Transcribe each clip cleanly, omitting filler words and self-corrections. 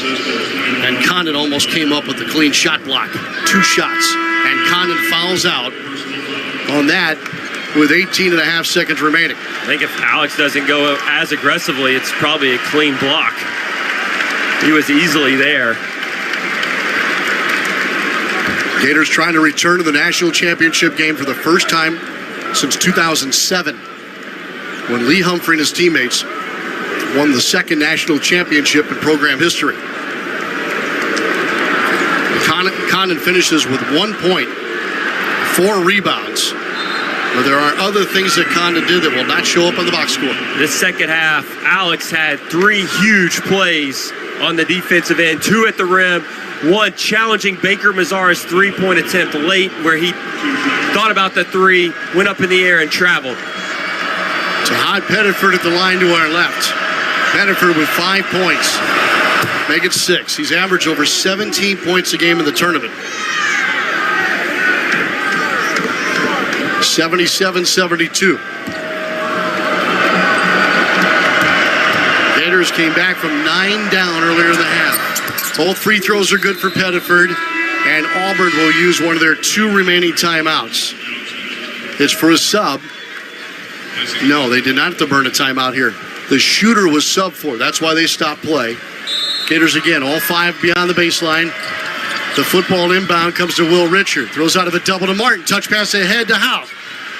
And Condon almost came up with a clean shot block. 2 shots. And Condon fouls out on that with 18 and a half seconds remaining. I think if Alex doesn't go as aggressively, it's probably a clean block. He was easily there. Gators trying to return to the national championship game for the first time since 2007, when Lee Humphrey and his teammates won the second national championship in program history. Condon finishes with 1 point, 4 rebounds. But there are other things that Condon did that will not show up on the box score. This second half, Alex had 3 huge plays on the defensive end, 2 at the rim, 1 challenging Baker Mazzara's 3-point attempt late, where he thought about the 3, went up in the air and traveled. Todd Pettiford at the line to our left. Pettiford with 5 points. Make it 6. He's averaged over 17 points a game in the tournament. 77-72. Gators came back from 9 down earlier in the half. Both free throws are good for Pettiford, and Auburn will use one of their 2 remaining timeouts. It's for a sub. No, they did not have to burn a timeout here. The shooter was sub for. That's why they stopped play. Gators again, all 5 beyond the baseline. The football inbound comes to Will Richard. Throws out of a double to Martin. Touch pass ahead to Houck.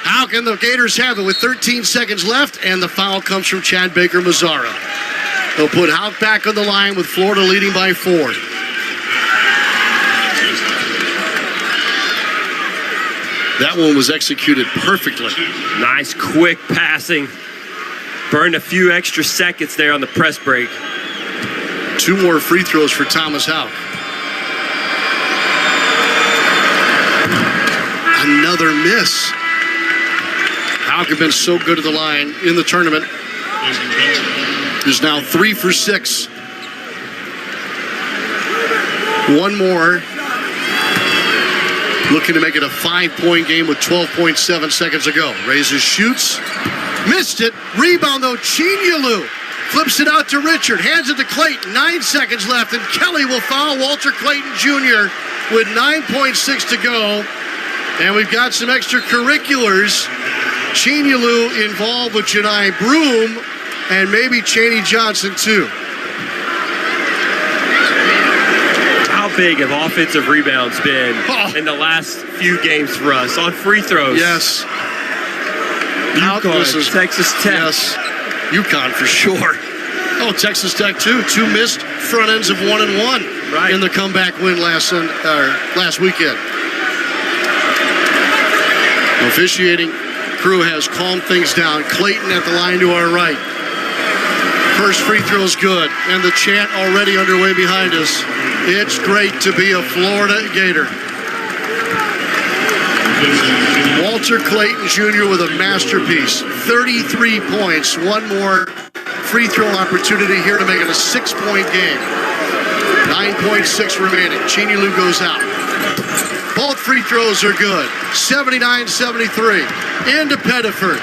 Houck and the Gators have it with 13 seconds left, and the foul comes from Chad Baker Mazzara. They'll put Houck back on the line with Florida leading by 4. That one was executed perfectly. Nice quick passing. Burned a few extra seconds there on the press break. 2 more free throws for Thomas Houck. Another miss. Houck had been so good at the line in the tournament. He's now 3 for 6. 1 more. Looking to make it a 5-point game with 12.7 seconds to go. Raises, shoots. Missed it. Rebound, though. Chinyelu flips it out to Richard. Hands it to Clayton. 9 seconds left, and Kelly will foul Walter Clayton Jr. with 9.6 to go. And we've got some extracurriculars. Chinyelu involved with Janai Broom and maybe Chaney Johnson, too. How big have offensive rebounds been in the last few games for us on free throws? Yes. UConn, Texas Tech. Yes, UConn for sure. Oh, Texas Tech, too. 2 missed front ends of 1 and 1 right in the comeback win last weekend. The officiating crew has calmed things down. Clayton at the line to our right. First free throw's good, and the chant already underway behind us. It's great to be a Florida Gator. Walter Clayton Jr. with a masterpiece. 33 points. 1 more free throw opportunity here to make it a 6-point game. 9.6 remaining. Chinyelu goes out. Both free throws are good. 79-73. Into Pettiford.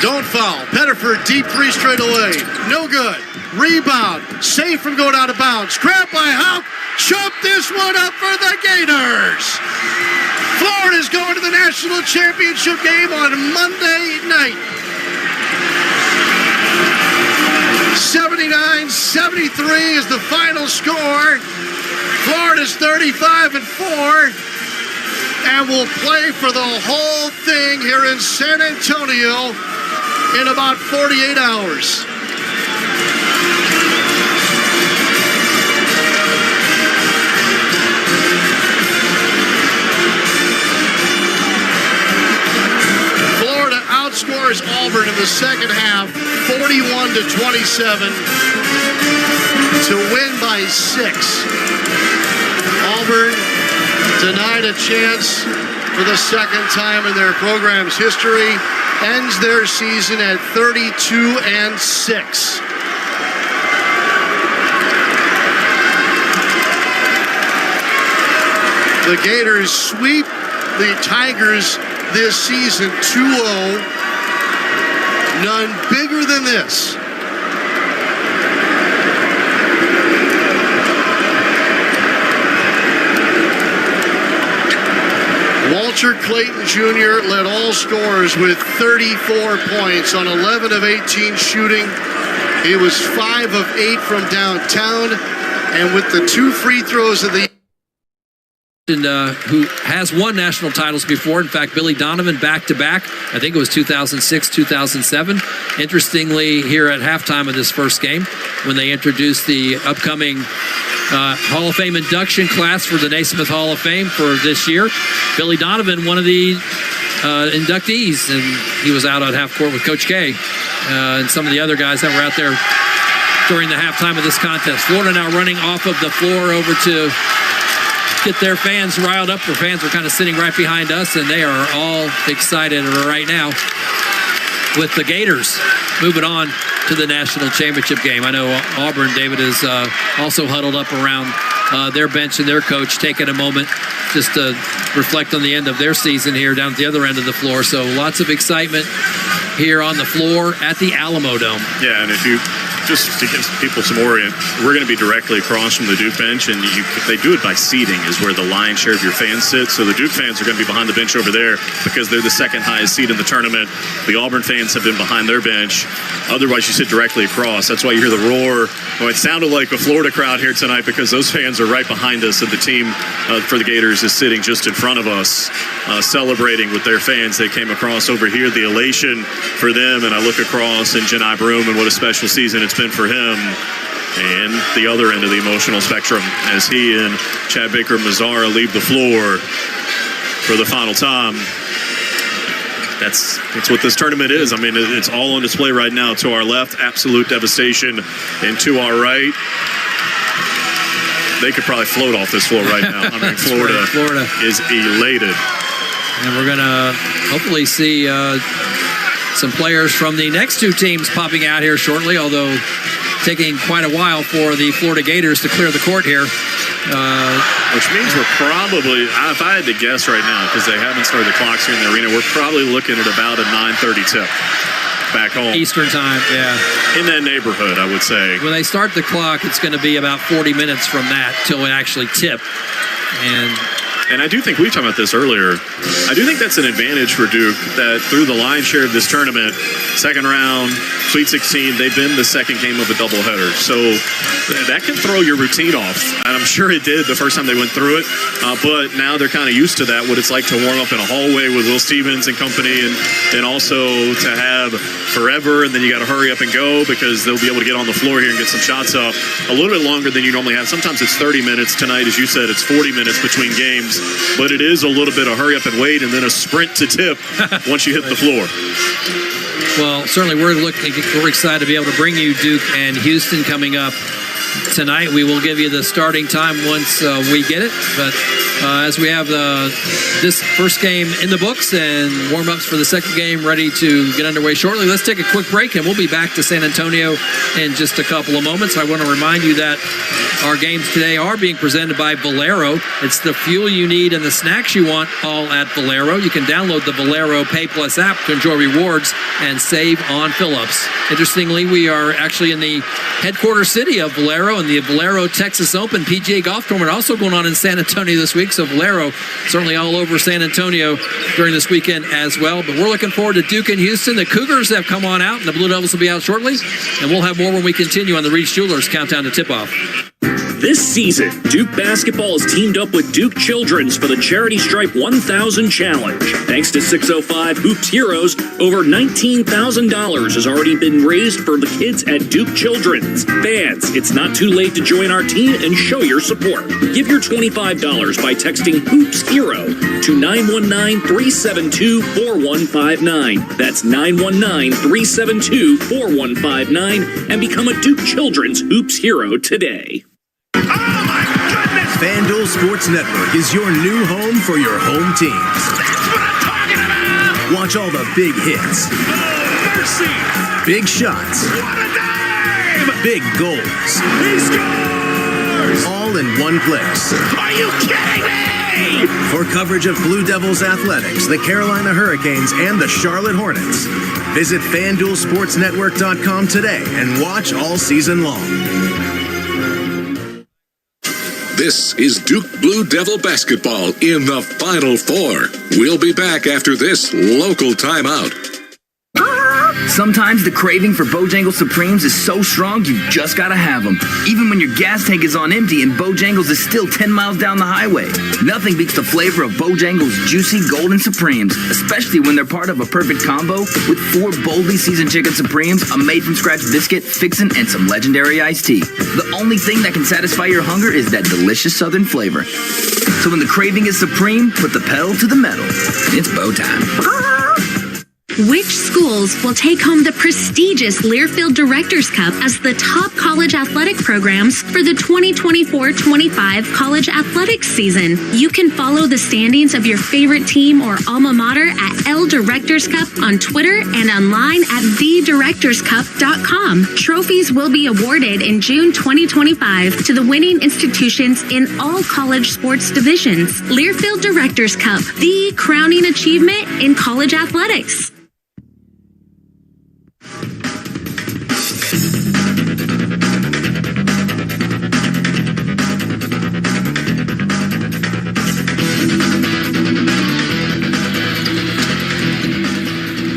Don't foul. Pettiford, deep 3 straight away. No good. Rebound. Safe from going out of bounds. Grab by Houck. Chop this one up for the Gators. Florida's going to the national championship game on Monday night. 79-73 is the final score. Florida's 35-4. And will play for the whole thing here in San Antonio in about 48 hours. Florida outscores Auburn in the second half, 41-27, to win by 6. Auburn denied a chance for the second time in their program's history, ends their season at 32-6. The Gators sweep the Tigers this season 2-0. None bigger than this. Walter Clayton Jr. led all scorers with 34 points on 11 of 18 shooting. He was 5 of 8 from downtown, and with the 2 free throws of the who has won national titles before. In fact, Billy Donovan back-to-back. I think it was 2006, 2007. Interestingly, here at halftime of this first game, when they introduced the upcoming Hall of Fame induction class for the Naismith Hall of Fame for this year, Billy Donovan, one of the inductees, and he was out on half court with Coach K and some of the other guys that were out there during the halftime of this contest. Florida now running off of the floor over to get their fans riled up. Their fans are kind of sitting right behind us, and they are all excited right now with the Gators moving on to the national championship game. I know Auburn, David, is also huddled up around their bench and their coach, taking a moment just to reflect on the end of their season here down at the other end of the floor. So lots of excitement here on the floor at the Alamo Dome. Yeah, and if you just to give people some orient, we're going to be directly across from the Duke bench, and they do it by seating is where the lion's share of your fans sit. So the Duke fans are going to be behind the bench over there because they're the second highest seed in the tournament. The Auburn fans have been behind their bench. Otherwise, you sit directly across. That's why you hear the roar. Well, it sounded like a Florida crowd here tonight because those fans are right behind us, and the team for the Gators is sitting just in front of us, celebrating with their fans. They came across over here, the elation for them, and I look across and Janai Broom, and what a special season it's been for him. And the other end of the emotional spectrum as he and Chad Baker-Mazara leave the floor for the final time. That's what this tournament is. I mean, it's all on display right now. To our left, absolute devastation, and to our right, they could probably float off this floor right now. I mean, Florida is elated. And we're going to hopefully see some players from the next two teams popping out here shortly, although taking quite a while for the Florida Gators to clear the court here. Which means we're probably, if I had to guess right now, because they haven't started the clocks here in the arena, we're probably looking at about a 9:30 tip back home. Eastern time, yeah. In that neighborhood, I would say. When they start the clock, it's going to be about 40 minutes from that till it actually tip. And I do think, we talked about this earlier, I do think that's an advantage for Duke, that through the lion's share of this tournament, second round, Sweet 16, they've been the second game of a doubleheader. So that can throw your routine off. And I'm sure it did the first time they went through it. But now they're kind of used to that, what it's like to warm up in a hallway with Will Stevens and company, and also to have forever, and then you got to hurry up and go because they'll be able to get on the floor here and get some shots up a little bit longer than you normally have. Sometimes it's 30 minutes. Tonight, as you said, it's 40 minutes between games. But it is a little bit of hurry up and wait, and then a sprint to tip once you hit the floor. Well, certainly we're excited to be able to bring you Duke and Houston coming up tonight. We will give you the starting time once we get it. But as we have this first game in the books and warm-ups for the second game ready to get underway shortly, let's take a quick break, and we'll be back to San Antonio in just a couple of moments. I want to remind you that our games today are being presented by Valero. It's the fuel you need and the snacks you want, all at Valero. You can download the Valero Pay Plus app to enjoy rewards and save on fill-ups. Interestingly, we are actually in the headquarters city of Valero, and the Valero Texas Open PGA Golf Tournament also going on in San Antonio this week. So Valero certainly all over San Antonio during this weekend as well. But we're looking forward to Duke and Houston. The Cougars have come on out, and the Blue Devils will be out shortly. And we'll have more when we continue on the Reach Jewelers Countdown to Tip-Off. This season, Duke basketball has teamed up with Duke Children's for the Charity Stripe 1000 Challenge. Thanks to 605 Hoops Heroes, over $19,000 has already been raised for the kids at Duke Children's. Fans, it's not too late to join our team and show your support. Give your $25 by texting Hoops Hero to 919-372-4159. That's 919-372-4159, and become a Duke Children's Hoops Hero today. FanDuel Sports Network is your new home for your home teams. That's what I'm talking about! Watch all the big hits. Oh, mercy! Big shots. What a dime! Big goals. He scores! All in one place. Are you kidding me? For coverage of Blue Devils athletics, the Carolina Hurricanes, and the Charlotte Hornets, visit FanDuelSportsNetwork.com today and watch all season long. This is Duke Blue Devil basketball in the Final Four. We'll be back after this local timeout. Sometimes the craving for Bojangles Supremes is so strong you just gotta have them. Even when your gas tank is on empty and Bojangles is still 10 miles down the highway. Nothing beats the flavor of Bojangles Juicy Golden Supremes, especially when they're part of a perfect combo with 4 boldly seasoned chicken Supremes, a made-from-scratch biscuit, fixin', and some legendary iced tea. The only thing that can satisfy your hunger is that delicious southern flavor. So when the craving is supreme, put the pedal to the metal. It's Bo time. Which schools will take home the prestigious Learfield Directors Cup as the top college athletic programs for the 2024-25 college athletics season? You can follow the standings of your favorite team or alma mater at L Directors Cup on Twitter and online at thedirectorscup.com. Trophies will be awarded in June 2025 to the winning institutions in all college sports divisions. Learfield Directors Cup, the crowning achievement in college athletics.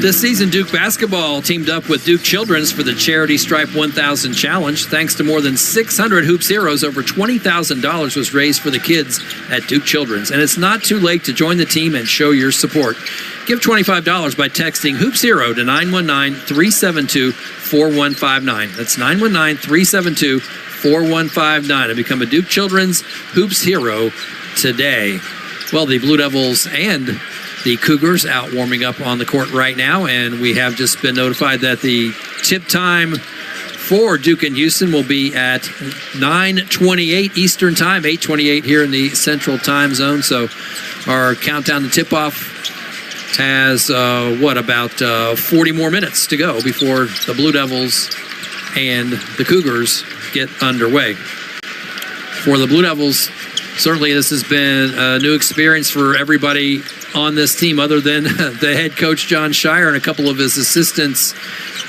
This season, Duke basketball teamed up with Duke Children's for the Charity Stripe 1000 Challenge. Thanks to more than 600 Hoops heroes, over $20,000 was raised for the kids at Duke Children's. And it's not too late to join the team and show your support. Give $25 by texting Hoops Hero to 919-372-4159. That's 919-372-4159 and become a Duke Children's Hoops Hero today. Well, the Blue Devils and the Cougars out warming up on the court right now, and we have just been notified that the tip time for Duke and Houston will be at 9:28 Eastern Time, 8:28 here in the Central Time Zone. So our countdown to tip-off has, about 40 more minutes to go before the Blue Devils and the Cougars get underway. For the Blue Devils, certainly this has been a new experience for everybody on this team other than the head coach, John Shire, and a couple of his assistants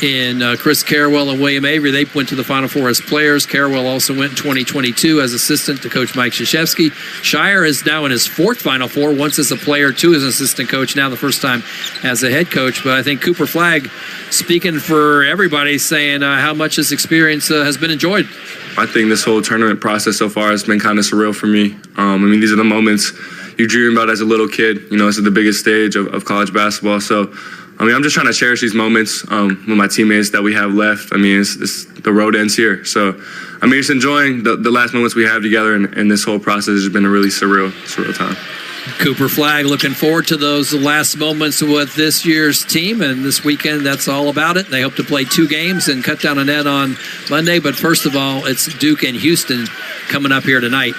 in Chris Carrawell and William Avery. They went to the Final Four as players. Carrawell also went in 2022 as assistant to Coach Mike Krzyzewski. Shire is now in his 4th Final Four, once as a player, 2 as an assistant coach, now the first time as a head coach. But I think Cooper Flagg, speaking for everybody, saying how much this experience has been enjoyed. I think this whole tournament process so far has been kind of surreal for me. These are the moments you dream about as a little kid. This is the biggest stage of college basketball. So, I'm just trying to cherish these moments with my teammates that we have left. The road ends here. So, just enjoying the last moments we have together, and this whole process has been a really surreal time. Cooper Flagg looking forward to those last moments with this year's team, and this weekend that's all about it. They hope to play 2 games and cut down a net on Monday, but first of all, it's Duke and Houston coming up here tonight.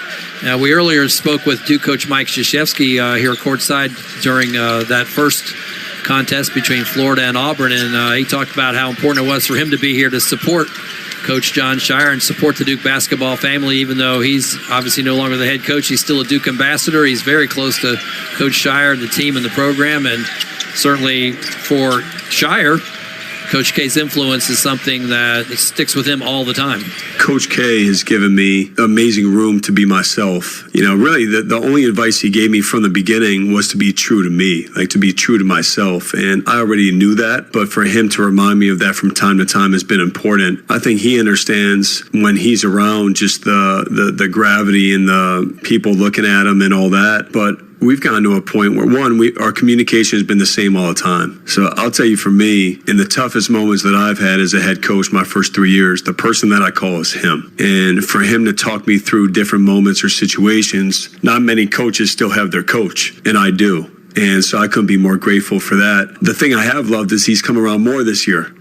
We earlier spoke with Duke coach Mike Krzyzewski here courtside during that first contest between Florida and Auburn, and he talked about how important it was for him to be here to support Coach John Shire and support the Duke basketball family. Even though he's obviously no longer the head coach, he's still a Duke ambassador. He's very close to Coach Shire and the team and the program, and certainly for Shire, Coach K's influence is something that sticks with him all the time. Coach K has given me amazing room to be myself. Really the only advice he gave me from the beginning was to be true to me, to be true to myself. And I already knew that, but for him to remind me of that from time to time has been important. I think he understands when he's around just the gravity and the people looking at him and all that. But we've gotten to a point where, our communication has been the same all the time. So I'll tell you, for me, in the toughest moments that I've had as a head coach my first 3 years, the person that I call is him. And for him to talk me through different moments or situations, not many coaches still have their coach, and I do. And so I couldn't be more grateful for that. The thing I have loved is he's come around more this year.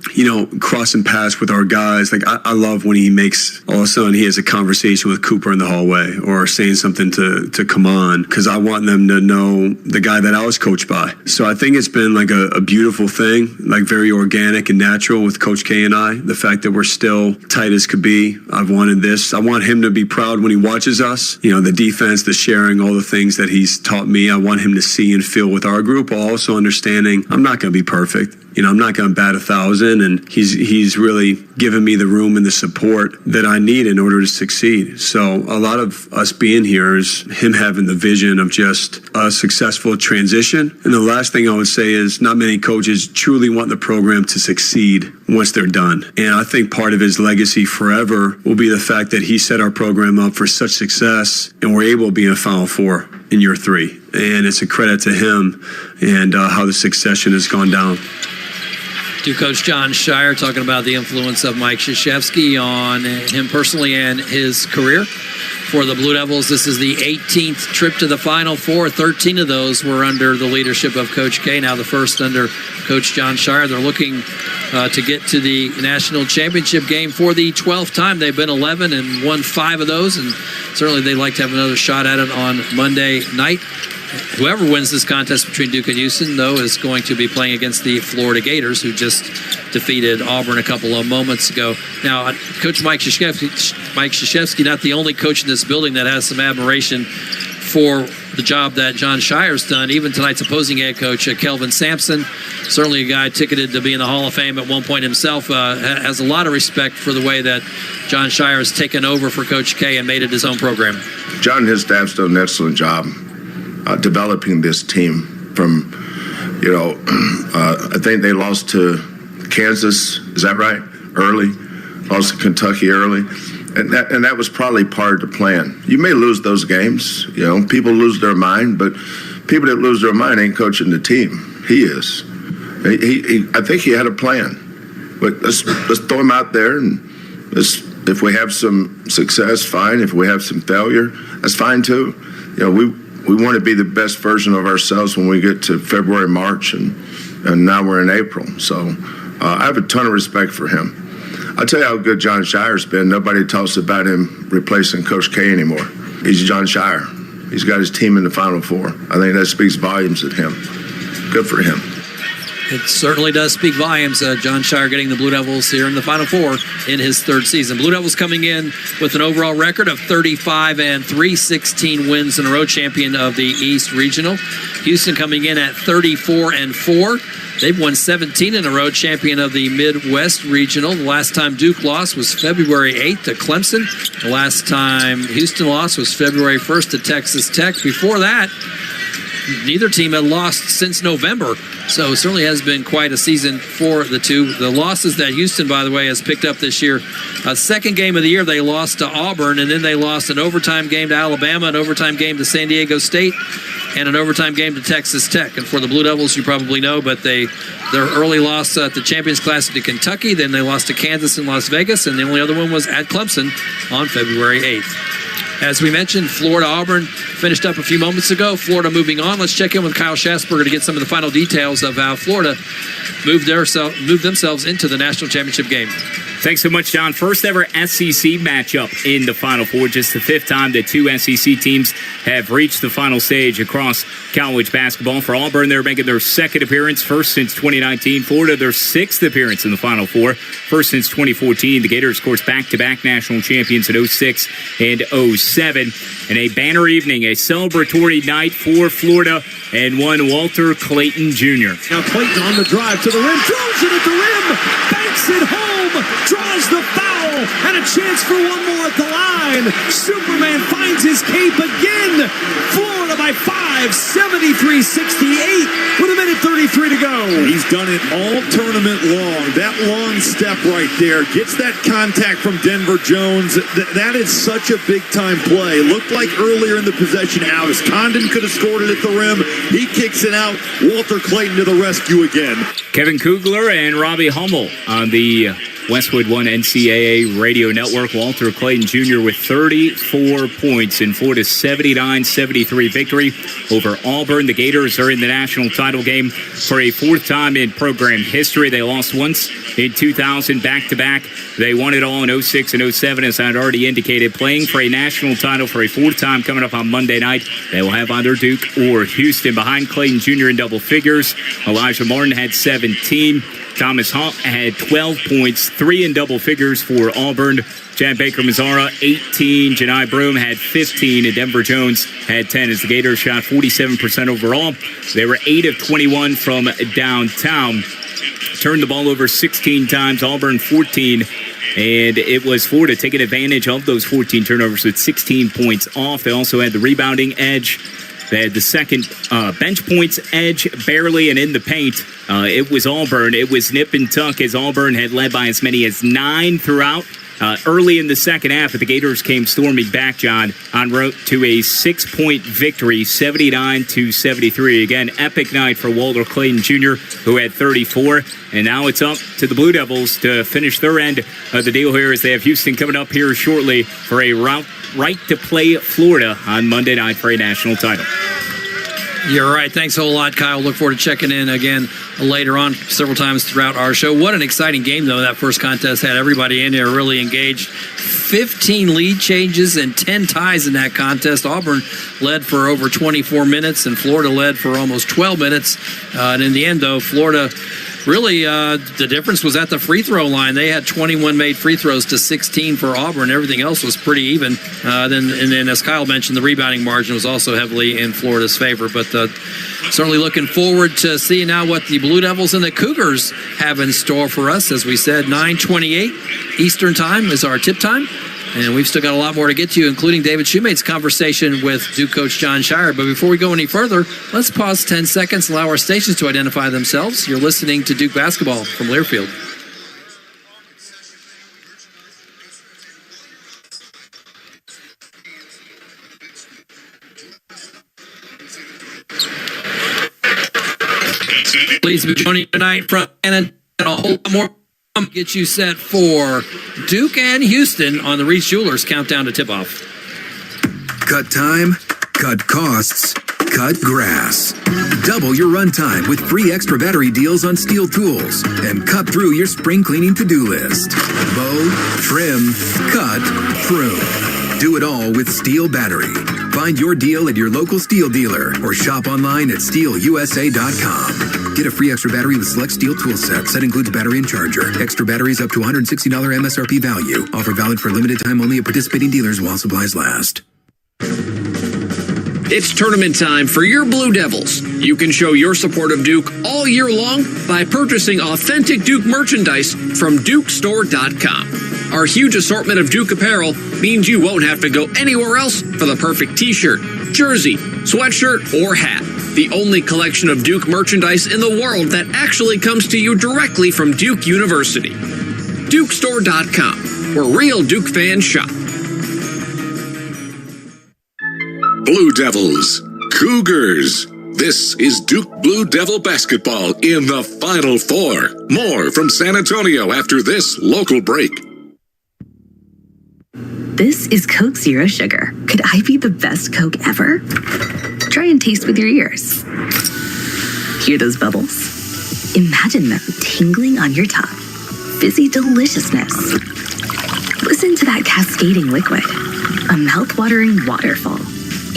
Crossing paths with our guys. I love when he makes, all of a sudden he has a conversation with Cooper in the hallway or saying something to come on, because I want them to know the guy that I was coached by. So I think it's been a beautiful thing, very organic and natural with Coach K and I. The fact that we're still tight as could be. I've wanted this. I want him to be proud when he watches us. The defense, the sharing, all the things that he's taught me. I want him to see and feel with our group, while also understanding I'm not going to be perfect. I'm not going to bat 1,000, and he's really given me the room and the support that I need in order to succeed. So a lot of us being here is him having the vision of just a successful transition. And the last thing I would say is not many coaches truly want the program to succeed once they're done. And I think part of his legacy forever will be the fact that he set our program up for such success, and we're able to be in a Final Four in year 3. And it's a credit to him and how the succession has gone down. To Coach John Shire talking about the influence of Mike Krzyzewski on him personally and his career. For the Blue Devils, this is the 18th trip to the Final Four. 13 of those were under the leadership of Coach K. Now the first under Coach John Shire. They're looking to get to the national championship game for the 12th time. They've been 11 and won 5 of those, and certainly they'd like to have another shot at it on Monday night. Whoever wins this contest between Duke and Houston, though, is going to be playing against the Florida Gators, who just defeated Auburn a couple of moments ago. Now, Coach Mike Krzyzewski, not the only coach in this building that has some admiration for the job that John Shire's done. Even tonight's opposing head coach, Kelvin Sampson, certainly a guy ticketed to be in the Hall of Fame at one point himself, has a lot of respect for the way that John Shire has taken over for Coach K and made it his own program. John and his staff's done an excellent job developing this team from, I think they lost to Kansas, is that right? Early, lost to Kentucky early. And that was probably part of the plan. You may lose those games, people lose their mind, but people that lose their mind ain't coaching the team. He is. I think he had a plan. But let's throw him out there, and if we have some success, fine. If we have some failure, that's fine too. We want to be the best version of ourselves when we get to February, March, and now we're in April. So I have a ton of respect for him. I'll tell you how good John Shire's been. Nobody talks about him replacing Coach K anymore. He's John Shire. He's got his team in the Final Four. I think that speaks volumes of him. Good for him. It certainly does speak volumes. John Shire getting the Blue Devils here in the Final Four in his 3rd season. Blue Devils coming in with an overall record of 35-3, 16 wins in a row, champion of the East Regional. Houston coming in at 34-4. They've won 17 in a row, champion of the Midwest Regional. The last time Duke lost was February 8th to Clemson. The last time Houston lost was February 1st to Texas Tech. Before that, neither team had lost since November, so it certainly has been quite a season for the two. The losses that Houston, by the way, has picked up this year, second game of the year they lost to Auburn, and then they lost an overtime game to Alabama, an overtime game to San Diego State, and an overtime game to Texas Tech. And for the Blue Devils, you probably know, but their early loss at the Champions Classic to Kentucky, then they lost to Kansas and Las Vegas, and the only other one was at Clemson on February 8th. As we mentioned, Florida-Auburn finished up a few moments ago. Florida moving on. Let's check in with Kyle Schasberger to get some of the final details of how Florida moved themselves into the national championship game. Thanks so much, John. First ever SEC matchup in the Final Four. Just the 5th time that 2 SEC teams have reached the final stage across college basketball. For Auburn, they're making their 2nd appearance, first since 2019. Florida, their 6th appearance in the Final Four, first since 2014. The Gators, of course, back-to-back national champions in 06 and 07. And a banner evening, a celebratory night for Florida and one Walter Clayton Jr. Now Clayton on the drive to the rim, throws it at the rim, banks it home, draws the foul, and a chance for one more at the line. Superman finds his cape again. Florida by 5, 73-68 with a minute 33 to go. He's done it all tournament long. That long step right there gets that contact from Denver Jones. That is such a big-time play. Looked like earlier in the possession, Alex Condon could have scored it at the rim. He kicks it out. Walter Clayton to the rescue again. Kevin Kugler and Robbie Hummel on the Westwood One NCAA radio network. Walter Clayton Jr. with 34 points in Florida's 79-73 victory over Auburn. The Gators are in the national title game for a 4th time in program history. They lost once in 2000 back-to-back. They won it all in 06 and 07, as I had already indicated. Playing for a national title for a 4th time coming up on Monday night. They will have either Duke or Houston. Behind Clayton Jr. in double figures, Elijah Martin had 17. Thomas Hunt had 12 points, 3 in double figures for Auburn. Chad Baker-Mazara, 18. Janai Broom had 15, and Denver Jones had 10 as the Gators shot 47% overall. They were 8 of 21 from downtown. Turned the ball over 16 times, Auburn 14. And it was Florida taking advantage of those 14 turnovers with 16 points off. They also had the rebounding edge. They had the second bench points edge barely, and in the paint, it was Auburn. It was nip and tuck as Auburn had led by as many as 9 throughout. Early in the second half, but the Gators came storming back, John, en route to a 6-point victory, 79-73. Again, epic night for Walter Clayton Jr., who had 34. And now it's up to the Blue Devils to finish their end of the deal here as they have Houston coming up here shortly for a right to play Florida on Monday night for a national title. You're right. Thanks a whole lot, Kyle. Look forward to checking in again later on several times throughout our show. What an exciting game, though. That first contest had everybody in there really engaged. 15 lead changes and 10 ties in that contest. Auburn led for over 24 minutes, and Florida led for almost 12 minutes. And in the end, though, Florida really, the difference was at the free throw line. They had 21 made free throws to 16 for Auburn. Everything else was pretty even. Then, as Kyle mentioned, the rebounding margin was also heavily in Florida's favor. But certainly looking forward to seeing now what the Blue Devils and the Cougars have in store for us. As we said, 9:28 Eastern Time is our tip time. And we've still got a lot more to get to, including David Shoemate's conversation with Duke coach John Shire. But before we go any further, let's pause 10 seconds, allow our stations to identify themselves. You're listening to Duke Basketball from Learfield. Please be joining tonight from Canada and a whole lot more. Get you set for Duke and Houston on the Reese Jewelers countdown to tip-off. Cut time, cut costs, cut grass. Double your runtime with free extra battery deals on steel tools and cut through your spring cleaning to-do list. Mow, trim, cut, prune. Do it all with Steel Battery. Find your deal at your local Steel dealer or shop online at steelusa.com. Get a free extra battery with select Steel tool set. Set includes battery and charger. Extra batteries up to $160 MSRP value. Offer valid for a limited time only at participating dealers while supplies last. It's tournament time for your Blue Devils. You can show your support of Duke all year long by purchasing authentic Duke merchandise from DukeStore.com. Our huge assortment of Duke apparel means you won't have to go anywhere else for the perfect t-shirt, jersey, sweatshirt, or hat. The only collection of Duke merchandise in the world that actually comes to you directly from Duke University. DukeStore.com, where real Duke fans shop. Blue Devils, Cougars. This is Duke Blue Devil basketball in the Final Four. More from San Antonio after this local break. This is Coke Zero Sugar. Could I be the best Coke ever? Try and taste with your ears. Hear those bubbles? Imagine them tingling on your tongue. Fizzy deliciousness. Listen to that cascading liquid. A mouth-watering waterfall.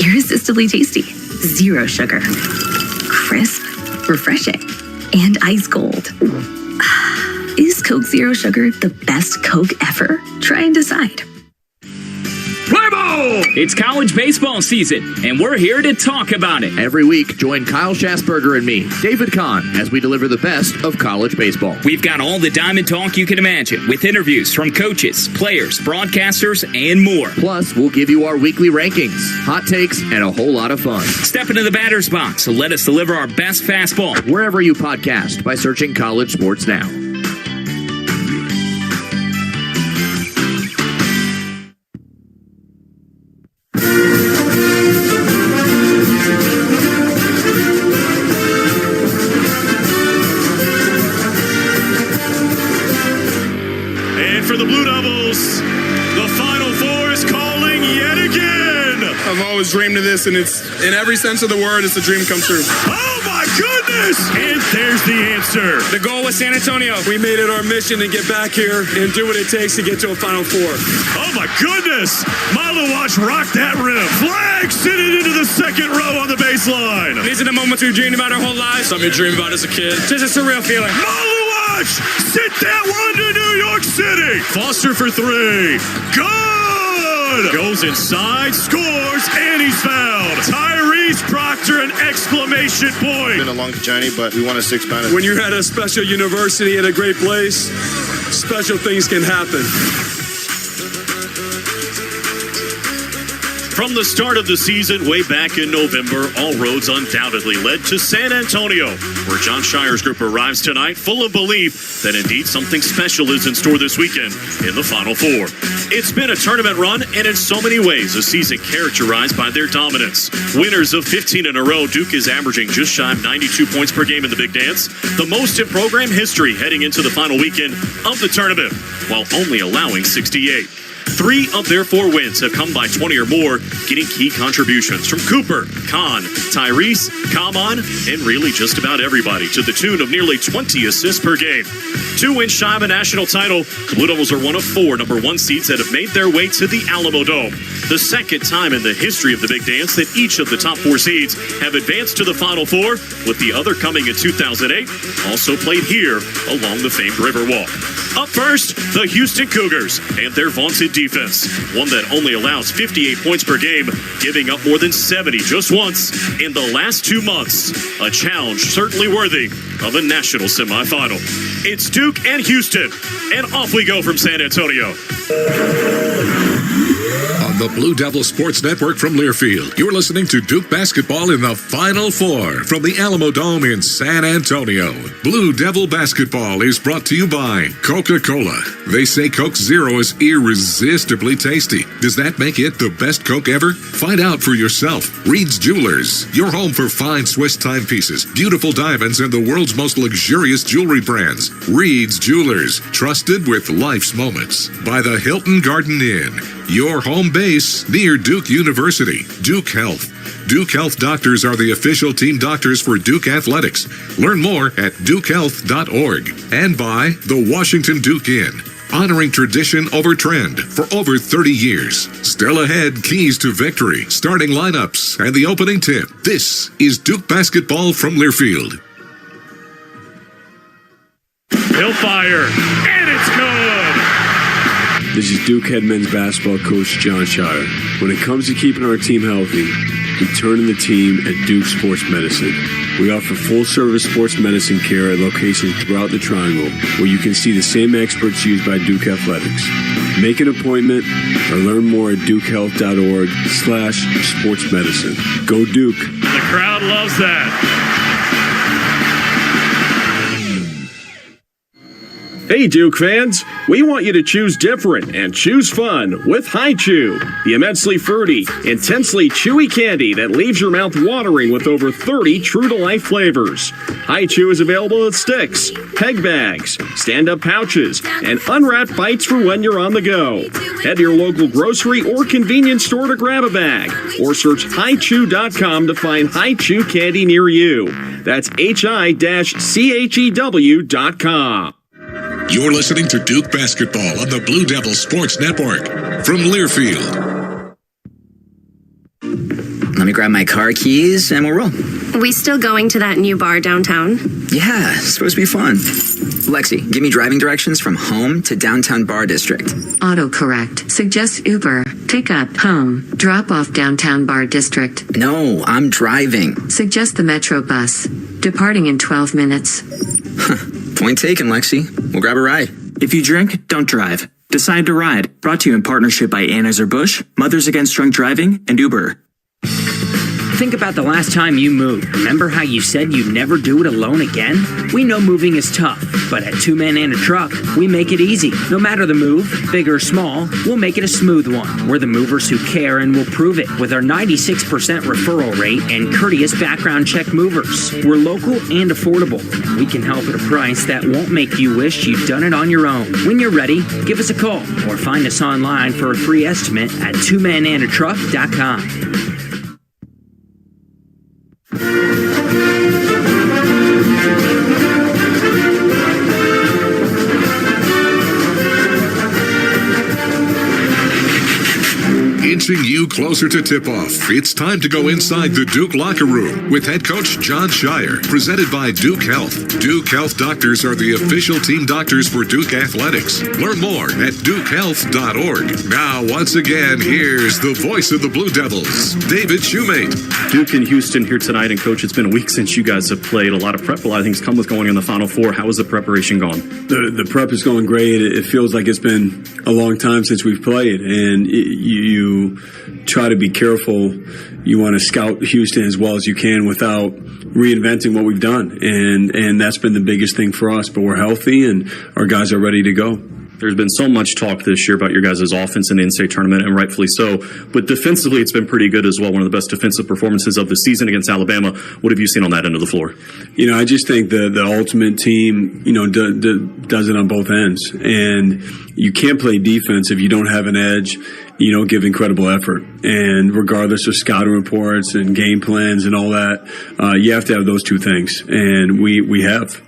Irresistibly tasty. Zero sugar. Crisp, refreshing, and ice cold. Is Coke Zero Sugar the best Coke ever? Try and decide. Play ball! It's college baseball season, and we're here to talk about it. Every week, join Kyle Schasberger and me, David Kahn, as we deliver the best of college baseball. We've got all the diamond talk you can imagine, with interviews from coaches, players, broadcasters, and more. Plus, we'll give you our weekly rankings, hot takes, and a whole lot of fun. Step into the batter's box and let us deliver our best fastball. Wherever you podcast by searching College Sports Now. For the Blue Devils, the Final Four is calling yet again. I've always dreamed of this, and it's, in every sense of the word, it's a dream come true. Oh my goodness! And there's the answer. The goal was San Antonio. We made it our mission to get back here and do what it takes to get to a Final Four. Oh my goodness! Milo Watch rocked that rim. Flag sitting into the second row on the baseline. These are the moments we dreamed about our whole lives. Something we dreamed about as a kid. Just a surreal feeling. Milo Watch catch. Sent that one to New York City. Foster for three. Good. Goes inside, scores, and he's fouled. Tyrese Proctor, an exclamation point. It's been a long journey, but we want to expand it. When you're at a special university in a great place, special things can happen. From the start of the season, way back in November, all roads undoubtedly led to San Antonio, where John Shire's group arrives tonight full of belief that indeed something special is in store this weekend in the Final Four. It's been a tournament run, and in so many ways, a season characterized by their dominance. Winners of 15 in a row, Duke is averaging just shy of 92 points per game in the Big Dance, the most in program history heading into the final weekend of the tournament, while only allowing 68. 3 of their 4 wins have come by 20 or more, getting key contributions from Cooper, Kahn, Tyrese, Kamon, and really just about everybody, to the tune of nearly 20 assists per game. 2 wins shy of a national title, the Blue Devils are one of 4 number 1 seeds that have made their way to the Alamo Dome. The second time in the history of the Big Dance that each of the top 4 seeds have advanced to the Final Four, with the other coming in 2008, also played here along the famed Riverwalk. Up first, the Houston Cougars and their vaunted defense, one that only allows 58 points per game, giving up more than 70 just once in the last 2 months. A challenge certainly worthy of a national semifinal. It's Duke and Houston, and off we go from San Antonio. On the Blue Devil Sports Network from Learfield, you're listening to Duke basketball in the Final Four from the Alamo Dome in San Antonio. Blue Devil basketball is brought to you by Coca-Cola. They say Coke Zero is irresistibly tasty. Does that make it the best Coke ever? Find out for yourself. Reed's Jewelers, your home for fine Swiss timepieces, beautiful diamonds, and the world's most luxurious jewelry brands. Reed's Jewelers, trusted with life's moments. By the Hilton Garden Inn, your home base near Duke University. Duke Health. Duke Health doctors are the official team doctors for Duke Athletics. Learn more at dukehealth.org. And by the Washington Duke Inn, honoring tradition over trend for over 30 years. Still ahead, keys to victory, starting lineups, and the opening tip. This is Duke basketball from Learfield. He'll fire, and it's good! This is Duke head men's basketball coach John Shire. When it comes to keeping our team healthy, we turn to the team at Duke Sports Medicine. We offer full-service sports medicine care at locations throughout the Triangle, where you can see the same experts used by Duke Athletics. Make an appointment or learn more at dukehealth.org/sportsmedicine. Go Duke. The crowd loves that. Hey Duke fans, we want you to choose different and choose fun with Hi-Chew, the immensely fruity, intensely chewy candy that leaves your mouth watering with over 30 true-to-life flavors. Hi-Chew is available in sticks, peg bags, stand-up pouches, and unwrapped bites for when you're on the go. Head to your local grocery or convenience store to grab a bag, or search hichew.com to find Hi-Chew candy near you. That's hi-chew.com. You're listening to Duke basketball on the Blue Devil Sports Network from Learfield. Let me grab my car keys and we'll roll. We still going to that new bar downtown? Yeah, it's supposed to be fun. Lexi, give me driving directions from home to downtown bar district. Autocorrect. Suggest Uber. Pick up, home. Drop off downtown bar district. No, I'm driving. Suggest the Metro bus. Departing in 12 minutes. Point taken, Lexi. We'll grab a ride. If you drink, don't drive. Decide to ride. Brought to you in partnership by Anheuser-Busch, Mothers Against Drunk Driving, and Uber. Think about the last time you moved. Remember how you said you'd never do it alone again? We know moving is tough, but at Two Men and a Truck, we make it easy. No matter the move, big or small, we'll make it a smooth one. We're the movers who care and will prove it with our 96% referral rate and courteous background check movers. We're local and affordable. We can help at a price that won't make you wish you'd done it on your own. When you're ready, give us a call or find us online for a free estimate at twomenandatruck.com. inching you closer to tip-off. It's time to go inside the Duke locker room with head coach John Shire, presented by Duke Health. Duke Health doctors are the official team doctors for Duke Athletics. Learn more at dukehealth.org. Now, once again, here's the voice of the Blue Devils, David Shoemate. Duke in Houston here tonight, and Coach, it's been a week since you guys have played. A lot of prep. A lot of things come with going in the Final Four. How has the preparation gone? The prep is going great. It feels like it's been a long time since we've played, and you try to be careful. You want to scout Houston as well as you can without reinventing what we've done, and that's been the biggest thing for us. But we're healthy, and our guys are ready to go. There's been so much talk this year about your guys' offense in the NCAA tournament, and rightfully so. But defensively, it's been pretty good as well. One of the best defensive performances of the season against Alabama. What have you seen on that end of the floor? I just think the ultimate team, does it on both ends. And you can't play defense if you don't have an edge. You don't give incredible effort. And regardless of scouting reports and game plans and all that, you have to have those two things. And we have.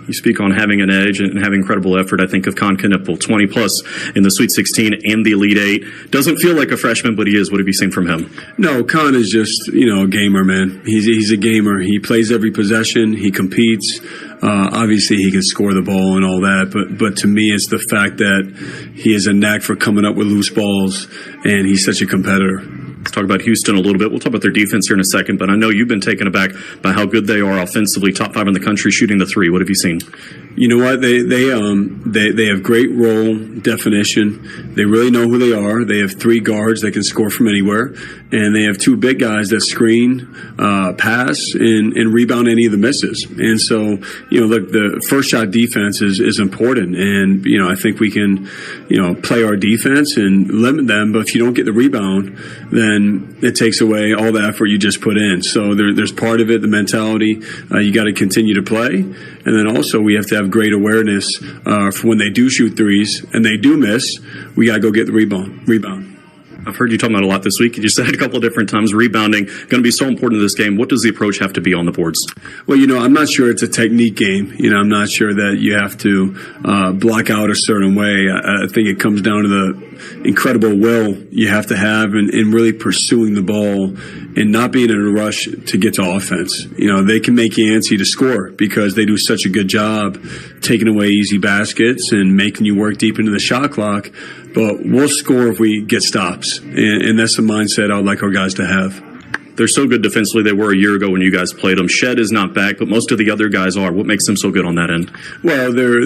You speak on having an edge and having incredible effort. I think of Con Knipple, 20-plus in the Sweet 16 and the Elite Eight. Doesn't feel like a freshman, but he is. What have you seen from him? No, Con is just, a gamer, man. He's a gamer. He plays every possession. He competes. Obviously, he can score the ball and all that. But to me, it's the fact that he has a knack for coming up with loose balls, and he's such a competitor. Let's talk about Houston a little bit. We'll talk about their defense here in a second, but I know you've been taken aback by how good they are offensively, top 5 in the country shooting the three. What have you seen? You know what? They have great role definition. They really know who they are. They have 3 guards that can score from anywhere, and they have 2 big guys that screen, pass, and rebound any of the misses. And so, look, the first shot defense is important, and I think we can, play our defense and limit them. But if you don't get the rebound, then it takes away all the effort you just put in. So there's part of it, the mentality. You got to continue to play, and then also we have to have great awareness for when they do shoot threes and they do miss. We got to go get the rebound. I've heard you talking about a lot this week. You said it a couple of different times, rebounding, going to be so important to this game. What does the approach have to be on the boards? Well, I'm not sure it's a technique game. I'm not sure that you have to block out a certain way. I think it comes down to the incredible will you have to have in really pursuing the ball and not being in a rush to get to offense. They can make you antsy to score because they do such a good job taking away easy baskets and making you work deep into the shot clock. But we'll score if we get stops, and that's the mindset I'd like our guys to have. They're so good defensively. They were a year ago when you guys played them. Shed is not back, but most of the other guys are. What makes them so good on that end? Well, they're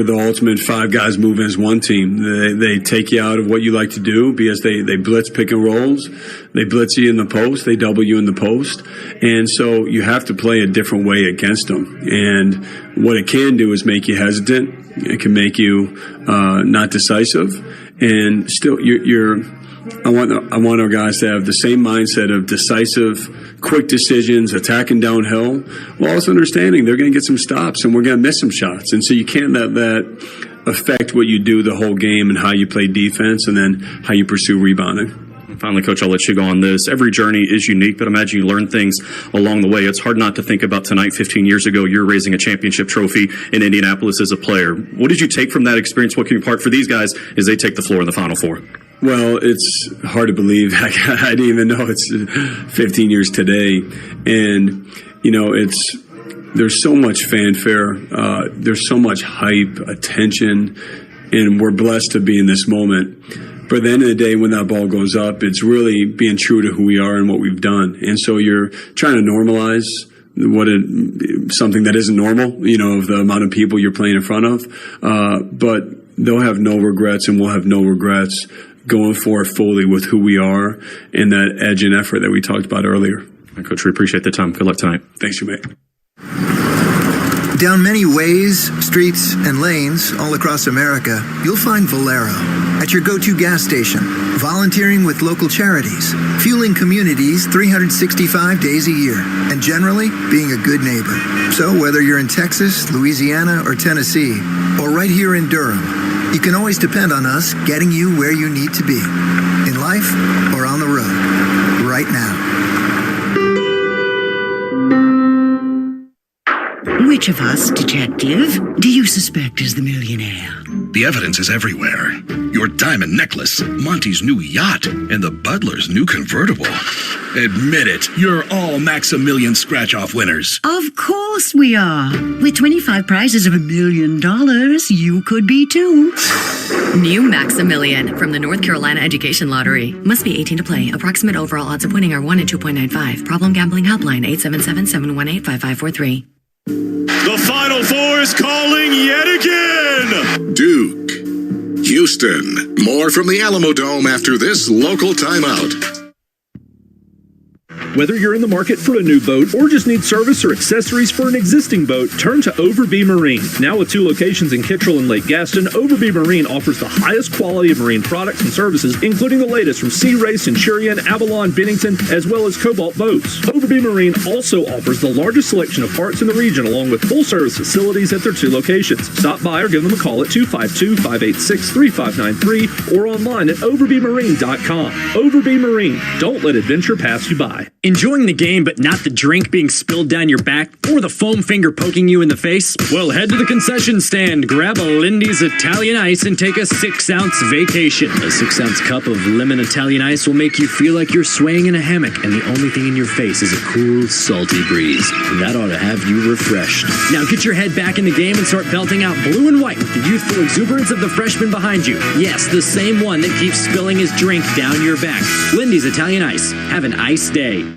the ultimate 5 guys moving as one team. They take you out of what you like to do because they blitz pick and rolls. They blitz you in the post. They double you in the post. And so you have to play a different way against them. And what it can do is make you hesitant. It can make you not decisive. And still, I want our guys to have the same mindset of decisive, quick decisions, attacking downhill, while also understanding they're going to get some stops and we're going to miss some shots. And so you can't let that affect what you do the whole game and how you play defense and then how you pursue rebounding. Finally, Coach, I'll let you go on this. Every journey is unique, but imagine you learn things along the way. It's hard not to think about tonight. 15 years ago, you're raising a championship trophy in Indianapolis as a player. What did you take from that experience? What can you impart for these guys as they take the floor in the Final Four? Well, it's hard to believe. I didn't even know it's 15 years today. And, there's so much fanfare. There's so much hype, attention, and we're blessed to be in this moment. But at the end of the day, when that ball goes up, it's really being true to who we are and what we've done. And so you're trying to normalize something that isn't normal, of the amount of people you're playing in front of. But they'll have no regrets and we'll have no regrets going forward fully with who we are and that edge and effort that we talked about earlier. Coach, we appreciate the time. Good luck tonight. Thanks, you, mate. Down many ways, streets, and lanes all across America, you'll find Valero. At your go-to gas station, volunteering with local charities, fueling communities 365 days a year, and generally being a good neighbor. So whether you're in Texas, Louisiana, or Tennessee, or right here in Durham, you can always depend on us getting you where you need to be, in life or on the road, right now. Which of us, detective, do you suspect is the millionaire? The evidence is everywhere. Your your diamond necklace, Monty's new yacht, and the butler's new convertible. Admit it, you're all Maximilian scratch-off winners. Of course we are. With 25 prizes of $1 million, you could be too. New Maximilian from the North Carolina Education Lottery. Must be 18 to play. Approximate overall odds of winning are 1 in 2.95. Problem gambling helpline 877-718-5543. The Final Four is calling yet again. Duke. Houston. More from the Alamo Dome after this local timeout. Whether you're in the market for a new boat or just need service or accessories for an existing boat, turn to Overby Marine. Now with 2 locations in Kittrell and Lake Gaston, Overby Marine offers the highest quality of marine products and services, including the latest from Sea Ray, Centurion, Avalon, Bennington, as well as Cobalt boats. Overby Marine also offers the largest selection of parts in the region, along with full-service facilities at their 2 locations. Stop by or give them a call at 252-586-3593 or online at overbymarine.com. Overby Marine. Don't let adventure pass you by. Enjoying the game but not the drink being spilled down your back or the foam finger poking you in the face? Well, head to the concession stand, grab a Lindy's Italian Ice, and take a 6-ounce vacation. A 6-ounce cup of lemon Italian Ice will make you feel like you're swaying in a hammock, and the only thing in your face is a cool, salty breeze. That ought to have you refreshed. Now get your head back in the game and start belting out blue and white with the youthful exuberance of the freshman behind you. Yes, the same one that keeps spilling his drink down your back. Lindy's Italian Ice. Have an ice day.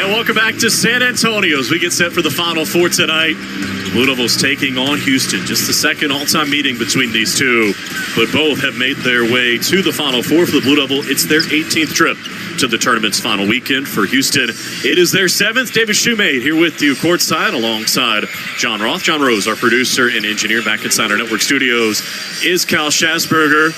Welcome back to San Antonio as we get set for the Final Four tonight. The Blue Devils taking on Houston. Just the second all-time meeting between these two, but both have made their way to the Final Four for the Blue Devil. It's their 18th trip to the tournament's final weekend. For Houston, it is their 7th. David Shoemate here with you courtside alongside John Roth. John Rose, our producer and engineer back inside our network studios, is Kyle Schasberger.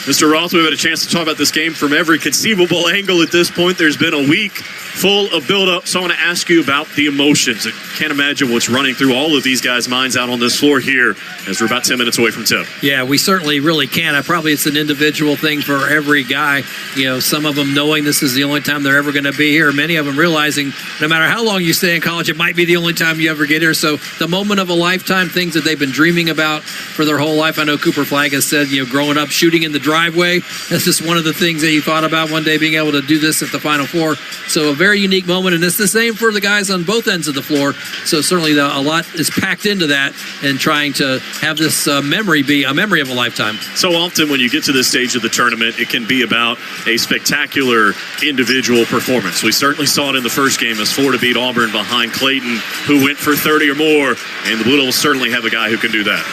Mr. Roth, we've had a chance to talk about this game from every conceivable angle at this point. There's been a week full of build-up, so I want to ask you about the emotions. I can't imagine what's running through all of these guys' minds out on this floor here as we're about 10 minutes away from tip. Yeah, we certainly really can. Probably it's an individual thing for every guy. You know, some of them knowing this is the only time they're ever going to be here. Many of them realizing no matter how long you stay in college, it might be the only time you ever get here. So the moment of a lifetime, things that they've been dreaming about for their whole life. I know Cooper Flagg has said, you know, growing up shooting in the driveway, that's just one of the things that he thought about one day, being able to do this at the Final Four. So a very unique moment, and it's the same for the guys on both ends of the floor. So certainly a lot is packed into that, and trying to have this memory be a memory of a lifetime. So often when you get to this stage of the tournament, it can be about a spectacular individual performance. We certainly saw it in the first game as Florida beat Auburn behind Clayton, who went for 30 or more, and the Blue Devils certainly have a guy who can do that.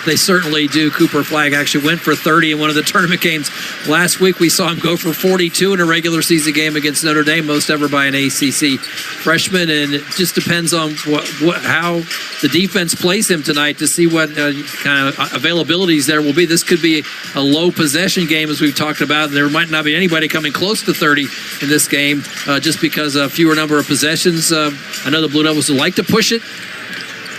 They certainly do. Cooper Flagg actually went for 30 in one of the tournament games. Last week we saw him go for 42 in a regular season game against Notre Dame, most ever by an ACC freshman, and it just depends on how the defense plays him tonight to see what kind of availabilities there will be. This could be a low possession game, as we've talked about, and there might not be anybody coming close to 30 in this game just because of fewer number of possessions. I know the Blue Devils would like to push it.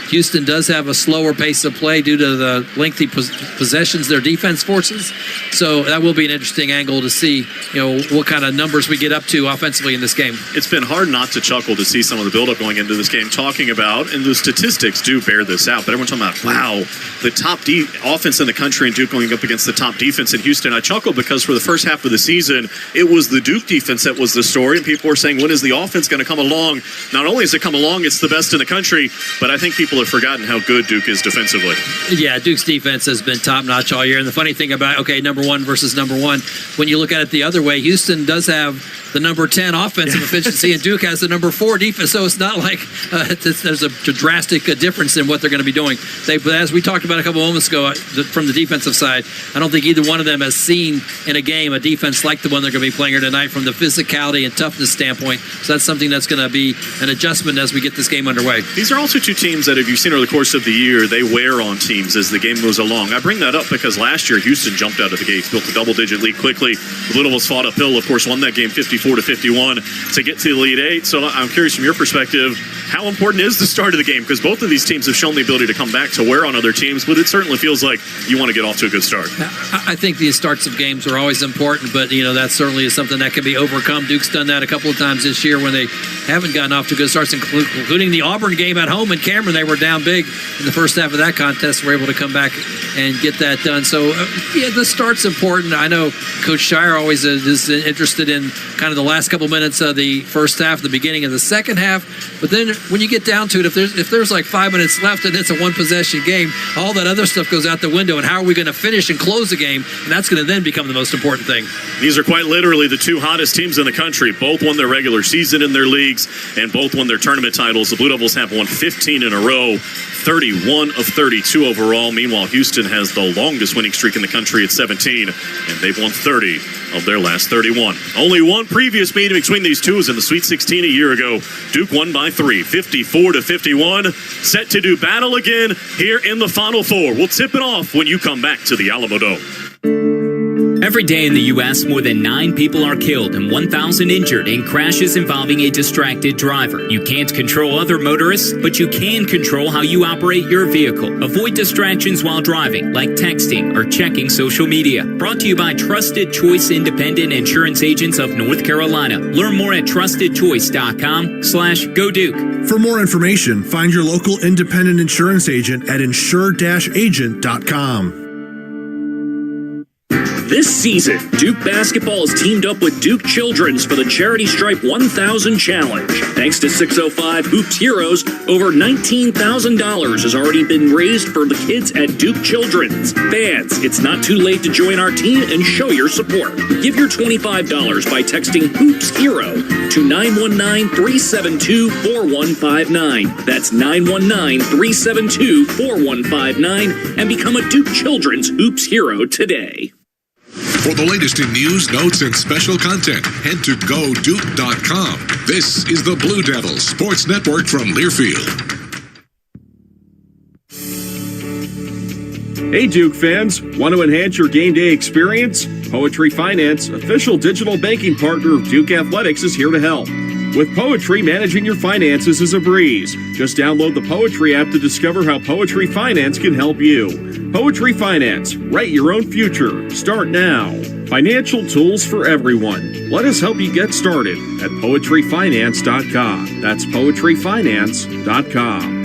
Houston does have a slower pace of play due to the lengthy possessions their defense forces. So that will be an interesting angle to see, you know, what kind of numbers we get up to offensively in this game. It's been hard not to chuckle to see some of the buildup going into this game, talking about, and the statistics do bear this out, but everyone's talking about, wow, the top offense in the country and Duke going up against the top defense in Houston. I chuckled because for the first half of the season, it was the Duke defense that was the story, and people were saying, when is the offense going to come along? Not only has it come along, it's the best in the country, but I think people have forgotten how good Duke is defensively. Yeah, Duke's defense has been top-notch all year. And the funny thing about, okay, number one versus number one, when you look at it the other way, Houston does have the number 10 offensive efficiency, and Duke has the number 4 defense. So it's not like there's a drastic difference in what they're going to be doing. But as we talked about a couple moments ago, from the defensive side, I don't think either one of them has seen in a game a defense like the one they're going to be playing here tonight from the physicality and toughness standpoint. So that's something that's going to be an adjustment as we get this game underway. These are also two teams that have you've seen over the course of the year, they wear on teams as the game moves along. I bring that up because last year Houston jumped out of the gates, built a double-digit lead quickly. The Blue Devils fought uphill, of course, won that game 54-51 to get to the Elite Eight. So I'm curious from your perspective, how important is the start of the game? Because both of these teams have shown the ability to come back to wear on other teams, but it certainly feels like you want to get off to a good start. I think the starts of games are always important, but that certainly is something that can be overcome. Duke's done that a couple of times this year when they haven't gotten off to good starts, including the Auburn game at home in Cameron. They were down big in the first half of that contest. Were able to come back and get that done. So, the start's important. I know Coach Shire always is interested in kind of the last couple minutes of the first half, the beginning of the second half. But then when you get down to it, if there's like 5 minutes left and it's a one-possession game, all that other stuff goes out the window. And how are we going to finish and close the game? And that's going to then become the most important thing. These are quite literally the two hottest teams in the country. Both won their regular season in their leagues and both won their tournament titles. The Blue Devils have won 15 in a row, 31 of 32 overall. Meanwhile, Houston has the longest winning streak in the country at 17, and they've won 30 of their last 31. Only one previous meeting between these two was in the Sweet 16 a year ago. Duke won by 3, 54-51. Set to do battle again here in the Final Four. We'll tip it off when you come back to the Alamo Dome. Every day in the U.S., more than 9 people are killed and 1,000 injured in crashes involving a distracted driver. You can't control other motorists, but you can control how you operate your vehicle. Avoid distractions while driving, like texting or checking social media. Brought to you by Trusted Choice Independent Insurance Agents of North Carolina. Learn more at trustedchoice.com/GoDuke. For more information, find your local independent insurance agent at insure-agent.com. This season, Duke basketball has teamed up with Duke Children's for the Charity Stripe 1000 Challenge. Thanks to 605 Hoops Heroes, over $19,000 has already been raised for the kids at Duke Children's. Fans, it's not too late to join our team and show your support. Give your $25 by texting Hoops Hero to 919-372-4159. That's 919-372-4159 and become a Duke Children's Hoops Hero today. For the latest in news, notes, and special content, head to GoDuke.com. This is the Blue Devils Sports Network from Learfield. Hey Duke fans, want to enhance your game day experience? Poetry Finance, official digital banking partner of Duke Athletics, is here to help. With Poetry, managing your finances is a breeze. Just download the Poetry app to discover how Poetry Finance can help you. Poetry Finance, write your own future. Start now. Financial tools for everyone. Let us help you get started at poetryfinance.com. That's poetryfinance.com.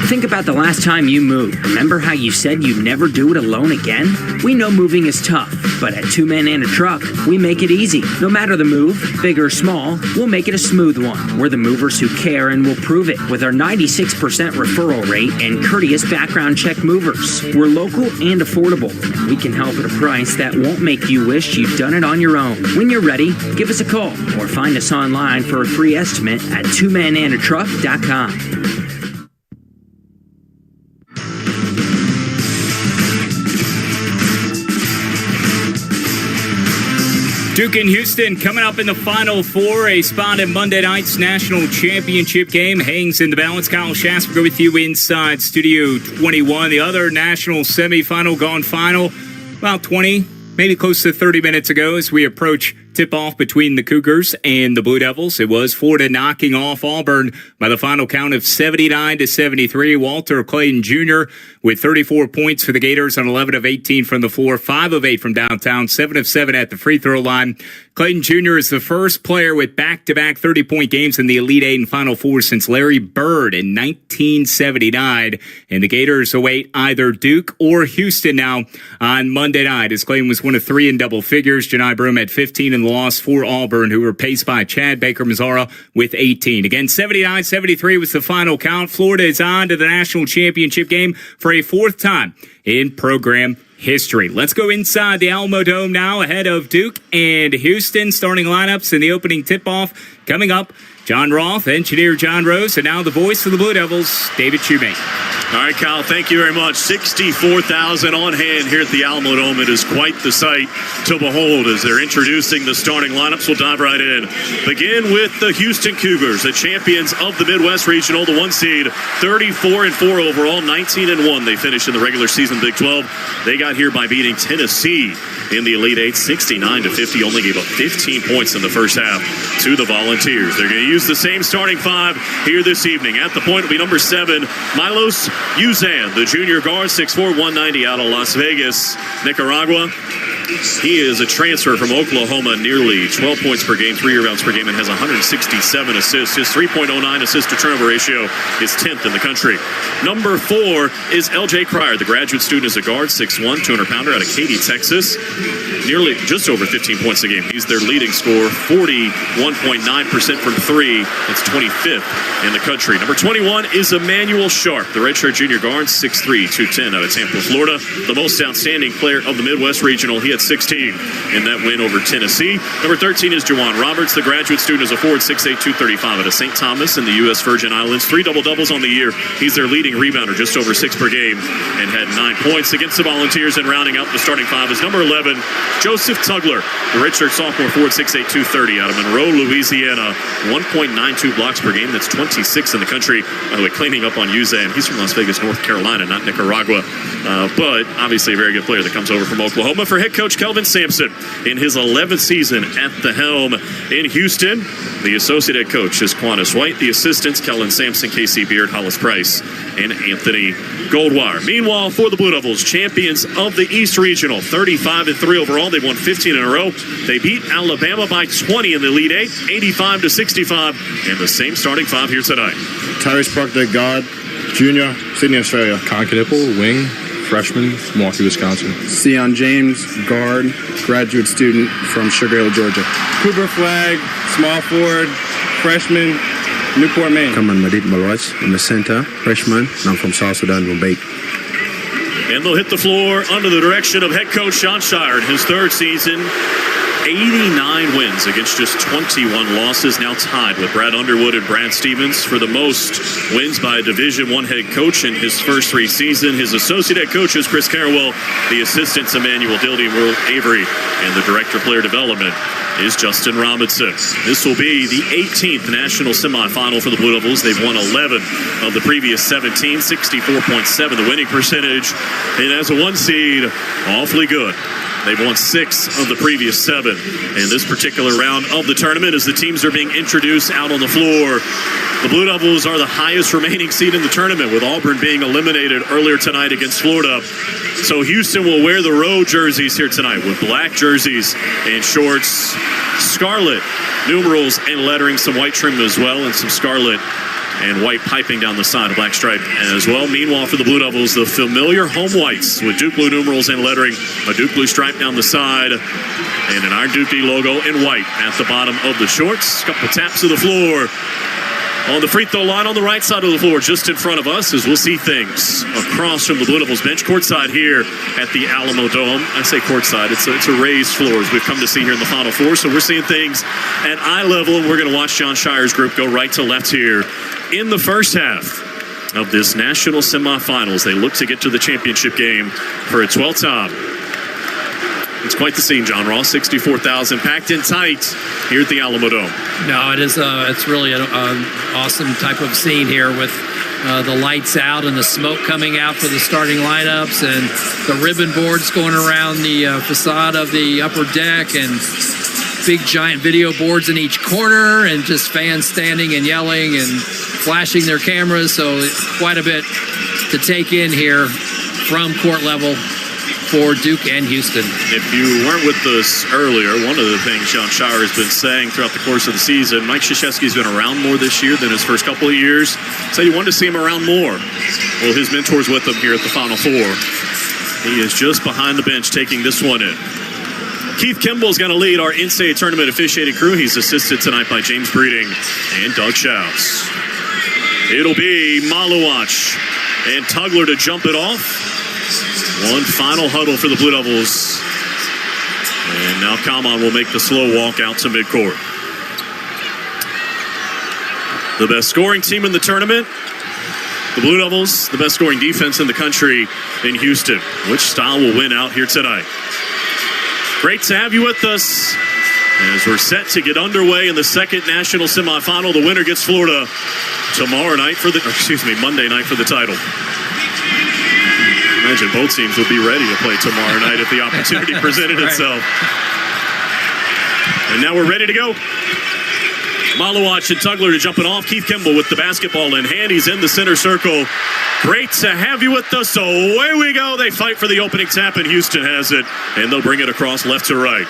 Think about the last time you moved. Remember how you said you'd never do it alone again? We know moving is tough, but at 2 Men and a Truck, we make it easy. No matter the move, big or small, we'll make it a smooth one. We're the movers who care and will prove it with our 96% referral rate and courteous background check movers. We're local and affordable, and we can help at a price that won't make you wish you'd done it on your own. When you're ready, give us a call or find us online for a free estimate at 2menandatruck.com. Duke and Houston coming up in the Final Four. A spot in Monday night's national championship game hangs in the balance. Kyle Shasper with you inside Studio 21. The other national semifinal gone final about 20, maybe close to 30 minutes ago as we approach tip-off between the Cougars and the Blue Devils. It was Florida knocking off Auburn by the final count of 79-73. Walter Clayton Jr. with 34 points for the Gators on 11 of 18 from the floor, 5 of 8 from downtown, 7 of 7 at the free throw line. Clayton Jr. is the first player with back-to-back 30-point games in the Elite Eight and Final Four since Larry Bird in 1979. And the Gators await either Duke or Houston now on Monday night, as Clayton was one of 3 in double figures. Janai Broome at 15 in the loss for Auburn, who were paced by Chad Baker-Mazzara with 18. Again, 79-73 was the final count. Florida is on to the national championship game for a 4th time in program history. Let's go inside the Alamo Dome now ahead of Duke and Houston. Starting lineups in the opening tip-off coming up. John Roth, engineer John Rose, and now the voice of the Blue Devils, David Shoemate. All right, Kyle, thank you very much. 64,000 on hand here at the Alamo Dome. It is quite the sight to behold as they're introducing the starting lineups. We'll dive right in. Begin with the Houston Cougars, the champions of the Midwest Regional, the 1 seed, 34-4 overall, 19-1. They finished in the regular season Big 12. They got here by beating Tennessee in the Elite Eight, 69-50. Only gave up 15 points in the first half to the Volunteers. They're going to use the same starting five here this evening. At the point will be number 7, Milos Uzan, the junior guard, 6'4", 190 out of Las Vegas, Nicaragua. He is a transfer from Oklahoma, nearly 12 points per game, 3 rebounds per game, and has 167 assists. His 3.09 assist-to-turnover ratio is 10th in the country. Number 4 is L.J. Cryer. The graduate student is a guard, 6'1", 200-pounder out of Katy, Texas. Nearly just over 15 points a game. He's their leading scorer, 41.9% from 3. That's 25th in the country. Number 21 is Emmanuel Sharp, the redshirt junior guard, 6'3", 210 out of Tampa, Florida. The most outstanding player of the Midwest Regional. He had 16 in that win over Tennessee. Number 13 is Juwan Roberts, the graduate student, is a forward, 6'8", 235 out of St. Thomas in the U.S. Virgin Islands. 3 double-doubles on the year. He's their leading rebounder, just over 6 per game, and had 9 points against the Volunteers. And rounding out the starting five is number 11, Joseph Tugler, the redshirt sophomore forward, 6'8", 230 out of Monroe, Louisiana. 1.92 blocks per game. That's 26 in the country. By the way, cleaning up on Uzan. He's from Las Vegas, North Carolina, not Nicaragua. But obviously a very good player that comes over from Oklahoma. For head coach Kelvin Sampson in his 11th season at the helm in Houston. The associate head coach is Quantus White. The assistants, Kellen Sampson, Casey Beard, Hollis Price, and Anthony Goldwire. Meanwhile, for the Blue Devils, champions of the East Regional, 35-3 overall. They've won 15 in a row. They beat Alabama by 20 in the Elite Eight, 85-65, and the same starting five here tonight. Tyrese Proctor, guard, junior, Sydney, Australia. Con Knipple, wing, freshman, Milwaukee, Wisconsin. Sion James, guard, graduate student from Sugar Hill, Georgia. Cooper Flag, small forward, freshman, Newport, Maine. Kaman Madid Malwaj, I'm a center, freshman. I'm from South Sudan, Mumbai. And they'll hit the floor under the direction of head coach Sean Shire in his 3rd season. 89 wins against just 21 losses, now tied with Brad Underwood and Brad Stevens for the most wins by a Division I head coach in his first 3 seasons. His associate head coach is Chris Carrawell, the assistants Emmanuel Dildy and Will Avery, and the director of player development is Justin Robinson. This will be the 18th national semifinal for the Blue Devils. They've won 11 of the previous 17, 64.7 the winning percentage, and as a 1 seed, awfully good. They've won 6 of the previous 7 in this particular round of the tournament as the teams are being introduced out on the floor. The Blue Devils are the highest remaining seed in the tournament, with Auburn being eliminated earlier tonight against Florida. So Houston will wear the road jerseys here tonight with black jerseys and shorts, scarlet numerals and lettering, some white trim as well, and some scarlet and white piping down the side, a black stripe as well. Meanwhile, for the Blue Devils, the familiar home whites with Duke Blue numerals and lettering, a Duke Blue stripe down the side, and an Iron Duke D logo in white at the bottom of the shorts. Couple taps to the floor. On the free throw line on the right side of the floor, just in front of us, as we'll see things across from the Blue Devils bench, courtside here at the Alamo Dome. I say courtside, it's a raised floor, as we've come to see here in the Final Four. So we're seeing things at eye level, and we're going to watch John Shire's group go right to left here in the first half of this national semifinals. They look to get to the championship game for a 12th time. It's quite the scene, John Ross. 64,000 packed in tight here at the Alamo Dome. No, it is. It's really an awesome type of scene here with the lights out and the smoke coming out for the starting lineups and the ribbon boards going around the facade of the upper deck and big giant video boards in each corner and just fans standing and yelling and flashing their cameras. So quite a bit to take in here from court level for Duke and Houston. If you weren't with us earlier, one of the things John Shire has been saying throughout the course of the season, Mike Krzyzewski's been around more this year than his first couple of years. Said he wanted to see him around more. Well, his mentor's with him here at the Final Four. He is just behind the bench taking this one in. Keith Kimball's going to lead our NCAA tournament officiating crew. He's assisted tonight by James Breeding and Doug Schaus. It'll be Maluach and Tugler to jump it off. One final huddle for the Blue Devils. And now Kaman will make the slow walk out to midcourt. The best scoring team in the tournament The Blue Devils, the best scoring defense in the country in Houston. Which style will win out here tonight? Great to have you with us as we're set to get underway in the second national semifinal. The winner gets Florida Monday night for the title. Imagine both teams will be ready to play tomorrow night if the opportunity presented itself. And now we're ready to go. Malowacz and Tugler to jump it off. Keith Kimball with the basketball in hand. He's in the center circle. Great to have you with us. So away we go. They fight for the opening tap, and Houston has it. And they'll bring it across left to right.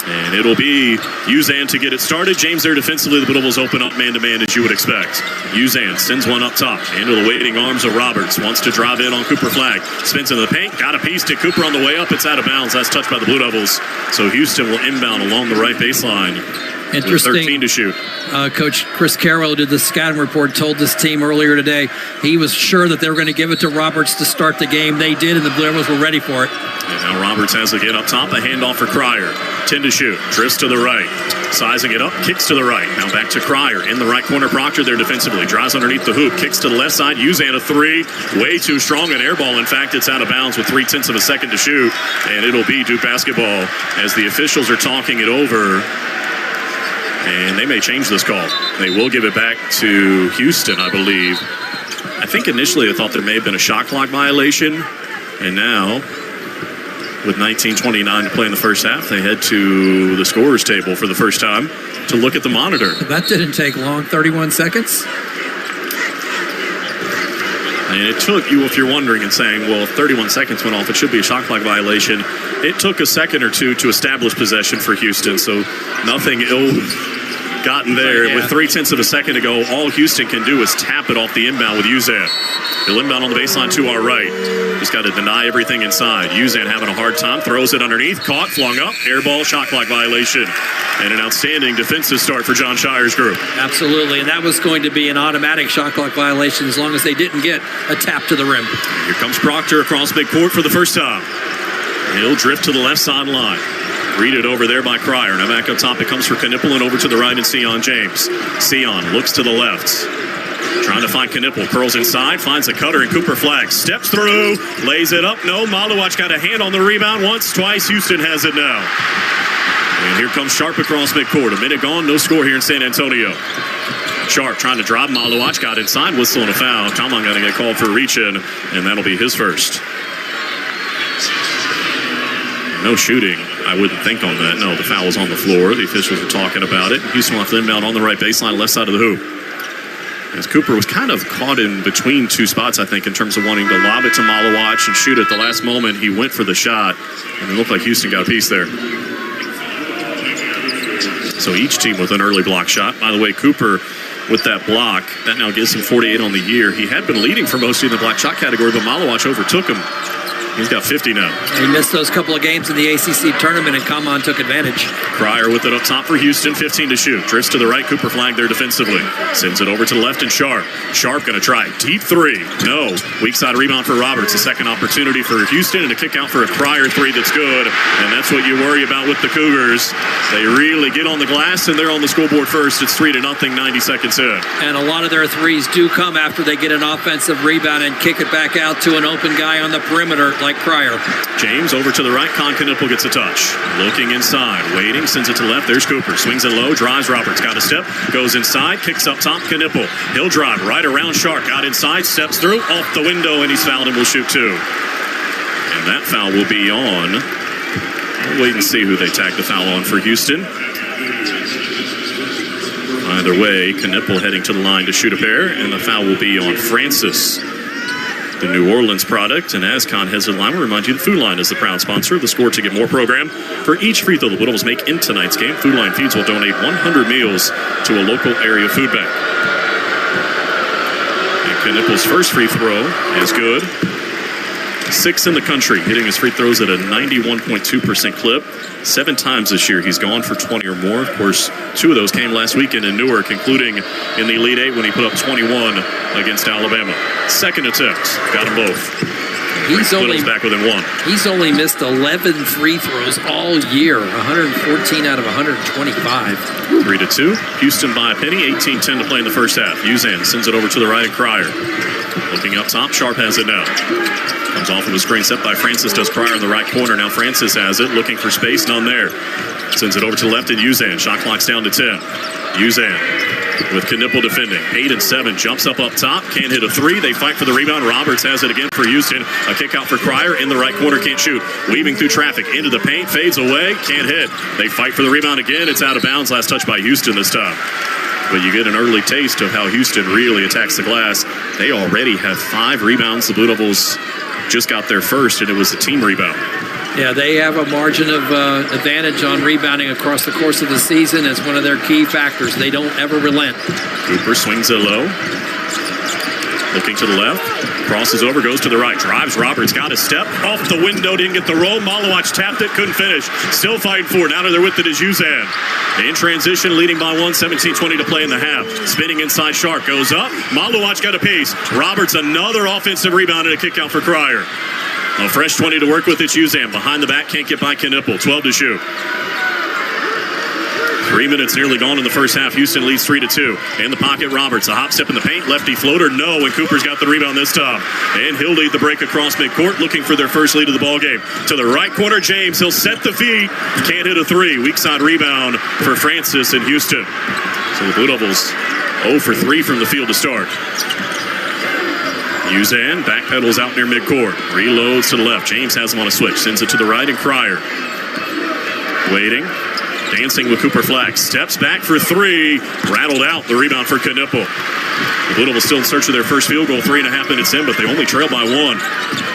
And it'll be Uzan to get it started. James there defensively. The Blue Devils open up man-to-man as you would expect. Uzan sends one up top. Into the waiting arms of Roberts. Wants to drive in on Cooper Flagg. Spins into the paint. Got a piece to Cooper on the way up. It's out of bounds. That's touched by the Blue Devils. So Houston will inbound along the right baseline. Interesting. 13 to shoot. Coach Chris Carroll, who did the scouting report, told this team earlier today he was sure that they were going to give it to Roberts to start the game. They did, and the Blue Devils were ready for it. And now Roberts has it again up top. A handoff for Cryer. 10 to shoot. Drifts to the right. Sizing it up. Kicks to the right. Now back to Cryer. In the right corner. Proctor there defensively. Drives underneath the hoop. Kicks to the left side. Uzan a three. Way too strong. An air ball. In fact, it's out of bounds with 0.3 of a second to shoot. And it'll be Duke basketball as the officials are talking it over. And they may change this call. They will give it back to Houston, I believe. I think initially they thought there may have been a shot clock violation. And now, with 19:29 to play in the first half, they head to the scorer's table for the first time to look at the monitor. That didn't take long, 31 seconds. And it took you, if you're wondering and saying, well, if 31 seconds went off, it should be a shot clock violation. It took a second or two to establish possession for Houston, so nothing ill-gotten there. Yeah. With 0.3 of a second to go, all Houston can do is tap it off the inbound with Uzan. He'll inbound on the baseline to our right. Just got to deny everything inside. Uzan having a hard time, throws it underneath, caught, flung up, air ball, shot clock violation. And an outstanding defensive start for John Shire's group. Absolutely, and that was going to be an automatic shot clock violation as long as they didn't get a tap to the rim. Here comes Proctor across midcourt for the first time. He'll drift to the left sideline. Read it over there by Cryer. Now back up top, it comes for Knipple and over to the right and Sion James. Sion looks to the left. Trying to find Knipple. Curls inside, finds a cutter, and Cooper Flagg steps through, lays it up. No, Malowacz got a hand on the rebound once, twice. Houston has it now. And here comes Sharp across midcourt. A minute gone, no score here in San Antonio. Sharp trying to drive Malowacz, got inside, whistle and a foul. Talman going to get called for a reach-in, and that'll be his first. No shooting, I wouldn't think on that. No, the foul was on the floor. The officials are talking about it. Houston will have to inbound on the right baseline, left side of the hoop. As Cooper was kind of caught in between two spots, I think, in terms of wanting to lob it to Malowacz and shoot at the last moment. He went for the shot, and it looked like Houston got a piece there. So each team with an early block shot. By the way, Cooper with that block, that now gives him 48 on the year. He had been leading for most in the block shot category, but Malowacz overtook him. He's got 50 now. He missed those couple of games in the ACC tournament, and Kaman took advantage. Cryer with it up top for Houston, 15 to shoot. Drifts to the right, Cooper Flagg there defensively. Sends it over to the left and Sharp. Sharp going to try deep three. No. Weak side rebound for Roberts. A second opportunity for Houston and a kick out for a Cryer three that's good. And that's what you worry about with the Cougars. They really get on the glass and they're on the scoreboard first. It's 3-0, 90 seconds in. And a lot of their threes do come after they get an offensive rebound and kick it back out to an open guy on the perimeter like Cryer. James over to the right. Knipple gets a touch. Looking inside. Waiting. Sends it to left. There's Cooper. Swings it low. Drives Roberts. Got a step. Goes inside. Kicks up top. Knipple. He'll drive right around Sharp. Got inside. Steps through. Off the window. And he's fouled and will shoot two. And that foul will be on. We'll wait and see who they tag the foul on for Houston. Either way, Knipple heading to the line to shoot a pair. And the foul will be on Francis. The New Orleans product, and as Con heads to the line, we remind you that Food Line is the proud sponsor of the Score to Get More program. For each free throw the Blue Devils make in tonight's game, Food Line Feeds will donate 100 meals to a local area food bank. And Knipple's first free throw is good. 6th in the country, hitting his free throws at a 91.2% clip. 7 times this year he's gone for 20 or more. Of course, 2 of those came last weekend in Newark, including in the Elite Eight when he put up 21 against Alabama. Second attempt, got them both. Little's back within 1. He's only missed 11 free throws all year, 114 out of 125. 3-2. Houston by a penny, 18-10 to play in the first half. Uzan sends it over to the right, and Cryer. Looking up top, Sharp has it now. Comes off of a screen set by Francis, does Cryer in the right corner. Now Francis has it, looking for space, none there. Sends it over to the left, and Uzan. Shot clock's down to 10. Uzan with Knipple defending. 8 and 7. Jumps up top. Can't hit a 3. They fight for the rebound. Roberts has it again for Houston. A kick out for Cryer in the right corner. Can't shoot. Weaving through traffic into the paint. Fades away. Can't hit. They fight for the rebound again. It's out of bounds. Last touch by Houston this time. But you get an early taste of how Houston really attacks the glass. They already have 5 rebounds. The Blue Devils just got their first, and it was the team rebound. Yeah, they have a margin of advantage on rebounding across the course of the season as one of their key factors. They don't ever relent. Cooper swings it low. Looking to the left. Crosses over, goes to the right. Drives Roberts, got a step. Off the window, didn't get the roll. Malawach tapped it, couldn't finish. Still fighting for it. Now to their width it is Uzan. In transition, leading by 1, 17-20 to play in the half. Spinning inside Sharp, goes up. Malawach got a piece. Roberts, another offensive rebound and a kick out for Cryer. A fresh 20 to work with. It's Uzan. Behind the back, can't get by Knipple. 12 to shoot. 3 minutes nearly gone in the first half. Houston leads 3-2. In the pocket, Roberts. A hop step in the paint. Lefty floater. No, and Cooper's got the rebound this time. And he'll lead the break across midcourt, looking for their first lead of the ball game. To the right corner, James. He'll set the feet. Can't hit a 3. Weak side rebound for Francis in Houston. So the Blue Devils 0 for 3 from the field to start. Uzan backpedals out near midcourt. Reloads to the left. James has him on a switch. Sends it to the right, and Cryer waiting. Dancing with Cooper Flag. Steps back for 3. Rattled out. The rebound for Knipple. The Blue Devils still in search of their first field goal. 3.5 minutes in, but they only trail by 1.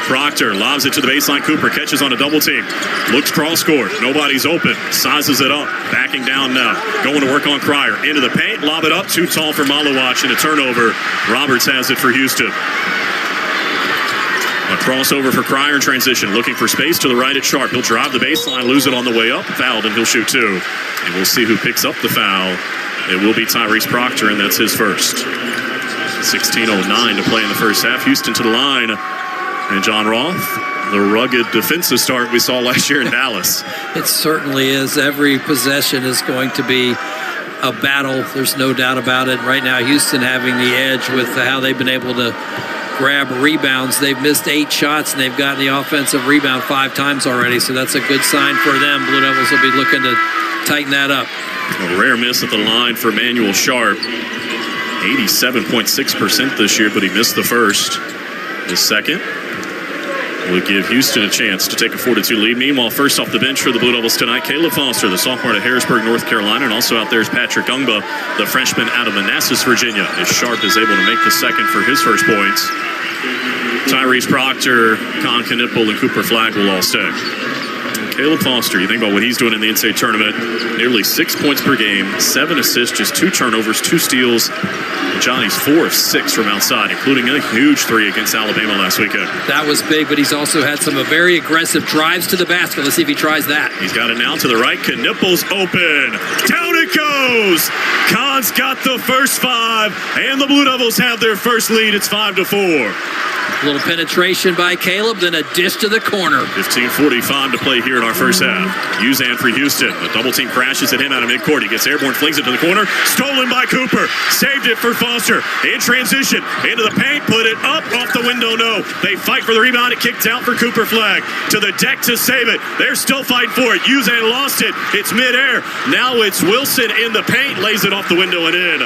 Proctor lobs it to the baseline. Cooper catches on a double team. Looks cross court. Nobody's open. Sizes it up. Backing down now. Going to work on Cryer. Into the paint. Lob it up. Too tall for Malawach, and a turnover. Roberts has it for Houston. A crossover for Cryer in transition. Looking for space to the right at Sharp. He'll drive the baseline, lose it on the way up. Fouled, and he'll shoot 2. And we'll see who picks up the foul. It will be Tyrese Proctor, and that's his first. 16:09 to play in the first half. Houston to the line. And John Roth, the rugged defensive start we saw last year in Dallas. It certainly is. Every possession is going to be a battle. There's no doubt about it. Right now, Houston having the edge with how they've been able to grab rebounds. They've missed 8 shots, and they've gotten the offensive rebound 5 times already, so that's a good sign for them. Blue Devils will be looking to tighten that up. A rare miss at the line for Manuel Sharp. 87.6% this year, but he missed the first. The second will give Houston a chance to take a 4-2 lead. Meanwhile, first off the bench for the Blue Devils tonight, Caleb Foster, the sophomore out of Harrisburg, North Carolina, and also out there is Patrick Ungba, the freshman out of Manassas, Virginia, as Sharp is able to make the second for his first points. Tyrese Proctor, Con Knipple, and Cooper Flag will all stay. Caleb Foster, you think about what he's doing in the NCAA tournament, nearly 6 points per game, 7 assists, just 2 turnovers, 2 steals. Johnny's 4 of 6 from outside, including a huge 3 against Alabama last weekend. That was big, but he's also had some very aggressive drives to the basket. Let's see if he tries that. He's got it now to the right. Knipple's open. Down it goes. Kahn's got the first 5, and the Blue Devils have their first lead. It's 5-4. A little penetration by Caleb, then a dish to the corner. 15:45 to play here in our first half. Uzan for Houston. The double team crashes at him out of midcourt. He gets airborne, flings it to the corner. Stolen by Cooper. Saved it for Foster. In transition. Into the paint. Put it up. Off the window. No. They fight for the rebound. It kicked out for Cooper Flag. To the deck to save it. They're still fighting for it. Uzan lost it. It's midair. Now it's Wilson in the paint. Lays it off the window and in.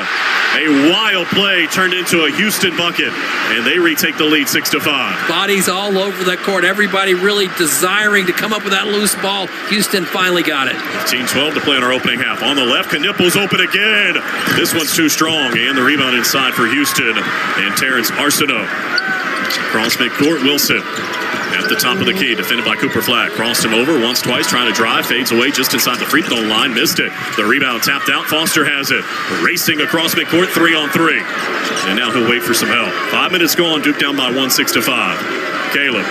A wild play turned into a Houston bucket. And they retake the lead 6-5. Bodies all over the court. Everybody really desiring to come up with that loose ball. Houston finally got it. 15-12 to play in our opening half. On the left, Knipple's open again. This one's too strong. And the rebound inside for Houston. And Terrence Arsenault. Cross midcourt, Wilson. At the top of the key, defended by Cooper Flag. Crossed him over once, twice, trying to drive. Fades away just inside the free throw line. Missed it. The rebound tapped out. Foster has it. Racing across midcourt, 3-on-3. And now he'll wait for some help. 5 minutes gone. Duke down by 1, 6-5. Caleb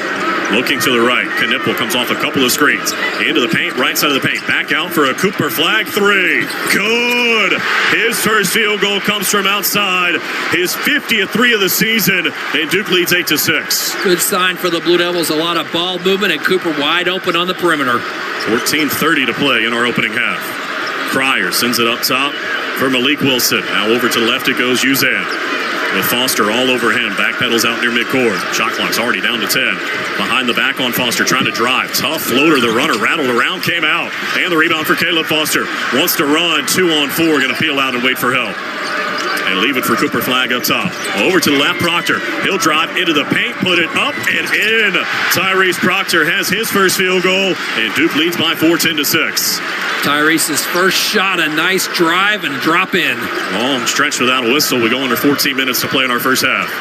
Looking to the right. Knipple comes off a couple of screens. Into the paint, right side of the paint. Back out for a Cooper Flag three. Good. His first field goal comes from outside. His 50th three of the season. And Duke leads 8-6. Good sign for the Blue Devils. A lot of ball movement and Cooper wide open on the perimeter. 14:30 to play in our opening half. Cryer sends it up top for Malik Wilson. Now over to the left it goes Uzan. With Foster all over him. Backpedals out near midcourt. Shot clock's already down to 10. Behind the back on Foster, trying to drive. Tough floater. The runner rattled around, came out. And the rebound for Caleb Foster. Wants to run. 2-on-4. Going to peel out and wait for help. And leave it for Cooper Flag up top. Over to the left, Proctor. He'll drive into the paint, put it up and in. Tyrese Proctor has his first field goal, and Duke leads by 4, 10-6. Tyrese's first shot, a nice drive and drop in. Long stretch without a whistle. We go under 14 minutes to play in our first half.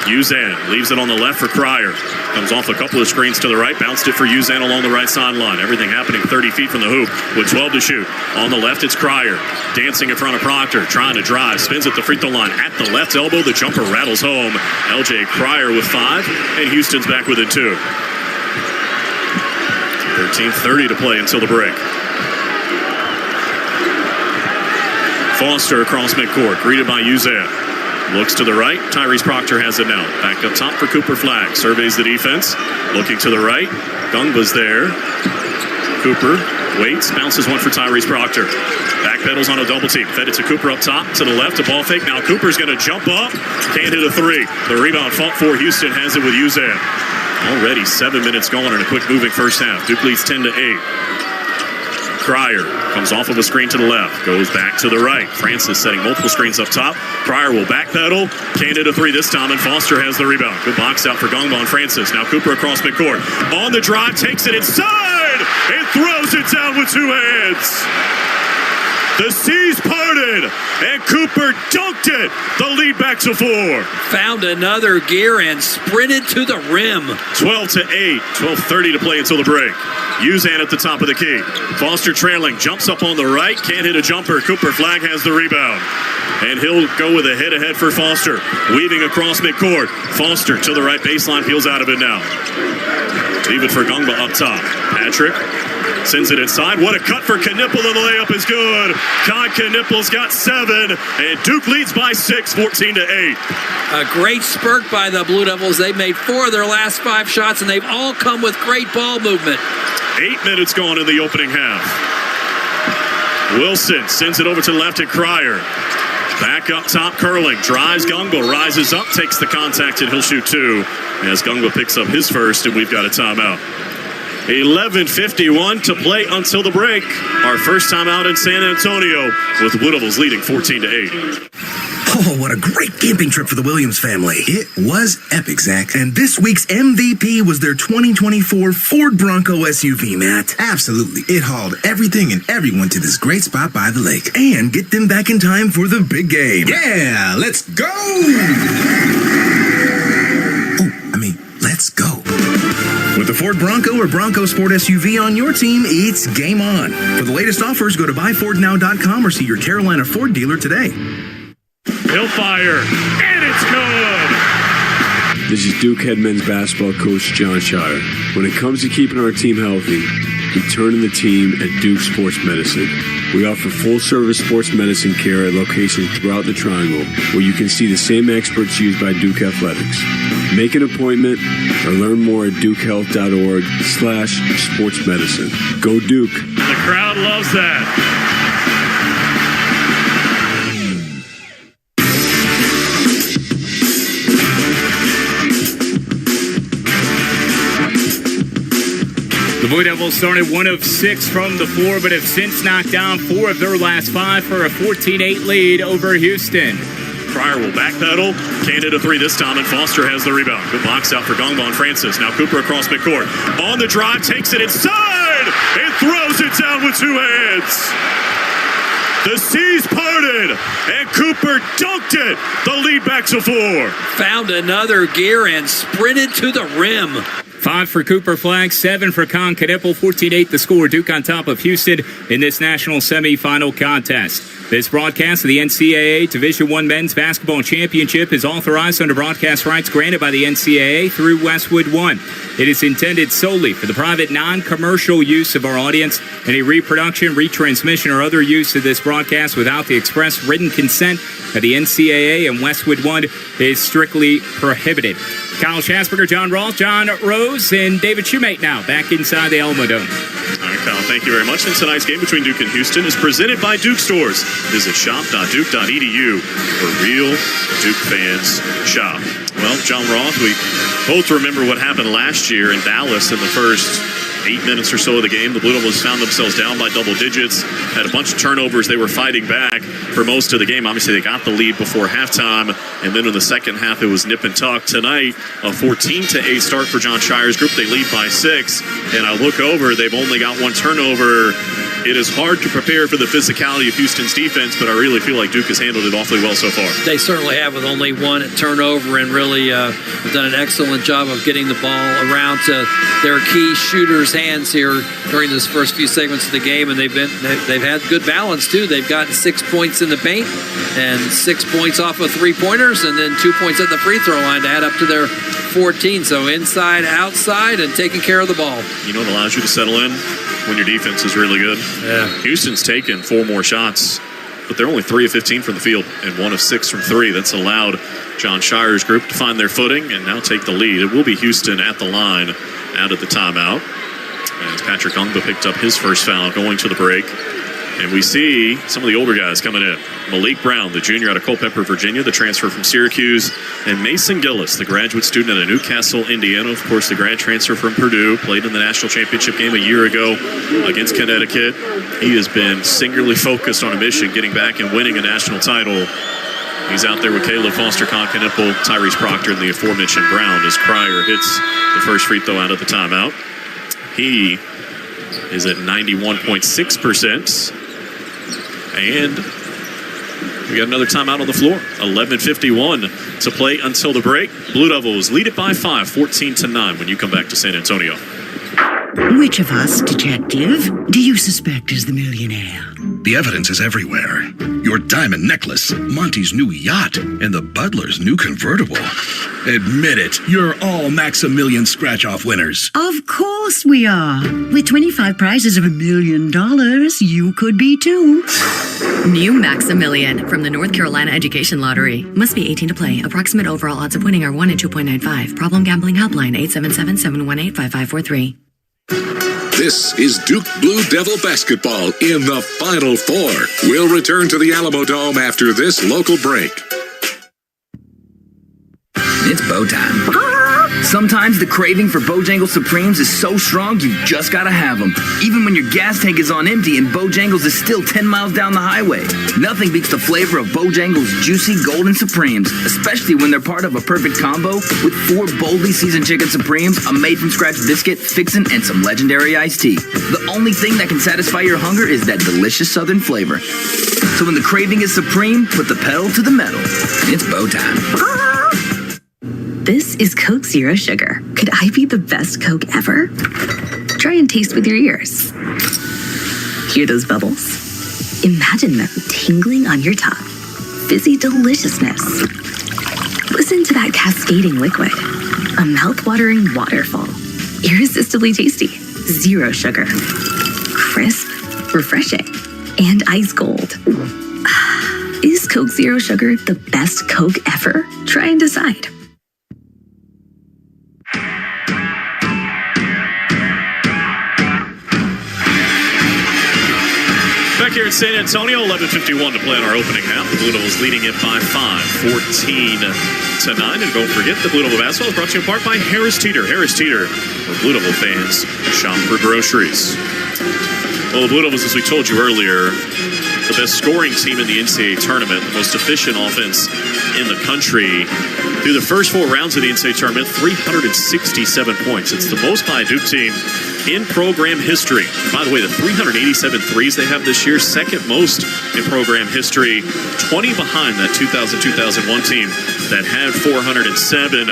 Uzan leaves it on the left for Cryer. Comes off a couple of screens to the right. Bounced it for Uzan along the right sideline. Everything happening 30 feet from the hoop with 12 to shoot. On the left, it's Cryer. Dancing in front of Proctor. Trying to drive. Spins at the free throw line. At the left elbow, the jumper rattles home. LJ Cryer with 5. And Houston's back within 2. 13:30 to play until the break. Foster across midcourt. Greeted by Uzan. Looks to the right. Tyrese Proctor has it now. Back up top for Cooper Flag. Surveys the defense. Looking to the right. Gungba's there. Cooper waits. Bounces one for Tyrese Proctor. Backpedals on a double team. Fed it to Cooper up top. To the left. A ball fake. Now Cooper's going to jump up. Can't hit a three. The rebound fought for. Houston has it with Uzan. Already 7 minutes gone in a quick moving first half. Duke leads 10-8. Cryer comes off of a screen to the left, goes back to the right. Francis setting multiple screens up top. Cryer will backpedal, can't hit a three this time, and Foster has the rebound. Good box out for Gongba and Francis. Now Cooper across midcourt. On the drive, takes it inside, and throws it down with 2 hands. The seas parted, and Cooper dunked it. The lead back to 4. Found another gear and sprinted to the rim. 12-8, 12:30 to play until the break. Uzan at the top of the key. Foster trailing, jumps up on the right, can't hit a jumper. Cooper Flag has the rebound. And he'll go with a hit ahead for Foster. Weaving across midcourt. Foster to the right baseline, peels out of it now. Leave it for Gungba up top. Patrick sends it inside. What a cut for Knipple, and the layup is good. Kai Knipple's got 7, and Duke leads by 6, 14-8. A great spurt by the Blue Devils. They've made 4 of their last 5 shots, and they've all come with great ball movement. 8 minutes gone in the opening half. Wilson sends it over to the left at Cryer. Back up top, curling. Drives Gungba, rises up, takes the contact, and he'll shoot 2. As Gungba picks up his first, and we've got a timeout. 11:51 to play until the break. Our first time out in San Antonio, with Blue Devils leading 14-8. Oh, what a great camping trip for the Williams family. It was epic, Zach. And this week's MVP was their 2024 Ford Bronco SUV, Matt. Absolutely. It hauled everything and everyone to this great spot by the lake. And get them back in time for the big game. Yeah, let's go! Let's go. With the Ford Bronco or Bronco Sport SUV on your team, it's game on. For the latest offers, go to buyfordnow.com or see your Carolina Ford dealer today. He'll fire, and it's good! This is Duke head men's basketball coach John Shire. When it comes to keeping our team healthy, we turn to the team at Duke Sports Medicine. We offer full-service sports medicine care at locations throughout the Triangle, where you can see the same experts used by Duke Athletics. Make an appointment or learn more at dukehealth.org/sportsmedicine. Go Duke. The crowd loves that. The Blue Devils started 1 of 6 from the floor, but have since knocked down 4 of their last 5 for a 14-8 lead over Houston. Cryer will backpedal. Can't hit a three this time, and Foster has the rebound. Good box out for Gongba and Francis. Now Cooper across midcourt. On the drive, takes it inside, and throws it down with 2 hands. The seas parted, and Cooper dunked it. The lead back to 4. Found another gear and sprinted to the rim. 5 for Cooper Flagg, 7 for Con Knippel, 14-8 the score. Duke on top of Houston in this national semifinal contest. This broadcast of the NCAA Division I Men's Basketball Championship is authorized under broadcast rights granted by the NCAA through Westwood One. It is intended solely for the private, non-commercial use of our audience. Any reproduction, retransmission, or other use of this broadcast without the express written consent of the NCAA and Westwood One is strictly prohibited. Kyle Schasberger, John Roth, John Rose, and David Shoemate now back inside the Alamo Dome. All right, Kyle, thank you very much. And tonight's game between Duke and Houston is presented by Duke Stores. Visit shop.duke.edu where real Duke fans shop. Well, John Roth, we both remember what happened last year in Dallas in the first 8 minutes or so of the game. The Blue Devils found themselves down by double digits, had a bunch of turnovers. They were fighting back for most of the game. Obviously, they got the lead before halftime, and then in the second half, it was nip and tuck. Tonight, a 14-8 start for John Shire's group. They lead by 6, and I look over, they've only got 1 turnover. It is hard to prepare for the physicality of Houston's defense, but I really feel like Duke has handled it awfully well so far. They certainly have, with only 1 turnover, and really done an excellent job of getting the ball around to their key shooters' hands here during this first few segments of the game, and they've had good balance too. They've gotten 6 points in the paint and 6 points off of 3-pointers, and then 2 points at the free throw line to add up to their 14. So inside, outside, and taking care of the ball. You know what allows you to settle in? When your defense is really good. Yeah. Houston's taken 4 more shots, but they're only 3 of 15 from the field and 1 of 6 from 3. That's allowed John Shire's group to find their footing and now take the lead. It will be Houston at the line out of the timeout as Patrick Ungba picked up his first foul going to the break. And we see some of the older guys coming in. Malik Brown, the junior out of Culpeper, Virginia, the transfer from Syracuse, and Mason Gillis, the graduate student out of Newcastle, Indiana. Of course, the grad transfer from Purdue, played in the national championship game a year ago against Connecticut. He has been singularly focused on a mission, getting back and winning a national title. He's out there with Caleb Foster, Con Knippel, Tyrese Proctor, and the aforementioned Brown as Cryer hits the first free throw out of the timeout. He is at 91.6%. And we got another timeout on the floor. 11:51 to play until the break. Blue Devils lead it by 5, 14-9 when you come back to San Antonio. Which of us, detective, do you suspect is the millionaire? The evidence is everywhere. Your diamond necklace, Monty's new yacht, and the butler's new convertible. Admit it, you're all Maximilian scratch-off winners. Of course we are. With 25 prizes of $1 million, you could be too. New Maximilian from the North Carolina Education Lottery. Must be 18 to play. Approximate overall odds of winning are 1 in 2.95. Problem gambling helpline 877-718-5543. This is Duke Blue Devil basketball in the Final Four. We'll return to the Alamo Dome after this local break. It's bow time. Sometimes the craving for Bojangles Supremes is so strong you just gotta have them. Even when your gas tank is on empty and Bojangles is still 10 miles down the highway. Nothing beats the flavor of Bojangles juicy golden Supremes, especially when they're part of a perfect combo with 4 boldly seasoned chicken Supremes, a made-from-scratch biscuit, fixin', and some legendary iced tea. The only thing that can satisfy your hunger is that delicious southern flavor. So when the craving is supreme, put the pedal to the metal. It's bow time. This is Coke Zero Sugar. Could I be the best Coke ever? Try and taste with your ears. Hear those bubbles? Imagine them tingling on your tongue. Fizzy deliciousness. Listen to that cascading liquid. A mouth-watering waterfall. Irresistibly tasty. Zero sugar. Crisp, refreshing, and ice cold. Is Coke Zero Sugar the best Coke ever? Try and decide. Back here at San Antonio, 11:51 to play on our opening half. The Blue Devils leading it by 5, 14-9. And don't forget, the Blue Devil basketball is brought to you in part by Harris Teeter. Harris Teeter, where Blue Devil fans shop for groceries. Well, the Blue Devils, as we told you earlier, the best scoring team in the NCAA tournament, the most efficient offense in the country. Through the first 4 rounds of the NCAA tournament, 367 points. It's the most by a Duke team in program history. By the way, the 387 threes they have this year, second most in program history, 20 behind that 2000-2001 team that had 407.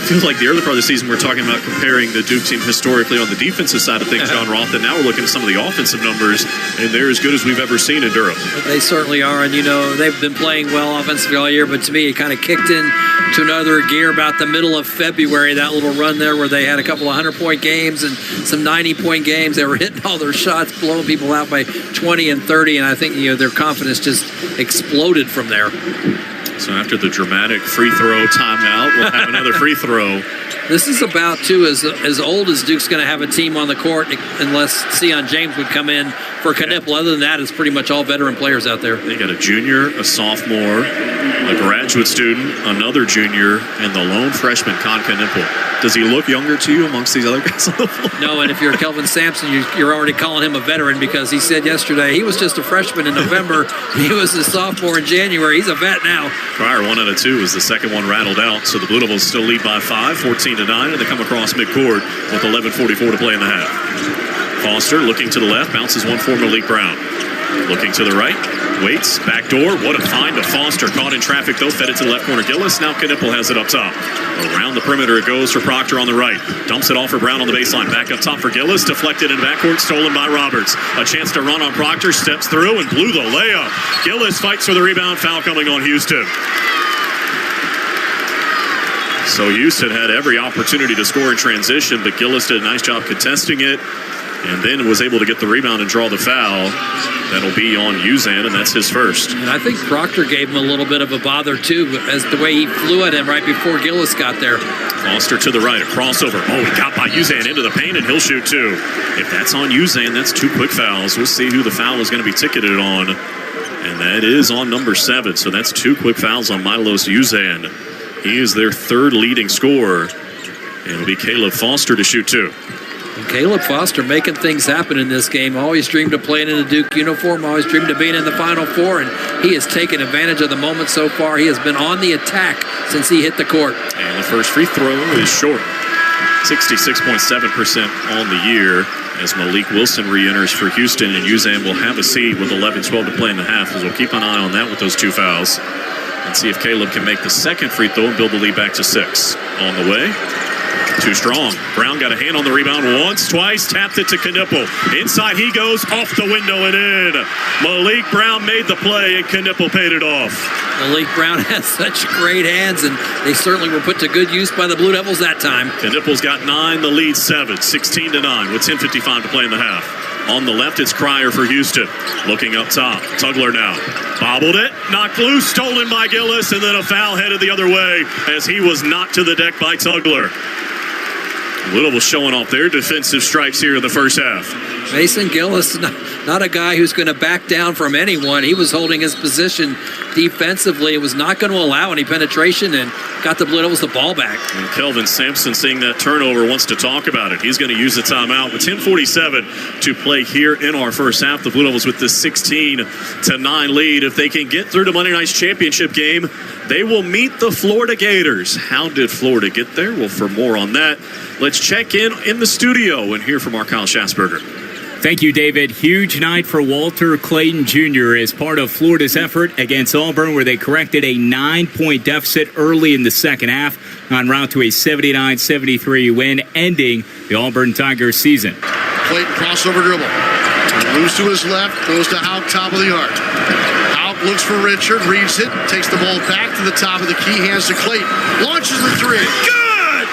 feels like the early part of the season we're talking about comparing the Duke team historically on the defensive side of things, John Roth, and now we're looking at some of the offensive numbers, and they're as good as we've ever seen in Durham. They certainly are, and they've been playing well offensively all year, but to me it kind of kicked in to another gear about the middle of February, that little run there where they had a couple of 100-point games and some 90-point games. They were hitting all their shots, blowing people out by 20 and 30, and I think their confidence just exploded from there. So after the dramatic free throw timeout, we'll have another free throw. This is about, too, as old as Duke's going to have a team on the court, unless Sion James would come in for Knipple. Other than that, it's pretty much all veteran players out there. They got a junior, a sophomore, a graduate student, another junior, and the lone freshman, Con Knipple. Does he look younger to you amongst these other guys on the floor? No, and if you're Kelvin Sampson, you're already calling him a veteran because he said yesterday he was just a freshman in November. He was a sophomore in January. He's a vet now. Prior 1 out of 2 was the second one rattled out, so the Blue Devils still lead by 5, 14-9, and they come across midcourt with 11:44 to play in the half. Foster looking to the left, bounces one for Malik Brown. Looking to the right, waits, back door. What a find to Foster. Caught in traffic, though, fed it to the left corner. Gillis, now Knipple has it up top. Around the perimeter it goes for Proctor on the right. Dumps it off for Brown on the baseline. Back up top for Gillis. Deflected in backcourt, stolen by Roberts. A chance to run on Proctor, steps through and blew the layup. Gillis fights for the rebound, foul coming on Houston. So Houston had every opportunity to score in transition, but Gillis did a nice job contesting it and then was able to get the rebound and draw the foul. That'll be on Uzan, and that's his first. And I think Proctor gave him a little bit of a bother, too, as the way he flew at him right before Gillis got there. Foster to the right, a crossover. Oh, he got by Uzan into the paint, and he'll shoot two. If that's on Uzan, that's 2 quick fouls. We'll see who the foul is going to be ticketed on, and that is on number 7. So that's 2 quick fouls on Milos Uzan. He is their 3rd leading scorer. And it'll be Caleb Foster to shoot 2. And Caleb Foster making things happen in this game. Always dreamed of playing in a Duke uniform. Always dreamed of being in the Final Four. And he has taken advantage of the moment so far. He has been on the attack since he hit the court. And the first free throw is short. 66.7% on the year as Malik Wilson re-enters for Houston. And Uzan will have a seed with 11-12 to play in the half. As we'll keep an eye on that with those 2 fouls. And see if Caleb can make the second free throw and build the lead back to 6. On the way. Too strong. Brown got a hand on the rebound once, twice, tapped it to Knipple. Inside he goes, off the window and in. Malik Brown made the play and Knipple paid it off. Malik Brown has such great hands, and they certainly were put to good use by the Blue Devils that time. Knipple's got 9, the lead 7, 16-9 with 10:55 to play in the half. On the left, it's Cryer for Houston. Looking up top, Tugler now. Bobbled it, knocked loose, stolen by Gillis, and then a foul headed the other way as he was knocked to the deck by Tugler. Little was showing off their defensive stripes here in the first half. Mason Gillis, not a guy who's going to back down from anyone. He was holding his position defensively. It was not going to allow any penetration and got the Blue Devils the ball back. And Kelvin Sampson, seeing that turnover, wants to talk about it. He's going to use the timeout with 10:47 to play here in our first half. The Blue Devils with this 16-9 lead. If they can get through to Monday night's championship game, they will meet the Florida Gators. How did Florida get there? Well, for more on that, let's check in the studio and hear from our Kyle Schatzberger. Thank you, David. Huge night for Walter Clayton Jr. as part of Florida's effort against Auburn, where they corrected a 9-point deficit early in the second half en route to a 79-73 win, ending the Auburn Tigers season. Clayton crossover dribble. Moves to his left, goes to Hauk, top of the arc. Hauk looks for Richard, reads it, takes the ball back to the top of the key, hands to Clayton. Launches the 3. Good!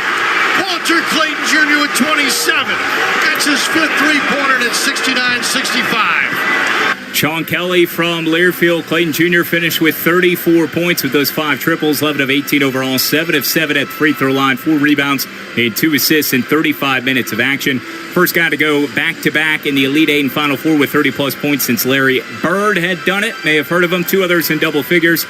Walter Clayton Jr. with 27. That's his 5th three-pointer, and it's 69-65. Sean Kelly from Learfield. Clayton Jr. finished with 34 points with those 5 triples, 11 of 18 overall, 7 of 7 at the free throw line, 4 rebounds, made 2 assists in 35 minutes of action. First guy to go back-to-back in the Elite 8 and Final Four with 30-plus points since Larry Bird had done it. May have heard of him. 2 others in double figures.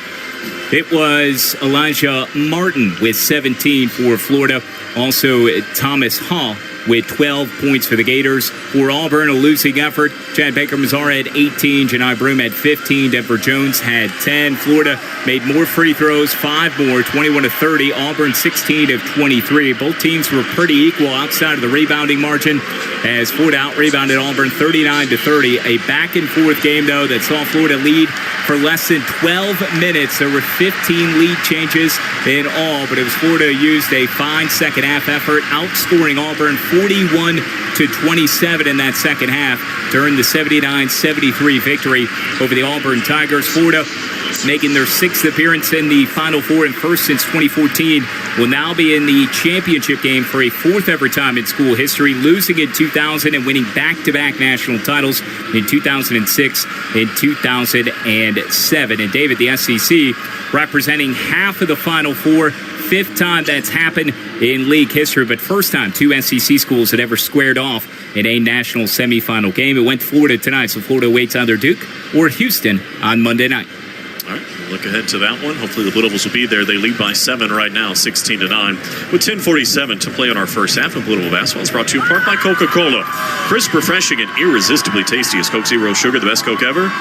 It was Elijah Martin with 17 for Florida. Also, Thomas Hall with 12 points for the Gators. For Auburn, a losing effort. Chad Baker-Mazara had 18. Janai Broom had 15. Denver Jones had 10. Florida made more free throws, 5 more, 21-30. Auburn 16 of 23. Both teams were pretty equal outside of the rebounding margin as Florida out-rebounded Auburn 39-30. A back-and-forth game, though, that saw Florida lead for less than 12 minutes. There were 15 lead changes in all, but it was Florida who used a fine second-half effort, outscoring Auburn 41-27 in that second half to earn the 79-73 victory over the Auburn Tigers. Florida, making their 6th appearance in the Final Four and first since 2014, will now be in the championship game for a 4th ever time in school history, losing in 2000 and winning back-to-back national titles in 2006 and 2007. And David, the SEC, representing half of the Final Four, 5th time that's happened in league history, but first time 2 SEC schools had ever squared off in a national semifinal game. It went Florida tonight, so Florida waits either Duke or Houston on Monday night. All right, we'll look ahead to that one. Hopefully the Blue Devils will be there. They lead by 7 right now, 16-9. With 10:47 to play in our first half of Blue Devil basketball, it's brought to you in part by Coca-Cola. Crisp, refreshing, and irresistibly tasty is Coke Zero Sugar, the best Coke ever.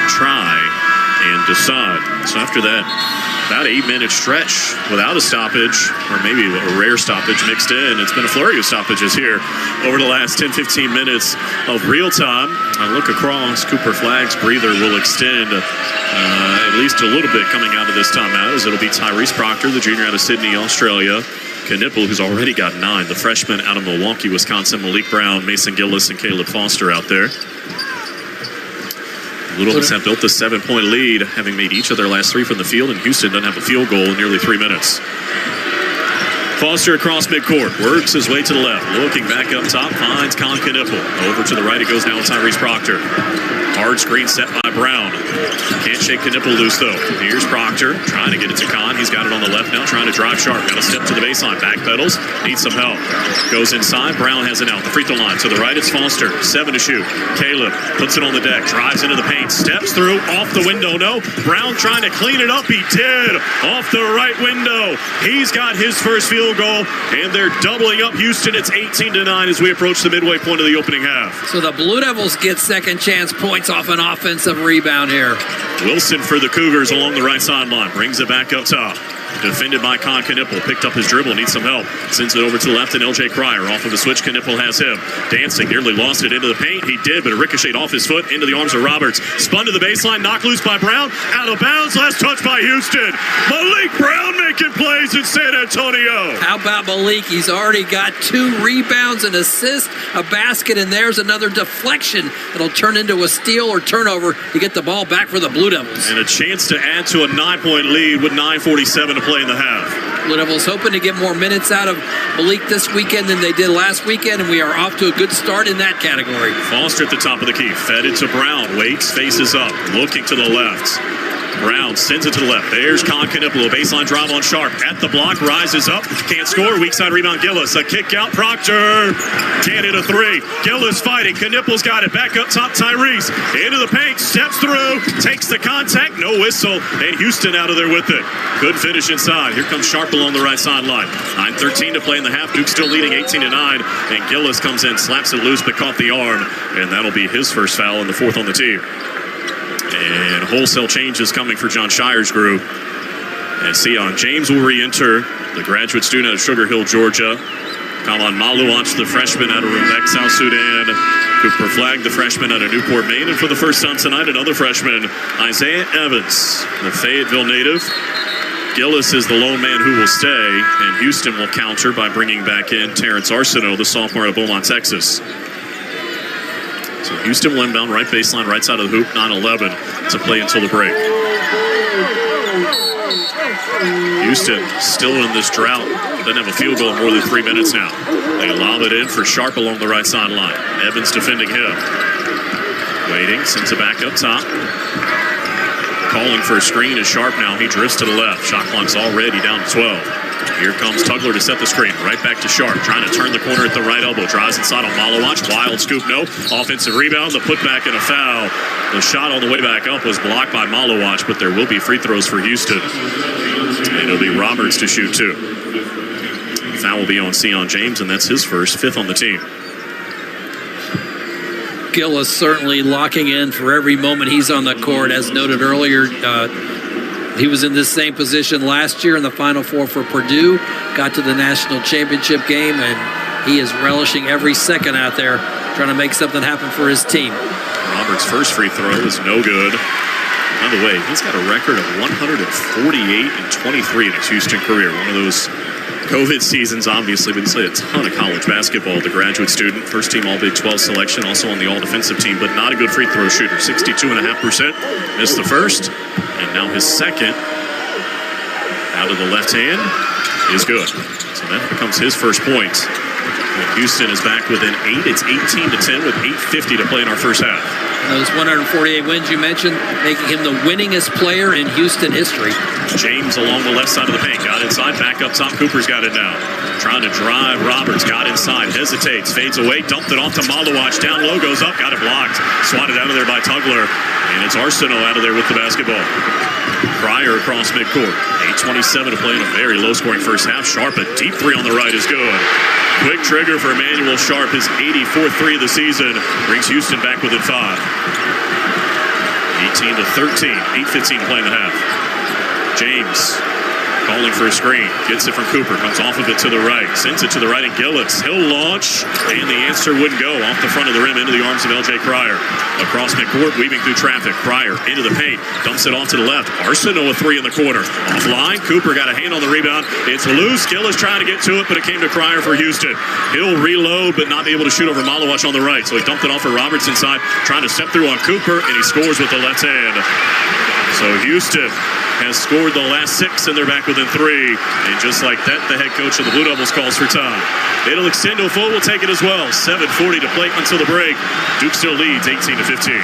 Try and decide. So after that, about 8-minute stretch without a stoppage, or maybe a rare stoppage mixed in. It's been a flurry of stoppages here over the last 10-15 minutes of real time. I look across, Cooper Flagg's breather will extend at least a little bit coming out of this timeout, as it'll be Tyrese Proctor, the junior out of Sydney, Australia. Knipple, who's already got 9. The freshman out of Milwaukee, Wisconsin. Malik Brown, Mason Gillis, and Caleb Foster out there. Blue Devils have built the 7-point lead, having made each of their last 3 from the field, and Houston doesn't have a field goal in nearly 3 minutes. Foster across midcourt, works his way to the left, looking back up top, finds Con Knipple. Over to the right, it goes now with Tyrese Proctor. Hard screen set by Brown. Can't shake Knipple loose, though. Here's Proctor, trying to get it to Con. He's got it on the left now, trying to drive sharp. Got to step to the baseline, back pedals, needs some help. Goes inside, Brown has it out. The free throw line to the right, it's Foster. 7 to shoot. Caleb puts it on the deck, drives into the paint, steps through, off the window, no. Brown trying to clean it up, he did. Off the right window. He's got his first field goal, and they're doubling up Houston. It's 18-9 as we approach the midway point of the opening half. So the Blue Devils get second chance points off an offensive rebound here. Wilson for the Cougars along the right sideline. Brings it back up top. Defended by Con Knipple. Picked up his dribble. Needs some help. Sends it over to the left, and LJ Cryer. Off of the switch, Knipple has him. Dancing. Nearly lost it into the paint. He did, but it ricocheted off his foot into the arms of Roberts. Spun to the baseline. Knocked loose by Brown. Out of bounds. Last touch by Houston. Malik Brown making plays in San Antonio. How about Malik? He's already got 2 rebounds, an assist, a basket, and there's another deflection that'll turn into a steal or turnover to get the ball back for the Blue Devils. And a chance to add to a 9-point lead with 9:47 to play in the half. Blue Devils hoping to get more minutes out of Malik this weekend than they did last weekend, and we are off to a good start in that category. Foster at the top of the key. Fed it to Brown. Waits, faces up. Looking to the left. Brown sends it to the left. There's Con Knipple. A baseline drive on Sharp. At the block. Rises up. Can't score. Weak side rebound. Gillis. A kick out. Proctor. Can't hit a 3. Gillis fighting. Knipple's got it. Back up top. Tyrese. Into the paint. Steps through. Takes the contact. No whistle. And Houston out of there with it. Good finish inside. Here comes Sharp along the right sideline. 9:13 to play in the half. Duke still leading 18-9. And Gillis comes in. Slaps it loose but caught the arm. And that'll be his first foul in the 4th on the team. And wholesale changes coming for John Shire's group. And Sion James will re-enter, the graduate student out of Sugar Hill, Georgia. Kalan Maluach, the freshman out of Rumbek, South Sudan. Cooper Flagg, the freshman out of Newport, Maine. And for the first time tonight, another freshman, Isaiah Evans, the Fayetteville native. Gillis is the lone man who will stay. And Houston will counter by bringing back in Terrence Arsenault, the sophomore out of Beaumont, Texas. So Houston will inbound right baseline, right side of the hoop, 9-11 to play until the break. Houston still in this drought. Doesn't have a field goal in more than 3 minutes now. They lob it in for Sharp along the right sideline. Evans defending him. Waiting, sends it back up top. Calling for a screen is Sharp now. He drifts to the left. Shot clock's already down to 12. Here comes Tugler to set the screen. Right back to Sharp. Trying to turn the corner at the right elbow. Drives inside on Maluach. Wild scoop, no. Offensive rebound. The putback and a foul. The shot on the way back up was blocked by Maluach, but there will be free throws for Houston. And it'll be Roberts to shoot 2. foul will be on Sion James, and that's his first, 5th on the team. Gillis certainly locking in for every moment he's on the court. As noted earlier, he was in this same position last year in the Final Four for Purdue, got to the national championship game, and he is relishing every second out there trying to make something happen for his team. Roberts' first free throw is no good. By the way, he's got a record of 148-23 in his Houston career. One of those COVID seasons, obviously, but he's played a ton of college basketball. The graduate student, first team All Big 12 selection, also on the All Defensive team, but not a good free throw shooter. 62.5%. Missed the first, and now his second out of the left hand is good. So that becomes his first point. And Houston is back within 8. It's 18-10 with 8:50 to play in our first half. Those 148 wins you mentioned, making him the winningest player in Houston history. James along the left side of the paint. Got inside, back up top. Cooper's got it now. Trying to drive. Roberts got inside, hesitates, fades away, dumped it off to Malawach. Down low, goes up, got it blocked. Swatted out of there by Tugler. And it's Arsenault out of there with the basketball. Pryor across midcourt. 8:27 to play in a very low-scoring first half. Sharp, a deep three on the right is good. Quick trigger for Emmanuel Sharp. His 84th three of the season brings Houston back within 5. 18-13. 8:15 to play in the half. James calling for a screen. Gets it from Cooper. Comes off of it to the right. Sends it to the right, and Gillis. He'll launch, and the answer wouldn't go. Off the front of the rim into the arms of L.J. Pryor. Across midcourt, weaving through traffic. Pryor into the paint. Dumps it off to the left. Arsenault a three in the corner. Offline. Cooper got a hand on the rebound. It's loose. Gillis trying to get to it, but it came to Pryor for Houston. He'll reload, but not be able to shoot over Malawach on the right. So he dumped it off for Roberts inside. Trying to step through on Cooper, and he scores with the left hand. So Houston has scored the last 6, and they're back within 3. And just like that, the head coach of the Blue Devils calls for time. It'll extend to a full. We'll take it as well. 7:40 to play until the break. Duke still leads 18-15.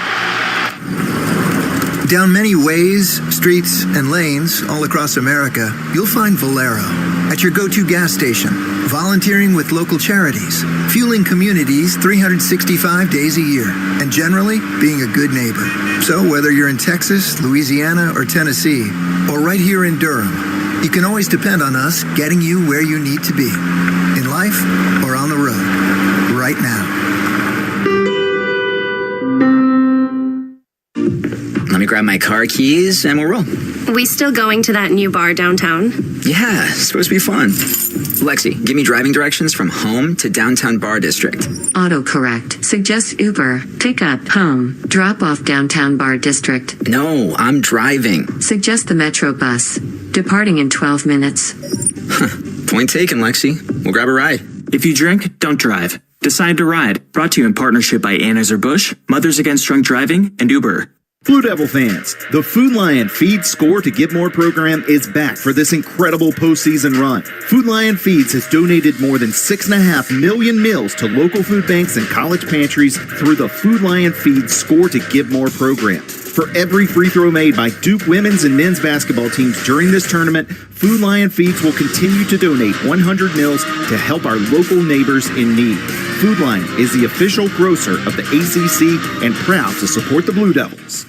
Down many ways, streets, and lanes all across America, you'll find Valero at your go-to gas station, volunteering with local charities, fueling communities 365 days a year, and generally being a good neighbor. So whether you're in Texas, Louisiana, or Tennessee, or right here in Durham, you can always depend on us getting you where you need to be, in life or on the road, right now. Let me grab my car keys and we'll roll. We still going to that new bar downtown? Yeah, it's supposed to be fun. Lexi, give me driving directions from home to downtown Bar District. Autocorrect. Suggest Uber. Pick up. Home. Drop off downtown Bar District. No, I'm driving. Suggest the Metro bus. Departing in 12 minutes. Point taken, Lexi. We'll grab a ride. If you drink, don't drive. Decide to ride. Brought to you in partnership by Anheuser-Busch, Mothers Against Drunk Driving, and Uber. Blue Devil fans, the Food Lion Feed Score to Give More program is back for this incredible postseason run. Food Lion Feeds has donated more than 6.5 million meals to local food banks and college pantries through the Food Lion Feed Score to Give More program. For every free throw made by Duke women's and men's basketball teams during this tournament, Food Lion Feeds will continue to donate 100 meals to help our local neighbors in need. Food Lion is the official grocer of the ACC and proud to support the Blue Devils.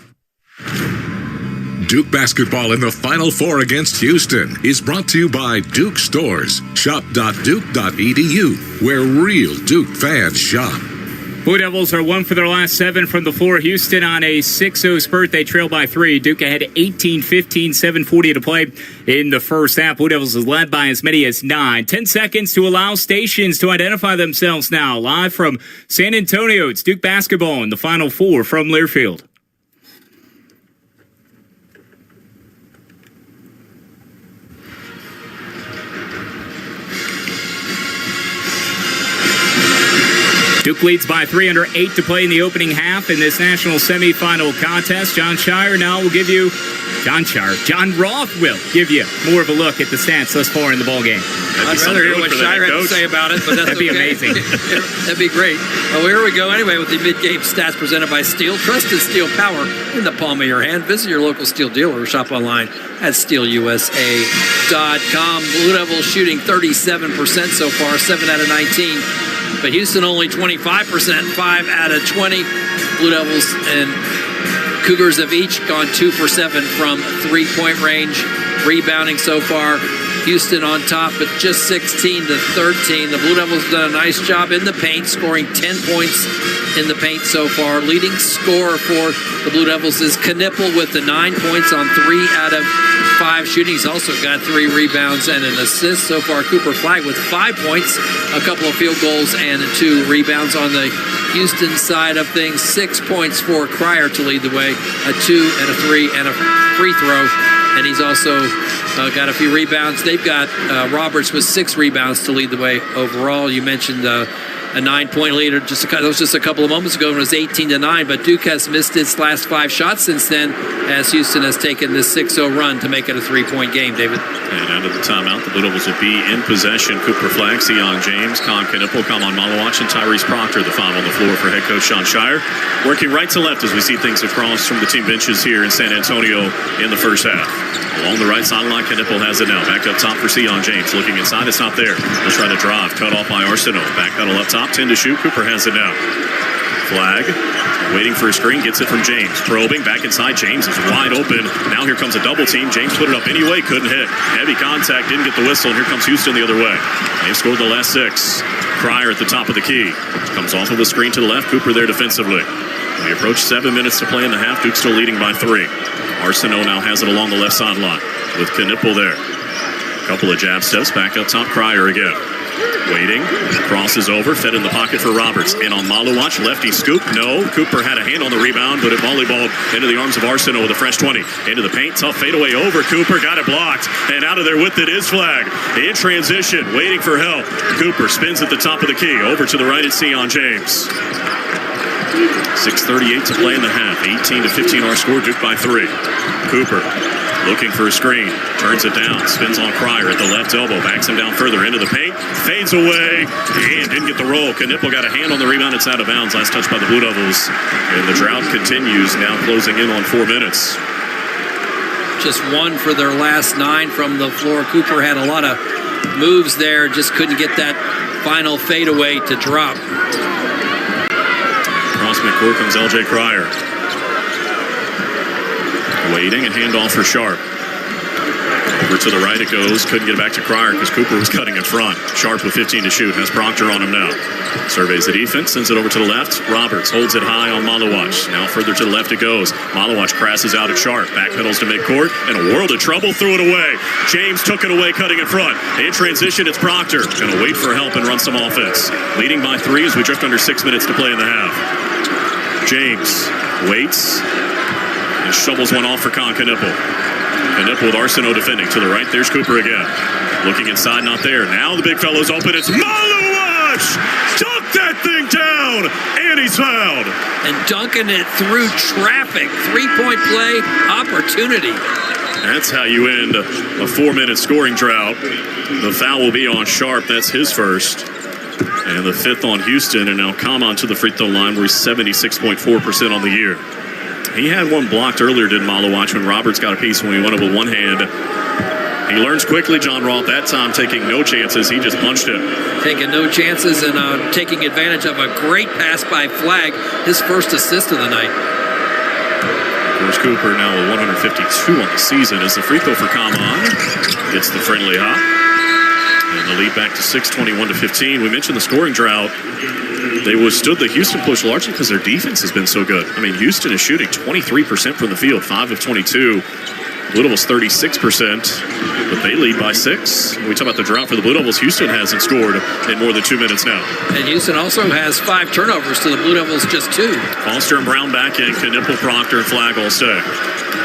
Duke basketball in the Final Four against Houston is brought to you by Duke Stores. Shop.duke.edu, where real Duke fans shop. Blue Devils are 1 for their last 7 from the floor. Houston on a 6-0 spurt. They trail by 3. Duke ahead 18-15, 7:40 to play in the first half. Blue Devils is led by as many as 9. 10 seconds to allow stations to identify themselves now. Live from San Antonio, it's Duke basketball in the Final Four from Learfield. Duke leads by 3 under 8 to play in the opening half in this national semifinal contest. John Roth will give you more of a look at the stats thus far in the ballgame. I'd rather hear what Shire had to say about it, but that's That'd be okay. amazing. That'd be great. Well, here we go anyway with the mid-game stats presented by Steel. Trusted steel power in the palm of your hand. Visit your local Steel dealer or shop online at steelusa.com. Blue Devils shooting 37% so far, 7 out of 19. But Houston only 25%, 5 out of 20. Blue Devils and Cougars have each gone 2 for 7 from 3-point range. Rebounding so far, Houston on top, but just 16-13. The Blue Devils have done a nice job in the paint, scoring 10 points in the paint so far. Leading scorer for the Blue Devils is Knipple with the 9 points on 3 out of 5 shooting. He's also got 3 rebounds and an assist so far. Cooper Flagg with 5 points, a couple of field goals, and 2 rebounds. On the Houston side of things, 6 points for Cryer to lead the way, a 2 and a 3 and a free throw. And he's also got a few rebounds. They've got Roberts with 6 rebounds to lead the way overall. You mentioned a 9-point lead. That was just a couple of moments ago when it was 18-9. But Duke has missed its last 5 shots since then, as Houston has taken this 6-0 run to make it a 3-point game, David. And out of the timeout, the Blue Devils will be in possession. Cooper Flagg, Sion James, Con Knipple, Kamon Malawach, and Tyrese Proctor, the 5 on the floor for head coach Sean Shire. Working right to left as we see things across from the team benches here in San Antonio in the first half. Along the right sideline, Knipple has it now. Back up top for Sion James. Looking inside, it's not there. He'll try to drive. Cut off by Arsenault. Back pedal up top, 10 to shoot. Cooper has it now. Flagg waiting for a screen, gets it from James. Probing, back inside. James is wide open. Now here comes a double team. James put it up anyway, couldn't hit. Heavy contact, didn't get the whistle, and here comes Houston the other way. They've scored the last 6. Cryer at the top of the key. Comes off of the screen to the left. Cooper there defensively. We approach 7 minutes to play in the half. Duke still leading by 3. Arsenault now has it along the left sideline with Knipple there. Couple of jab steps, back up top, Cryer again. Waiting, crosses over, fed in the pocket for Roberts. And on Malawach, lefty scoop, no. Cooper had a hand on the rebound, but it volleyballed into the arms of Arsenault with a fresh 20. Into the paint, tough fadeaway over. Cooper got it blocked, and out of there with it is Flagg. In transition, waiting for help. Cooper spins at the top of the key. Over to the right at Sion James. 6:38 to play in the half. 18-15 our score, Duke by 3. Cooper looking for a screen, turns it down, spins on Cryer at the left elbow, backs him down further into the paint, fades away, and didn't get the roll. Knipple got a hand on the rebound, it's out of bounds. Last touch by the Blue Devils, and the drought continues, now closing in on 4 minutes. Just 1 for their last 9 from the floor. Cooper had a lot of moves there, just couldn't get that final fadeaway to drop. Across midcourt comes L.J. Cryer. Waiting, and handoff for Sharp. Over to the right it goes. Couldn't get it back to Cryer because Cooper was cutting in front. Sharp with 15 to shoot. Has Proctor on him now. Surveys the defense, sends it over to the left. Roberts holds it high on Malawach. Now further to the left it goes. Malawach crashes out at Sharp. Backpedals to midcourt. In a world of trouble, threw it away. James took it away, cutting in front. In transition, it's Proctor. Gonna wait for help and run some offense. Leading by 3 as we drift under 6 minutes to play in the half. James waits and shovels one off for Con Knipple. Knipple with Arsenault defending. To the right, there's Cooper again. Looking inside, not there. Now the big fellow's open. It's Malawach! Dunk that thing down! And he's fouled. And dunking it through traffic. 3-point play opportunity. That's how you end a 4-minute scoring drought. The foul will be on Sharp. That's his first. And the 5th on Houston. And now Kamon to the free throw line where he's 76.4% on the year. He had one blocked earlier, did Malawach, when Roberts got a piece when he went up with one hand. He learns quickly, John Roth, that time taking no chances. He just punched it. Taking no chances and taking advantage of a great pass by Flagg, his first assist of the night. Of course, Cooper now with 152 on the season as the free throw for Kamon gets the friendly hop. And the lead back to 6, 21-15. We mentioned the scoring drought. They withstood the Houston push largely because their defense has been so good. I mean, Houston is shooting 23% from the field, 5 of 22. Blue Devils 36%, but they lead by 6. When we talk about the drought for the Blue Devils, Houston hasn't scored in more than 2 minutes now. And Houston also has 5 turnovers to the Blue Devils, just 2. Foster and Brown back in. Knipple, Proctor, and Flagg all stay.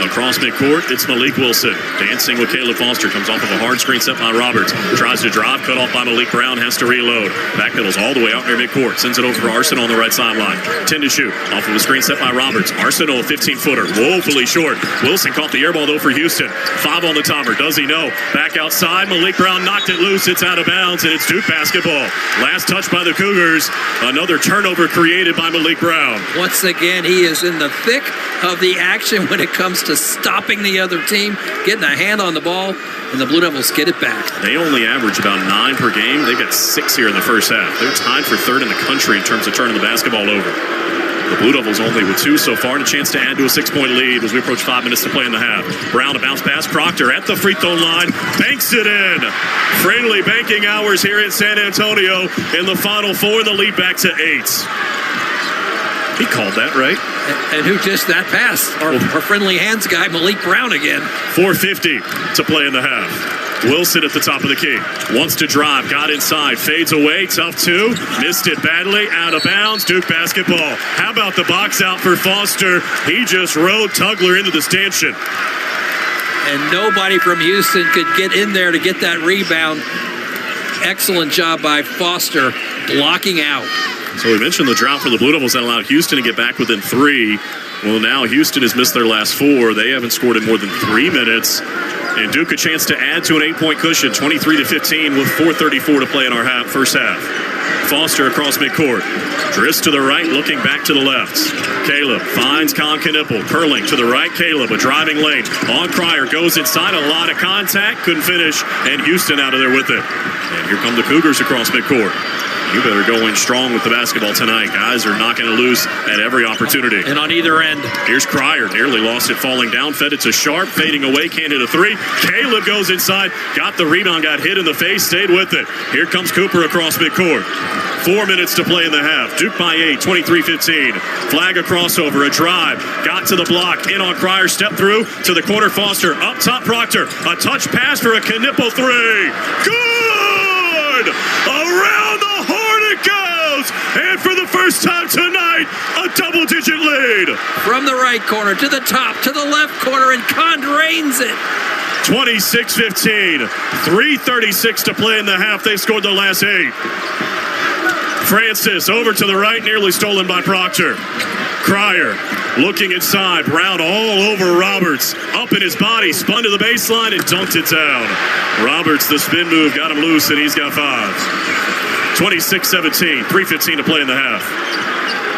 Across midcourt, it's Malik Wilson. Dancing with Caleb Foster. Comes off of a hard screen set by Roberts. Tries to drive, cut off by Malik Brown. Has to reload. Backpedals all the way out near midcourt. Sends it over for Arsenault on the right sideline. 10 to shoot. Off of a screen set by Roberts. Arsenault, 15-footer. Woefully short. Wilson caught the air ball, though, for Houston. 5 on the timer. Does he know? Back outside. Malik Brown knocked it loose. It's out of bounds, and it's Duke basketball. Last touch by the Cougars. Another turnover created by Malik Brown. Once again, he is in the thick of the action when it comes to stopping the other team, getting a hand on the ball, and the Blue Devils get it back. They only average about 9 per game. They got 6 here in the first half. They're tied for 3rd in the country in terms of turning the basketball over. The Blue Devils only with 2 so far, and a chance to add to a 6-point lead as we approach 5 minutes to play in the half. Brown, a bounce pass. Proctor at the free throw line, banks it in. Friendly banking hours here in San Antonio in the Final Four. The lead back to 8. He called that, right? And who just that pass? Our friendly hands guy, Malik Brown again. 4:50 to play in the half. Wilson at the top of the key. Wants to drive. Got inside. Fades away. Tough 2. Missed it badly. Out of bounds. Duke basketball. How about the box out for Foster? He just rode Tugler into the stanchion. And nobody from Houston could get in there to get that rebound. Excellent job by Foster blocking out. So we mentioned the drought for the Blue Devils that allowed Houston to get back within 3. Well, now Houston has missed their last 4. They haven't scored in more than 3 minutes. And Duke a chance to add to an 8-point cushion, 23-15 with 4:34 to play in our first half. Foster across midcourt. Drifts to the right, looking back to the left. Caleb finds Con Knipple. Curling to the right, Caleb, a driving lane. On Cryer, goes inside, a lot of contact, couldn't finish, and Houston out of there with it. And here come the Cougars across midcourt. You better go in strong with the basketball tonight. Guys are not going to lose at every opportunity. And on either end. Here's Cryer. Nearly lost it falling down. Fed it to Sharp. Fading away. Can't hit a 3. Caleb goes inside. Got the rebound. Got hit in the face. Stayed with it. Here comes Cooper across midcourt. 4 minutes to play in the half. Duke by 8. 23-15. Flag a crossover. A drive. Got to the block. In on Cryer. Step through to the corner. Foster. Up top Proctor. A touch pass for a Knipple 3. Good! Around the horn it goes! And for the first time tonight, a double-digit lead. From the right corner to the top to the left corner, and Con drains it. 26-15. 3:36 to play in the half. They scored the last 8. Francis over to the right, nearly stolen by Proctor. Cryer looking inside. Brown all over Roberts. Up in his body, spun to the baseline and dunked it down. Roberts, the spin move, got him loose, and he's got 5. 26-17. 3:15 to play in the half.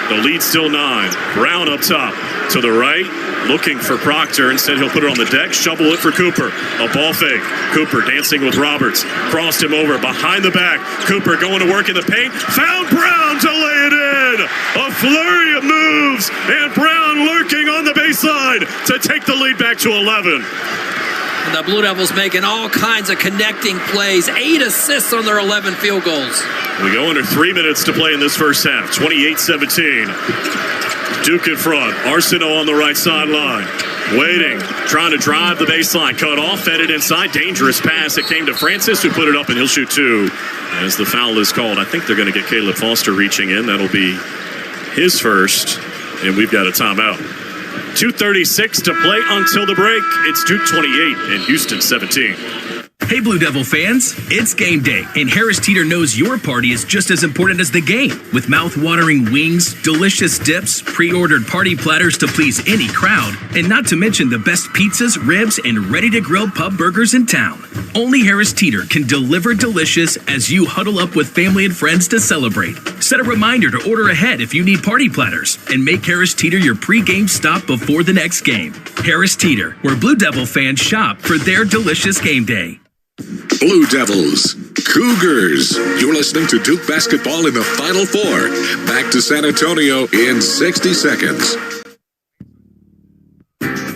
The lead still 9. Brown up top. To the right, looking for Proctor. Instead, he'll put it on the deck, shovel it for Cooper. A ball fake. Cooper dancing with Roberts. Crossed him over behind the back. Cooper going to work in the paint. Found Brown to lay it in. A flurry of moves. And Brown lurking on the baseline to take the lead back to 11. And the Blue Devils making all kinds of connecting plays. 8 assists on their 11 field goals. We go under 3 minutes to play in this first half. 28-17. Duke in front. Arsenault on the right sideline. Waiting. Trying to drive the baseline. Cut off. Fed it inside. Dangerous pass. It came to Francis, who put it up, and he'll shoot 2. As the foul is called, I think they're going to get Caleb Foster reaching in. That'll be his first. And we've got a timeout. 2:36 to play until the break. It's Duke 28 and Houston 17. Hey Blue Devil fans, it's game day, and Harris Teeter knows your party is just as important as the game. With mouth-watering wings, delicious dips, pre-ordered party platters to please any crowd, and not to mention the best pizzas, ribs, and ready-to-grill pub burgers in town. Only Harris Teeter can deliver delicious as you huddle up with family and friends to celebrate. Set a reminder to order ahead if you need party platters, and make Harris Teeter your pre-game stop before the next game. Harris Teeter, where Blue Devil fans shop for their delicious game day. Blue Devils, Cougars. You're listening to Duke basketball in the Final Four. Back to San Antonio in 60 seconds.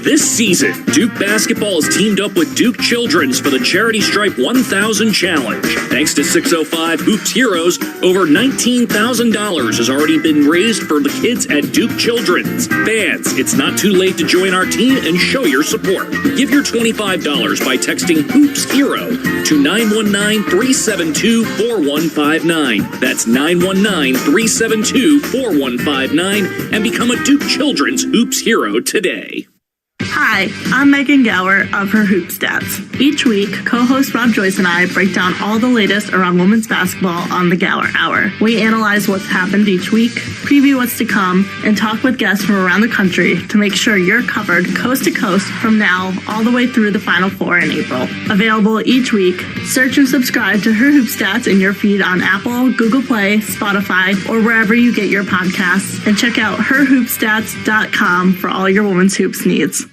This season, Duke basketball has teamed up with Duke Children's for the Charity Stripe 1000 Challenge. Thanks to 605 Hoops Heroes, over $19,000 has already been raised for the kids at Duke Children's. Fans, it's not too late to join our team and show your support. Give your $25 by texting Hoops Hero to 919-372-4159. That's 919-372-4159 and become a Duke Children's Hoops Hero today. Hi, I'm Megan Gower of Her Hoop Stats. Each week, co-host Rob Joyce and I break down all the latest around women's basketball on the Gower Hour. We analyze what's happened each week, preview what's to come, and talk with guests from around the country to make sure you're covered coast to coast from now all the way through the Final Four in April. Available each week, search and subscribe to Her Hoop Stats in your feed on Apple, Google Play, Spotify, or wherever you get your podcasts, and check out herhoopstats.com for all your women's hoops needs.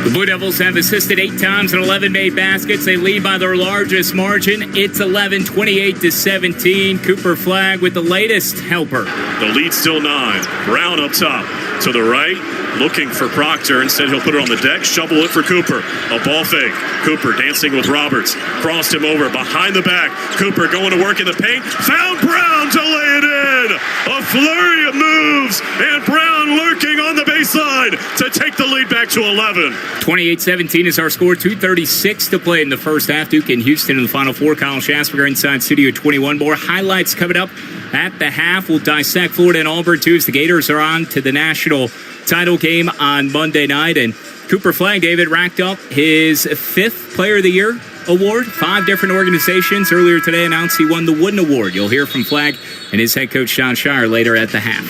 The Blue Devils have assisted 8 times and 11 made baskets. They lead by their largest margin. It's 11, 28-17. Cooper Flagg with the latest helper. The lead still 9. Brown up top to the right, looking for Proctor. Instead, he'll put it on the deck, shovel it for Cooper. A ball fake. Cooper dancing with Roberts. Crossed him over behind the back. Cooper going to work in the paint. Found Brown to lay it in. A flurry of moves, and Brown lurking on the baseline to take the lead back to 11. 28-17 is our score. 2:36 to play in the first half. Duke and Houston in the Final Four. Kyle Schasberger inside Studio 21. More highlights coming up at the half. We'll dissect Florida and Auburn too, as the Gators are on to the national title game on Monday night. And Cooper Flagg, David, racked up his 5th Player of the Year award. 5 different organizations earlier today announced he won the Wooden Award. You'll hear from Flagg and his head coach John Shire later at the half.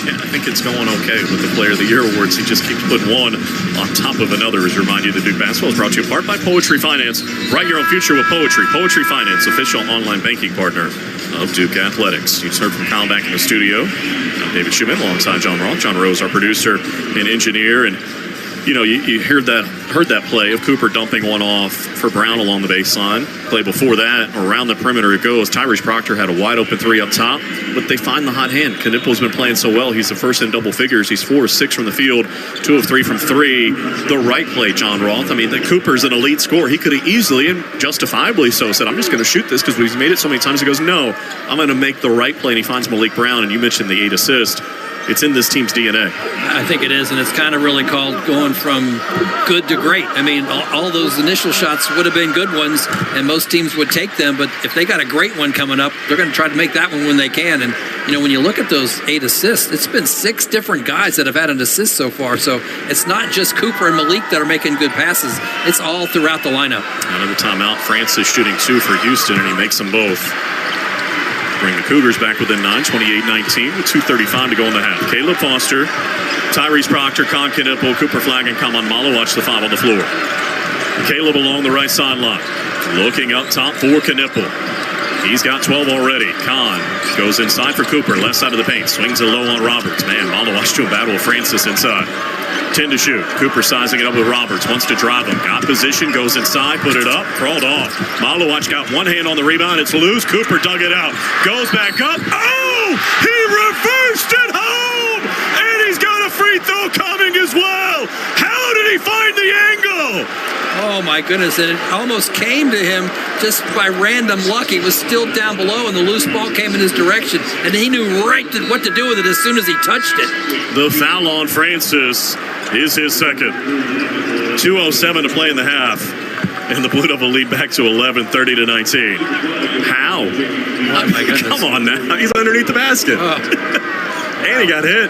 Yeah, I think it's going okay with the Player of the Year awards. He just keeps putting one on top of another. As a reminder, the Duke Basketball is brought to you in part by Poetry Finance. Write your own future with Poetry. Poetry Finance, official online banking partner of Duke Athletics. You just heard from Kyle back in the studio. I'm David Schumann alongside John Roth. John Rose, our producer and engineer. And you know, you heard that play of Cooper dumping one off for Brown along the baseline. Play before that, around the perimeter it goes. Tyrese Proctor had a wide open 3 up top, but they find the hot hand. Knippel's been playing so well. He's the first in double figures. He's 4 of 6 from the field, 2 of 3 from 3. The right play, John Roth. I mean, the Cooper's an elite scorer. He could have easily and justifiably so said, I'm just going to shoot this because he's made it so many times. He goes, no, I'm going to make the right play, and he finds Malik Brown. And you mentioned the 8 assists. It's in this team's DNA. I think it is, and it's kind of really called going from good to great. I mean, all those initial shots would have been good ones, and most teams would take them, but if they got a great one coming up, they're going to try to make that one when they can. And, you know, when you look at those 8 assists, it's been 6 different guys that have had an assist so far, so it's not just Cooper and Malik that are making good passes. It's all throughout the lineup. Another timeout. Francis shooting 2 for Houston, and he makes them both. Bring the Cougars back within 9, 28-19 with 2:35 to go in the half. Caleb Foster, Tyrese Proctor, Con Knippel, Cooper Flagg, and Kaman Malo watch the 5 on the floor. Caleb along the right sideline, looking up top for Knippel. He's got 12 already. Con goes inside for Cooper, left side of the paint, swings it low on Roberts. Man, Malo watch to a battle with Francis inside. 10 to shoot. Cooper sizing it up with Roberts. Wants to drive him. Got position. Goes inside. Put it up. Crawled off. Malowacz got one hand on the rebound. It's loose. Cooper dug it out. Goes back up. Oh! He reversed it home! And he's got a free throw coming as well. How did he find the angle? Oh, my goodness. And it almost came to him just by random luck. He was still down below, and the loose ball came in his direction. And he knew right what to do with it as soon as he touched it. The foul on Francis is his second. 2:07 to play in the half. And the Blue Devil lead back to 11, 30-19. How? Oh, my goodness. Come on now. He's underneath the basket. Oh. And he got hit.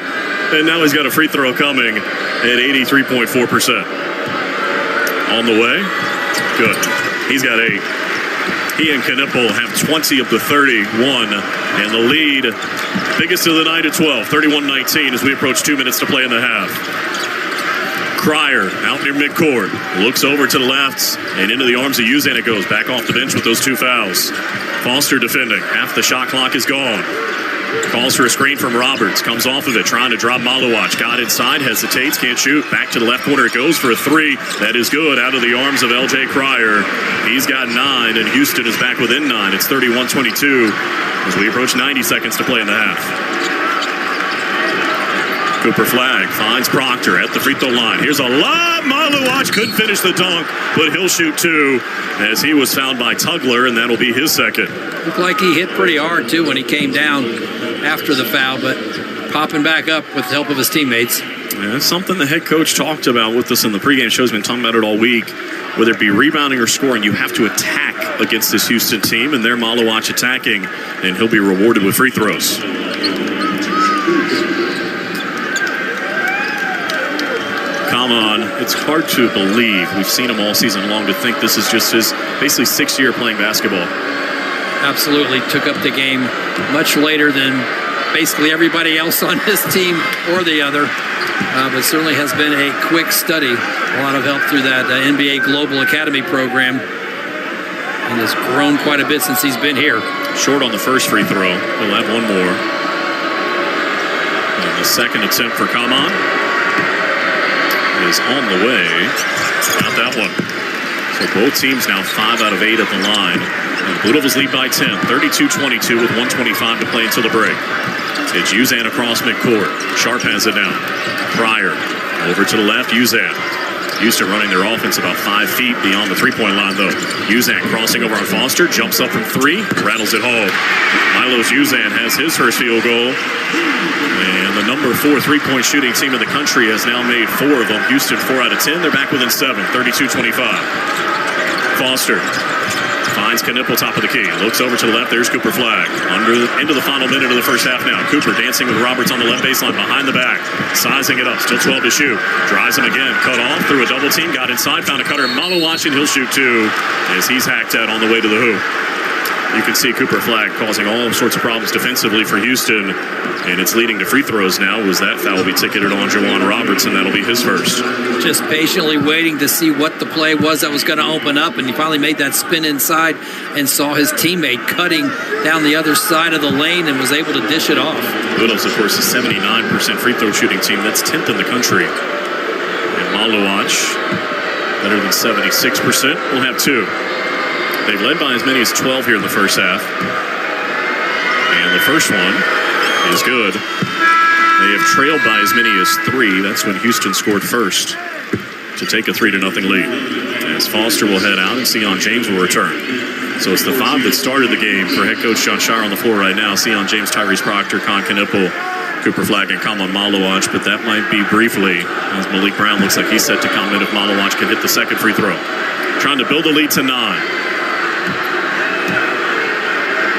And now he's got a free throw coming at 83.4%. On the way. Good. He's got 8. He and Knippel have 20 of the 31. And the lead, biggest of the night at 12, 31-19 as we approach 2 minutes to play in the half. Cryer out near midcourt, looks over to the left and into the arms of Uzan. It goes back off the bench with those 2 fouls. Foster defending. Half the shot clock is gone. Calls for a screen from Roberts. Comes off of it, trying to drop Malowacz. Got inside, hesitates, can't shoot. Back to the left corner it goes for a 3. That is good out of the arms of L.J. Cryer. He's got 9, and Houston is back within 9. It's 31-22 as we approach 90 seconds to play in the half. Cooper Flagg finds Proctor at the free throw line. Here's a lob. Malowacz couldn't finish the dunk, but he'll shoot 2 as he was fouled by Tugler, and that'll be his second. Looked like he hit pretty hard, too, when he came down after the foul, but popping back up with the help of his teammates. Yeah, that's something the head coach talked about with us in the pregame show. He's been talking about it all week. Whether it be rebounding or scoring, you have to attack against this Houston team, and they're Malowacz attacking, and he'll be rewarded with free throws. Come on. It's hard to believe. We've seen him all season long to think this is just his basically 6th year playing basketball. Absolutely. Took up the game much later than basically everybody else on his team or the other. But certainly has been a quick study. A lot of help through that NBA Global Academy program. And has grown quite a bit since he's been here. Short on the first free throw. He'll have one more. And the second attempt for Kaman is on the way. Got that one. So both teams now 5 out of 8 at the line. And Blue Devils lead by 10, 32-22 with 1:25 to play until the break. It's Uzan across midcourt. Sharp has it down. Pryor over to the left. Uzan. Houston running their offense about 5 feet beyond the three-point line, though. Uzan crossing over on Foster. Jumps up from 3. Rattles it home. Milos Uzan has his first field goal. And the number 4 three-point shooting team in the country has now made 4 of them. Houston 4 out of 10. They're back within 7, 32-25. Foster finds Knipple top of the key. Looks over to the left. There's Cooper Flagg. Into the final minute of the first half now. Cooper dancing with Roberts on the left baseline behind the back. Sizing it up. Still 12 to shoot. Drives him again. Cut off through a double team. Got inside. Found a cutter. Malawach, and he'll shoot 2 as he's hacked at on the way to the hoop. You can see Cooper Flagg causing all sorts of problems defensively for Houston, and it's leading to free throws now. Was that foul will be ticketed on Juwan Roberts, and that'll be his first. Just patiently waiting to see what the play was that was going to open up, and he finally made that spin inside and saw his teammate cutting down the other side of the lane and was able to dish it off. Blue Devils, of course, a 79% free throw shooting team. That's 10th in the country. And Malawach, better than 76%, will have 2. They've led by as many as 12 here in the first half. And the first one is good. They have trailed by as many as 3. That's when Houston scored first to take a 3-0 lead. As Foster will head out and Sion James will return. So it's the 5 that started the game for head coach John Shire on the floor right now. Sion James, Tyrese Proctor, Con Knipple, Cooper Flagg, and Kamon Malawach. But that might be briefly, as Malik Brown looks like he's set to comment if Malawach can hit the second free throw. Trying to build a lead to 9.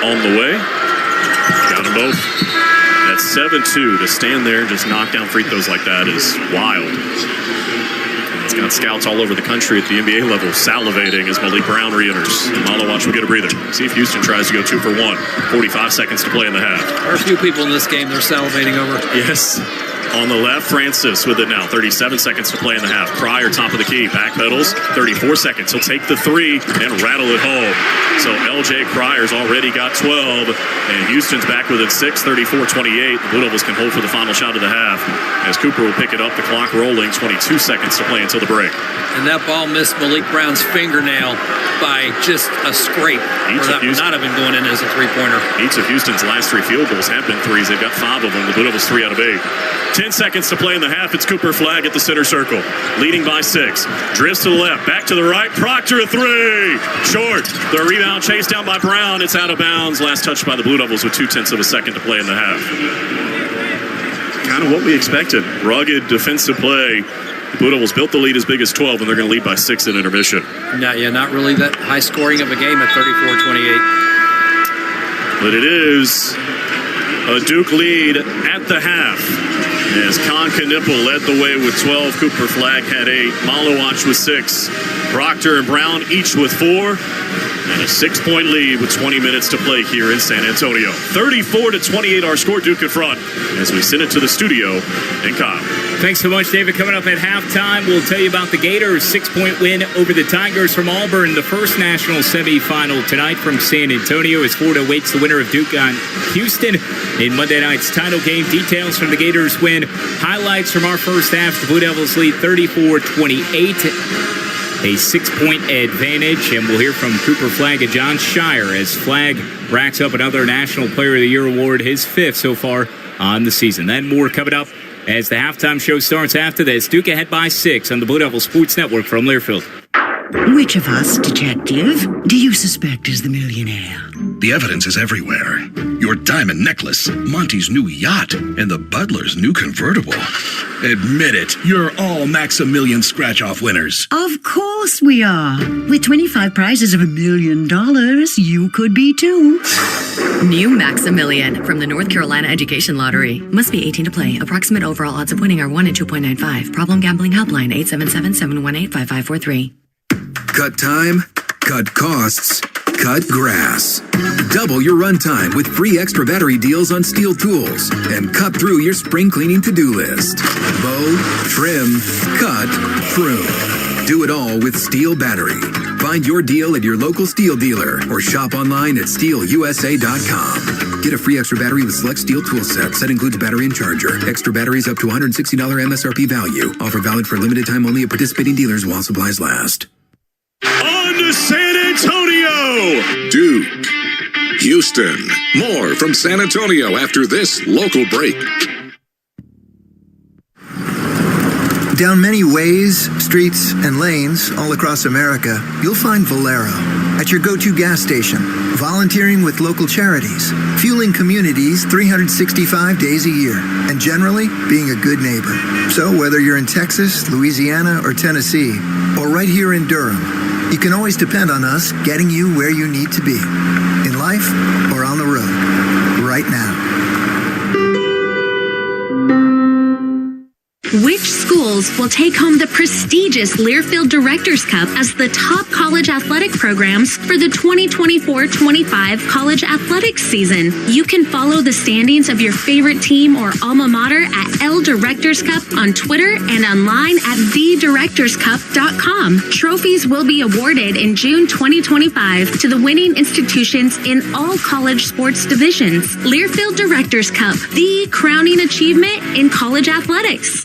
On the way. Got them both. That's 7-2. To stand there and just knock down free throws like that is wild. And it's got scouts all over the country at the NBA level salivating as Malik Brown re-enters. And Malawach will get a breather. See if Houston tries to go 2 for 1. 45 seconds to play in the half. There are a few people in this game they're salivating over. Yes. On the left, Francis with it now. 37 seconds to play in the half. Pryor, top of the key. Backpedals. 34 seconds. He'll take the 3 and rattle it home. So LJ Pryor's already got 12. And Houston's back within 6, 34-28. The Blue Devils can hold for the final shot of the half. As Cooper will pick it up, the clock rolling. 22 seconds to play until the break. And that ball missed Malik Brown's fingernail by just a scrape. That would not have been going in as a three-pointer. Each of Houston's last 3 field goals have been 3s. They've got 5 of them. The Blue Devils 3 out of 8. 10 seconds to play in the half. It's Cooper Flagg at the center circle, leading by 6. Drifts to the left, back to the right. Proctor a 3. Short. The rebound chased down by Brown. It's out of bounds. Last touch by the Blue Devils with 0.2 of a second to play in the half. Kind of what we expected. Rugged defensive play. The Blue Devils built the lead as big as 12, and they're going to lead by 6 in intermission. Not really that high scoring of a game at 34-28. But it is a Duke lead at the half. As Con Knipple led the way with 12, Cooper Flagg had 8, Malawach with 6, Proctor and Brown each with 4, and a 6-point lead with 20 minutes to play here in San Antonio. 34-28 our score, Duke in front, as we send it to the studio in Kyle. Thanks so much, David. Coming up at halftime, we'll tell you about the Gators' 6-point win over the Tigers from Auburn, the first national semifinal tonight from San Antonio, as Florida awaits the winner of Duke on Houston in Monday night's title game. Details from the Gators' win, highlights from our first half. The Blue Devils lead 34-28. A 6-point advantage, and we'll hear from Cooper Flagg and John Shire as Flagg racks up another National Player of the Year award, his 5th so far on the season. Then more coming up as the halftime show starts after this. Duke ahead by 6 on the Blue Devil Sports Network from Learfield. Which of us, detective, do you suspect is the millionaire? The evidence is everywhere. Your diamond necklace, Monty's new yacht, and the butler's new convertible. Admit it, you're all Maximilian scratch-off winners. Of course we are. With 25 prizes of $1 million, you could be too. New Maximilian from the North Carolina Education Lottery. Must be 18 to play. Approximate overall odds of winning are 1 in 2.95. Problem gambling helpline 877-718-5543. Cut time, cut costs, cut grass. Double your runtime with free extra battery deals on steel tools and cut through your spring cleaning to-do list. Mow, trim, cut, prune. Do it all with Steel Battery. Find your deal at your local Steel dealer or shop online at steelusa.com. Get a free extra battery with select steel tool sets. Set includes battery and charger. Extra batteries up to $160 MSRP value. Offer valid for limited time only at participating dealers while supplies last. On to San Antonio! Duke. Houston. More from San Antonio after this local break. Down many ways, streets, and lanes all across America, you'll find Valero at your go-to gas station, volunteering with local charities, fueling communities 365 days a year, and generally being a good neighbor. So whether you're in Texas, Louisiana, or Tennessee, or right here in Durham, you can always depend on us getting you where you need to be, in life or on the road, right now. Which schools will take home the prestigious Learfield Directors Cup as the top college athletic programs for the 2024-25 college athletics season? You can follow the standings of your favorite team or alma mater at L Directors Cup on Twitter and online at thedirectorscup.com. Trophies will be awarded in June 2025 to the winning institutions in all college sports divisions. Learfield Directors Cup, the crowning achievement in college athletics.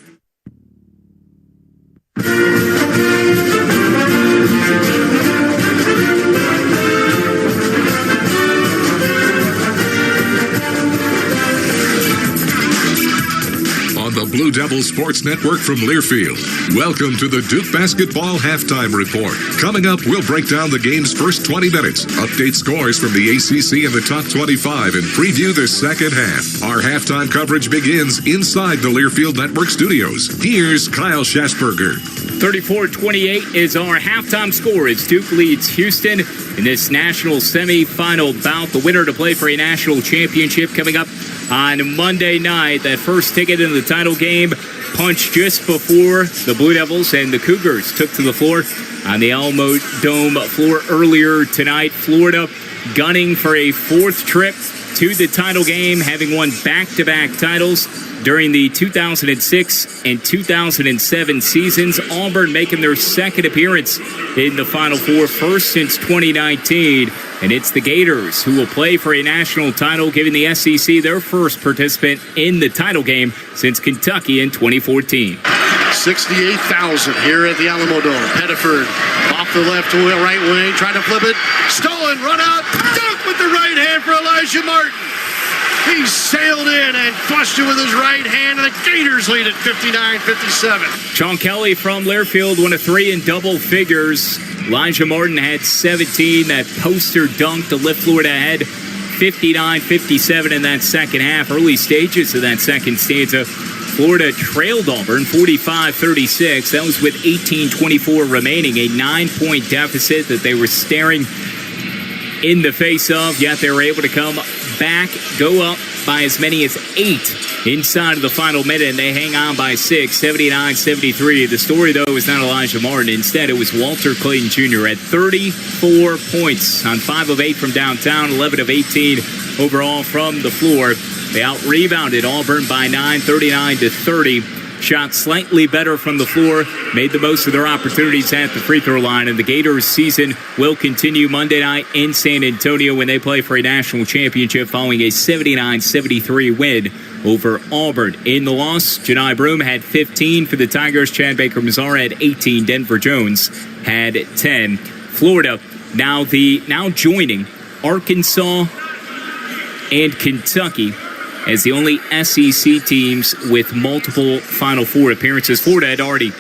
On the Blue Devil Sports Network from Learfield, welcome to the Duke Basketball Halftime Report. Coming up, we'll break down the game's first 20 minutes, update scores from the ACC and the top 25, and preview the second half. Our halftime coverage begins inside the Learfield Network studios. Here's Kyle Schasberger. 34-28 is our halftime score as Duke leads Houston in this national semifinal bout. The winner to play for a national championship coming up on Monday night. That first ticket in the title game punched just before the Blue Devils and the Cougars took to the floor on the Alamo Dome floor earlier tonight. Florida gunning for a fourth trip to the title game, having won back-to-back titles during the 2006 and 2007 seasons. Auburn making their second appearance in the Final Four, first since 2019. And it's the Gators who will play for a national title, giving the SEC their first participant in the title game since Kentucky in 2014. 68,000 here at the Alamo Dome. Pettiford off the left to the right wing, trying to flip it. Stolen, run out. Duke with the right hand for Elijah Martin. He sailed in and flushed it with his right hand, and the Gators lead at 59-57. Sean Kelly from Learfield, 1 of 3 in double figures. Elijah Martin had 17. That poster dunk to lift Florida ahead, 59-57 in that second half. Early stages of that second stanza, Florida trailed Auburn 45-36. That was with 18:24 remaining, a 9-point deficit that they were staring in the face of, yet they were able to come back, go up by as many as 8 inside of the final minute, and they hang on by 6, 79-73. The story, though, is not Elijah Martin. Instead, it was Walter Clayton Jr. at 34 points on 5 of 8 from downtown, 11 of 18 overall from the floor. They out-rebounded Auburn by 9, 39-30. Shot slightly better from the floor, made the most of their opportunities at the free throw line, and the Gators season will continue Monday night in San Antonio when they play for a national championship following a 79-73 win over Auburn. In the loss, Janai Broome had 15 for the Tigers. Chad Baker-Mazara had 18. Denver Jones had 10. Florida now joining Arkansas and Kentucky as the only SEC teams with multiple Final Four appearances. Florida had already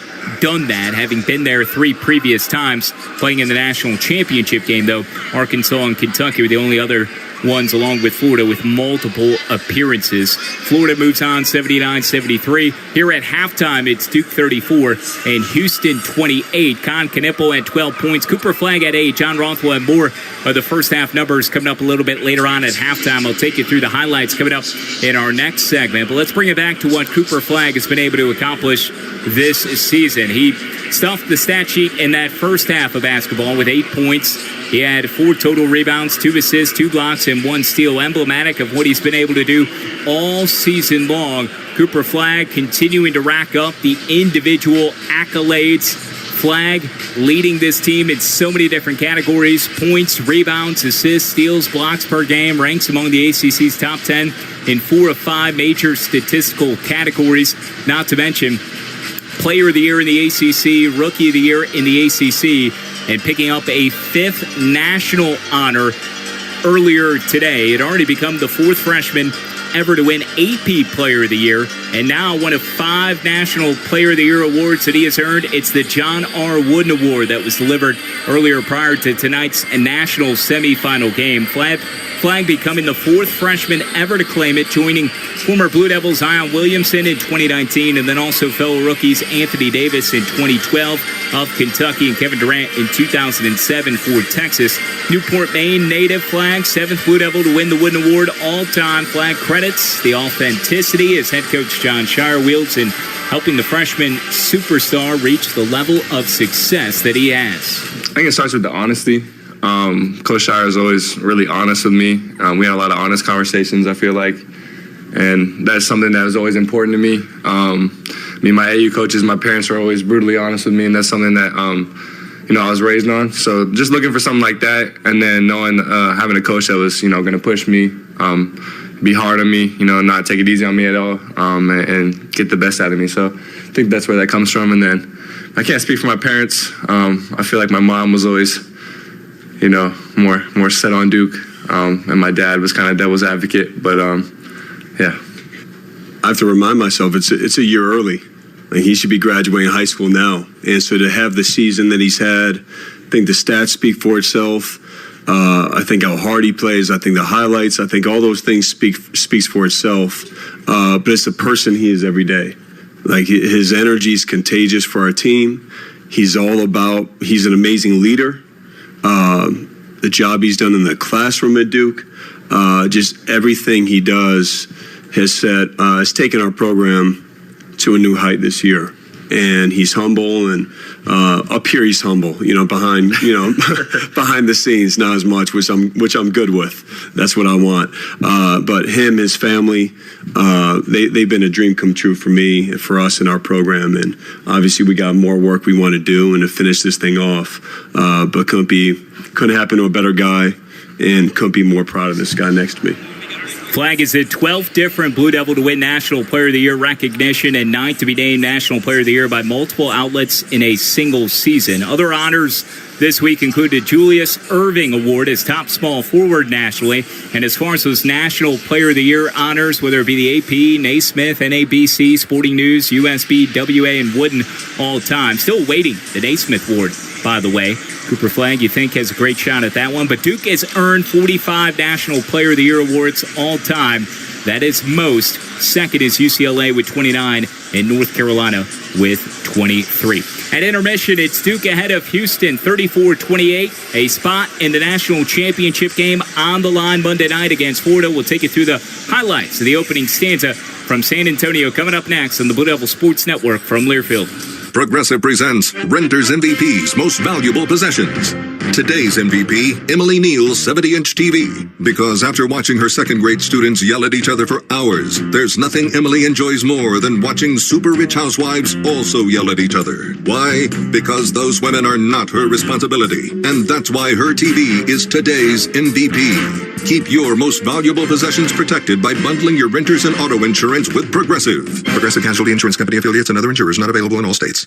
done that, having been there 3 previous times, playing in the national championship game, though. Arkansas and Kentucky were the only other ones, along with Florida, with multiple appearances. Florida moves on 79-73. Here at halftime, it's Duke 34 and Houston 28. Con Knippel at 12 points. Cooper Flagg at 8. John Roth will have more of the first half numbers coming up a little bit later on at halftime. I'll take you through the highlights coming up in our next segment. But let's bring it back to what Cooper Flagg has been able to accomplish this season. He stuffed the stat sheet in that first half of basketball with 8 points. He had 4 total rebounds, 2 assists, 2 blocks, and 1 steal. Emblematic of what he's been able to do all season long. Cooper Flagg continuing to rack up the individual accolades Flagg leading this team in so many different categories: points, rebounds, assists, steals, blocks per game, ranks among the ACC's top 10 in 4 of 5 major statistical categories, not to mention Player of the Year in the ACC, Rookie of the Year in the ACC, and picking up a 5th national honor earlier today. It had already become the 4th freshman ever to win AP Player of the Year, and now one of 5 National Player of the Year awards that he has earned. It's the John R. Wooden Award that was delivered earlier prior to tonight's national semifinal game. Flagg becoming the 4th freshman ever to claim it, joining former Blue Devils Zion Williamson in 2019, and then also fellow rookies Anthony Davis in 2012 of Kentucky and Kevin Durant in 2007 for Texas. Newport, Maine native Flagg, 7th Blue Devil to win the Wooden Award all-time. Flagg credits the authenticity as head coach John Shire wields in helping the freshman superstar reach the level of success that he has. I think it starts with the honesty. Coach Shire is always really honest with me. We had a lot of honest conversations, I feel like, and that's something that is always important to me. My AU coaches, my parents were always brutally honest with me, and that's something that I was raised on. So just looking for something like that, and then knowing having a coach that was going to push me, be hard on me, not take it easy on me at all, and get the best out of me. So I think that's where that comes from. And then I can't speak for my parents. I feel like my mom was always more set on Duke, and my dad was kind of devil's advocate, but yeah. I have to remind myself it's a year early. Like, he should be graduating high school now, and so to have the season that he's had, I think the stats speak for itself. I think how hard he plays. I think the highlights. I think all those things speaks for itself. But it's the person he is every day. Like, his energy is contagious for our team. He's an amazing leader. The job he's done in the classroom at Duke, just everything he does has taken our program to a new height this year. And he's humble, and up here he's humble. Behind behind the scenes, not as much, which I'm good with. That's what I want. But him, his family, they've been a dream come true for me, for us in our program. And obviously we got more work we want to do and to finish this thing off. But couldn't happen to a better guy, and couldn't be more proud of this guy next to me. Flagg is the 12th different Blue Devil to win National Player of the Year recognition, and 9th to be named National Player of the Year by multiple outlets in a single season. Other honors this week include the Julius Erving Award as top small forward nationally. And as far as those National Player of the Year honors, whether it be the AP, Naismith, NABC, Sporting News, USB, WA, and Wooden all time. Still waiting the Naismith Award, by the way. Cooper Flagg, you think, has a great shot at that one. But Duke has earned 45 National Player of the Year awards all time. That is most. Second is UCLA with 29 and North Carolina with 23. At intermission, it's Duke ahead of Houston 34-28. A spot in the national championship game on the line Monday night against Florida. We'll take you through the highlights of the opening stanza from San Antonio coming up next on the Blue Devil Sports Network from Learfield. Progressive presents Renter's MVP's Most Valuable Possessions. Today's MVP, Emily Neal's 70-inch TV. Because after watching her second-grade students yell at each other for hours, there's nothing Emily enjoys more than watching super-rich housewives also yell at each other. Why? Because those women are not her responsibility. And that's why her TV is today's MVP. Keep your most valuable possessions protected by bundling your renters and auto insurance with Progressive. Progressive Casualty Insurance Company affiliates and other insurers not available in all states.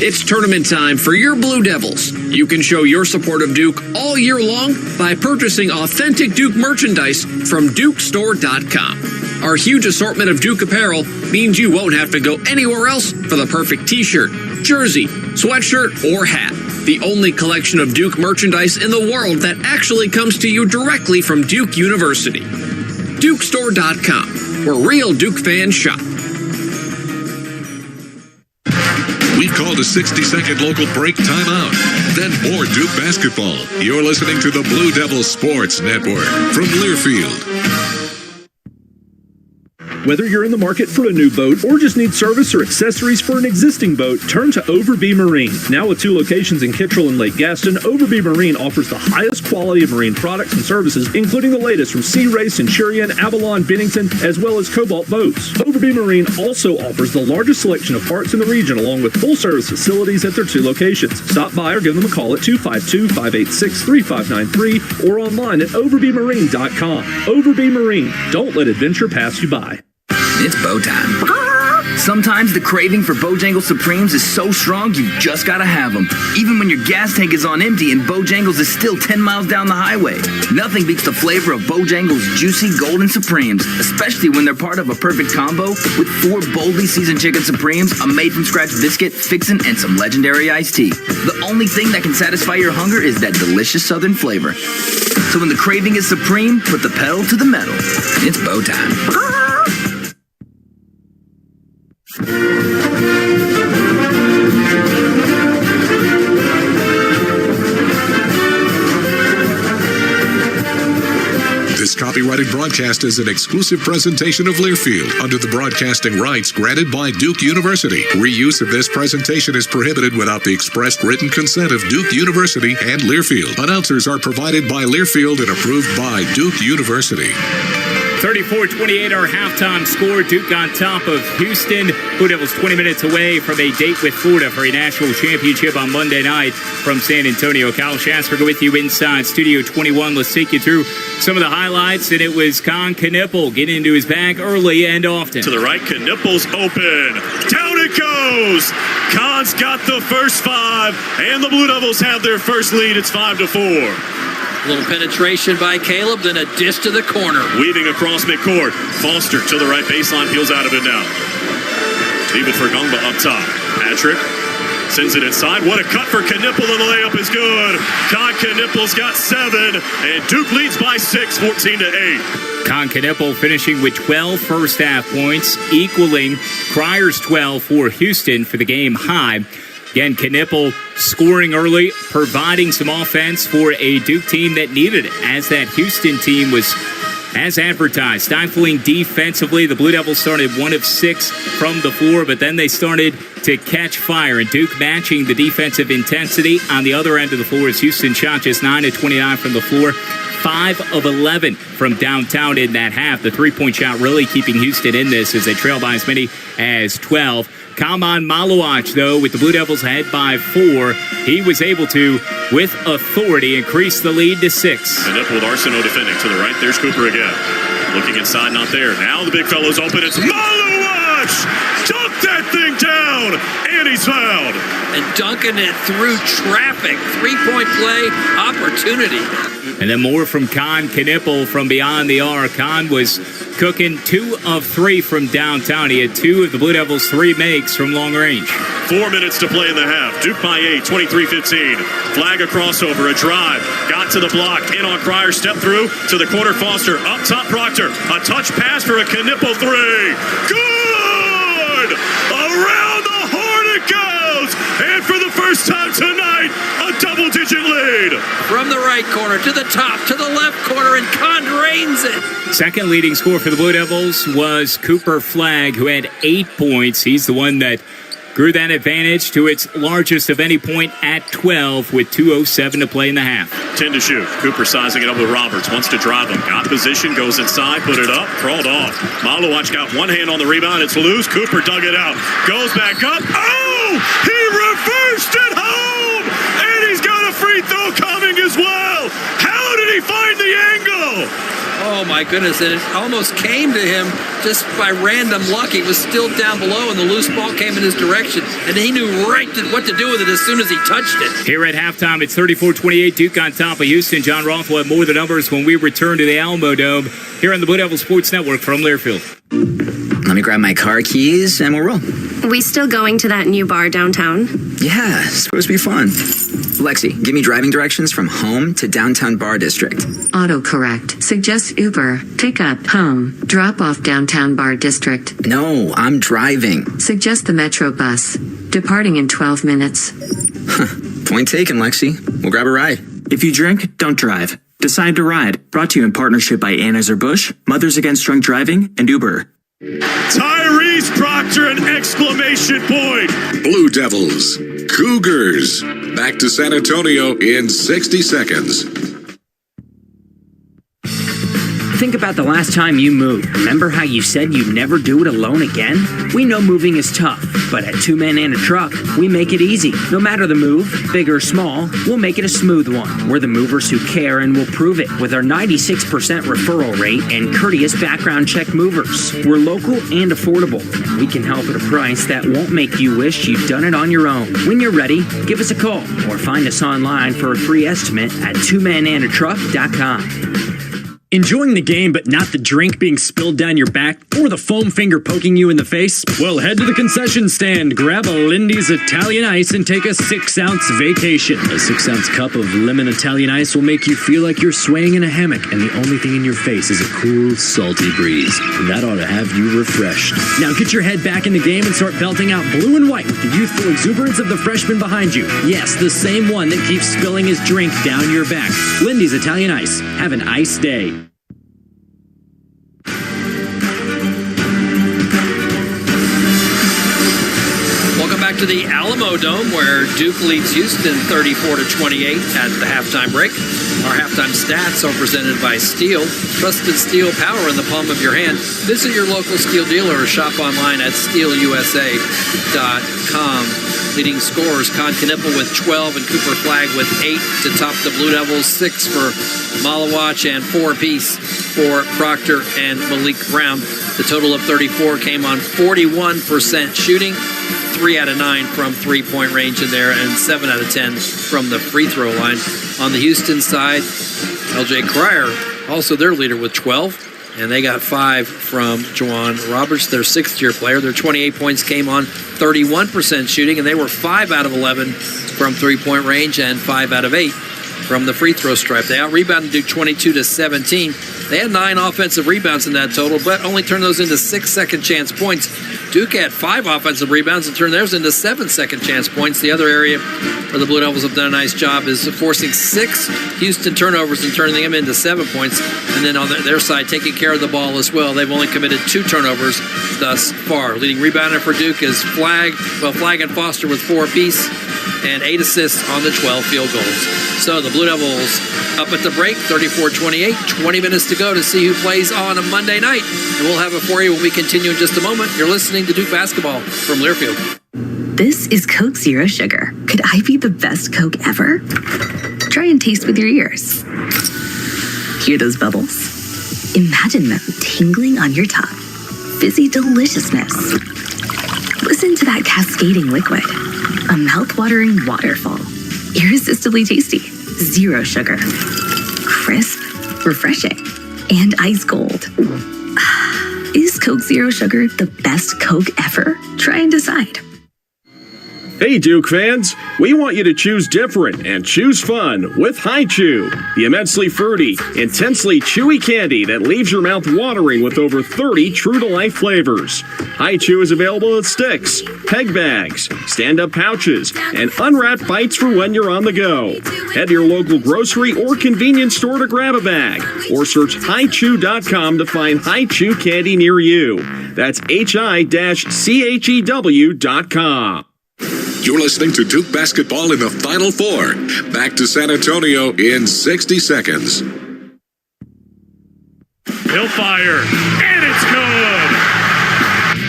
It's tournament time for your Blue Devils. You can show your support of Duke all year long by purchasing authentic Duke merchandise from DukeStore.com. Our huge assortment of Duke apparel means you won't have to go anywhere else for the perfect t-shirt, jersey, sweatshirt, or hat. The only collection of Duke merchandise in the world that actually comes to you directly from Duke University. DukeStore.com, where real Duke fans shop. We've called a 60-second local break timeout. Then more Duke basketball. You're listening to the Blue Devil Sports Network from Learfield. Whether you're in the market for a new boat or just need service or accessories for an existing boat, turn to Overby Marine. Now with 2 locations in Kittrell and Lake Gaston, Overby Marine offers the highest quality of marine products and services, including the latest from Sea Ray, Centurion, Avalon, Bennington, as well as Cobalt boats. Overby Marine also offers the largest selection of parts in the region, along with full-service facilities at their 2 locations. Stop by or give them a call at 252-586-3593 or online at overbymarine.com. Overby Marine. Don't let adventure pass you by. It's bow time. Sometimes the craving for Bojangles Supremes is so strong you just gotta have them. Even when your gas tank is on empty and Bojangles is still 10 miles down the highway. Nothing beats the flavor of Bojangles juicy golden Supremes, especially when they're part of a perfect combo with 4 boldly seasoned chicken Supremes, a made-from-scratch biscuit, fixin', and some legendary iced tea. The only thing that can satisfy your hunger is that delicious southern flavor. So when the craving is supreme, put the pedal to the metal. It's bow time. This copyrighted broadcast is an exclusive presentation of Learfield under the broadcasting rights granted by Duke University. Reuse of this presentation is prohibited without the expressed written consent of Duke University and Learfield. Announcers are provided by Learfield and approved by Duke University. 34-28 our halftime score. Duke on top of Houston. Blue Devils 20 minutes away from a date with Florida for a national championship on Monday night from San Antonio. Kyle Schasberger with you inside Studio 21. Let's take you through some of the highlights. And it was Con Knippel getting into his bag early and often. To the right, Knippel's open. Down it goes. Con's got the first 5, and the Blue Devils have their first lead. It's 5-4. A little penetration by Caleb, then a dish to the corner. Weaving across midcourt. Foster to the right baseline, peels out of it now. David Fergungba up top. Patrick sends it inside. What a cut for Knippel, and the layup is good. Con Knippel's got 7, and Duke leads by 6, 14-8. Con Knippel finishing with 12 first half points, equaling Cryer's 12 for Houston for the game high. Again, Knippel scoring early, providing some offense for a Duke team that needed it, as that Houston team was, as advertised, stifling defensively. The Blue Devils started 1 of 6 from the floor, but then they started to catch fire, and Duke matching the defensive intensity on the other end of the floor as Houston shot just 9 of 29 from the floor. 5 of 11 from downtown in that half. The three-point shot really keeping Houston in this as they trail by as many as 12. Kaman Maluach, though, with the Blue Devils ahead by 4, he was able to, with authority, increase the lead to 6. Knippel with Arsenault defending. To the right, there's Cooper again. Looking inside, not there. Now the big fellow's open. It's Maluach! Dunk that thing down! And he's fouled. And dunking it through traffic. 3-point play opportunity. And then more from Con Knippel from beyond the arc. Con was cooking 2 of 3 from downtown. He had 2 of the Blue Devils' 3 makes from long range. 4 minutes to play in the half. Duke by 8, 23-15. Flag a crossover, a drive. Got to the block. In on Cryer, step through to the corner. Foster up top. Proctor. A touch pass for a Knippel 3. Good! Around the horn it goes! And for the first time tonight, a double-digit lead. From the right corner to the top to the left corner, and Con drains it. Second leading scorer for the Blue Devils was Cooper Flagg, who had 8 points. He's the one that grew that advantage to its largest of any point at 12 with 2:07 to play in the half. 10 to shoot. Cooper sizing it up with Roberts. Wants to drive him. Got position. Goes inside. Put it up. Crawled off. Maluach got one hand on the rebound. It's loose. Cooper dug it out. Goes back up. Oh! He reversed it home! And he's got a free throw coming as well. How did he find the angle? Oh, my goodness. And it almost came to him just by random luck. He was still down below, and the loose ball came in his direction. And he knew right what to do with it as soon as he touched it. Here at halftime, it's 34-28. Duke on top of Houston. John Roth will have more of the numbers when we return to the Alamo Dome here on the Blue Devil Sports Network from Learfield. Let me grab my car keys and we'll roll. We still going to that new bar downtown? Yeah, it's supposed to be fun. Lexi, give me driving directions from home to downtown bar district. Autocorrect. Suggest Uber. Pick up. Home. Drop off downtown bar district. No, I'm driving. Suggest the Metro bus. Departing in 12 minutes. Point taken, Lexi. We'll grab a ride. If you drink, don't drive. Decide to ride. Brought to you in partnership by Anheuser-Busch, Mothers Against Drunk Driving, and Uber. Tyrese Proctor, an exclamation point. Blue Devils, Cougars. Back to San Antonio in 60 seconds. Think about the last time you moved. Remember how you said you'd never do it alone again? We know moving is tough, but at Two Men and a Truck, we make it easy. No matter the move, big or small, we'll make it a smooth one. We're the movers who care and will prove it with our 96% referral rate and courteous background check movers. We're local and affordable, and we can help at a price that won't make you wish you'd done it on your own. When you're ready, give us a call or find us online for a free estimate at twomenandatruck.com. Enjoying the game but not the drink being spilled down your back or the foam finger poking you in the face? Well, head to the concession stand, grab a Lindy's Italian Ice and take a 6-ounce vacation. A 6-ounce cup of lemon Italian Ice will make you feel like you're swaying in a hammock and the only thing in your face is a cool, salty breeze. That ought to have you refreshed. Now get your head back in the game and start belting out blue and white with the youthful exuberance of the freshman behind you. Yes, the same one that keeps spilling his drink down your back. Lindy's Italian Ice. Have an ice day. Welcome back to the Alamo Dome, where Duke leads Houston 34-28 at the halftime break. Our halftime stats are presented by Steel. Trusted steel power in the palm of your hand. Visit your local Steel dealer or shop online at steelusa.com. Leading scorers, Con Knippel with 12 and Cooper Flagg with 8 to top the Blue Devils, 6 for Malawach and 4 apiece for Proctor and Malik Brown. The total of 34 came on 41% shooting, 3 out of 9 from three-point range in there, and 7 out of 10 from the free throw line. On the Houston side, L.J. Cryer, also their leader with 12. And they got 5 from Juwan Roberts, their sixth-year player. Their 28 points came on 31% shooting, and they were 5 out of 11 from three-point range and 5 out of 8 from the free throw stripe. They out-rebounded Duke 22-17. They had 9 offensive rebounds in that total, but only turned those into 6 second-chance points. Duke had 5 offensive rebounds and turned theirs into 7 second-chance points. The other area where the Blue Devils have done a nice job is forcing 6 Houston turnovers and turning them into 7 points. And then on their side, taking care of the ball as well. They've only committed 2 turnovers thus far. Leading rebounder for Duke is Flagg and Foster with 4 apiece and 8 assists on the 12 field goals. So the Blue Devils up at the break, 34-28, 20 minutes to go to see who plays on a Monday night. And we'll have it for you when we continue in just a moment. You're listening to Duke Basketball from Learfield. This is Coke Zero Sugar. Could I be the best Coke ever? Try and taste with your ears. Hear those bubbles? Imagine them tingling on your tongue. Fizzy deliciousness. Listen to that cascading liquid. A mouth-watering waterfall. Irresistibly tasty. Zero sugar. Crisp, refreshing, and ice cold. Is Coke Zero Sugar the best Coke ever? Try and decide. Hey Duke fans, we want you to choose different and choose fun with Hi-Chew, the immensely fruity, intensely chewy candy that leaves your mouth watering with over 30 true-to-life flavors. Hi-Chew is available in sticks, peg bags, stand-up pouches, and unwrapped bites for when you're on the go. Head to your local grocery or convenience store to grab a bag, or search hichew.com to find Hi-Chew candy near you. That's hi-chew.com. You're listening to Duke Basketball in the Final Four. Back to San Antonio in 60 seconds. He'll fire, and it's good!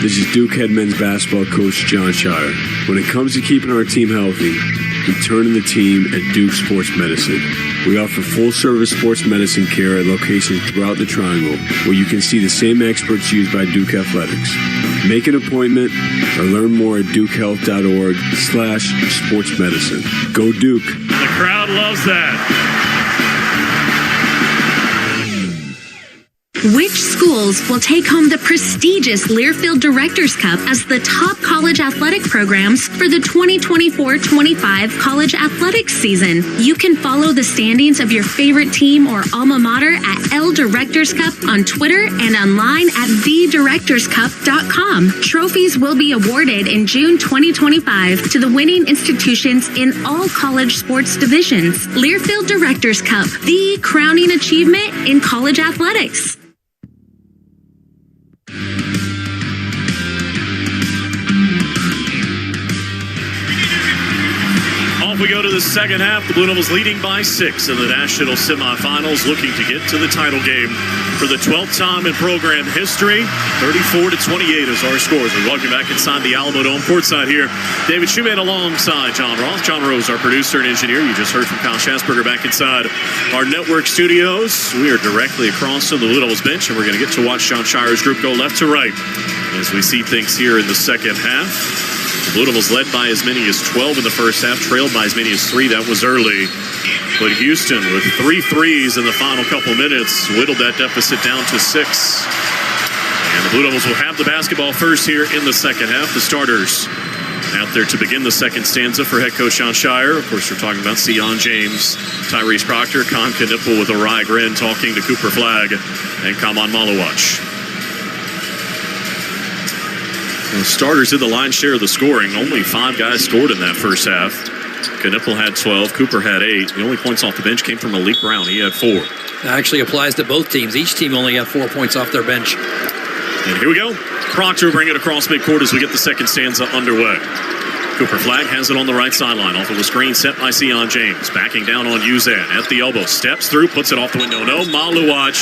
This is Duke head men's basketball coach John Shire. When it comes to keeping our team healthy, we turn to the team at Duke Sports Medicine. We offer full-service sports medicine care at locations throughout the Triangle, where you can see the same experts used by Duke Athletics. Make an appointment or learn more at dukehealth.org/sportsmedicine. Go Duke. The crowd loves that. Which schools will take home the prestigious Learfield Directors Cup as the top college athletic programs for the 2024-25 college athletics season? You can follow the standings of your favorite team or alma mater at L Directors Cup on Twitter and online at thedirectorscup.com. Trophies will be awarded in June 2025 to the winning institutions in all college sports divisions. Learfield Directors Cup, the crowning achievement in college athletics. we go to the second half. The Blue Devils leading by 6 in the national semifinals, looking to get to the title game for the 12th time in program history. 34-28 is our scores. We welcome you back inside the Alamo Dome courtside here. David Shoemate alongside John Roth. John Rose, our producer and engineer. You just heard from Kyle Schasberger back inside our network studios. We are directly across from the Blue Devils bench, and we're going to get to watch John Shire's group go left to right as we see things here in the second half. The Blue Devils led by as many as 12 in the first half, trailed by as many as 3. That was early. But Houston, with 3 threes in the final couple minutes, whittled that deficit down to 6. And the Blue Devils will have the basketball first here in the second half. The starters out there to begin the second stanza for head coach John Shire. Of course, we're talking about Sion James, Tyrese Proctor, Con Knipple with a wry grin talking to Cooper Flagg and Kaman Malawach. The starters did the lion's share of the scoring. Only 5 guys scored in that first half. Knipple had 12. Cooper had 8. The only points off the bench came from Malik Brown. He had 4. That actually applies to both teams. Each team only had 4 points off their bench. And here we go. Proctor bring it across midcourt as we get the second stanza underway. Cooper Flagg has it on the right sideline off of a screen set by Sion James. Backing down on Uzan at the elbow. Steps through, puts it off the window. No, Malawach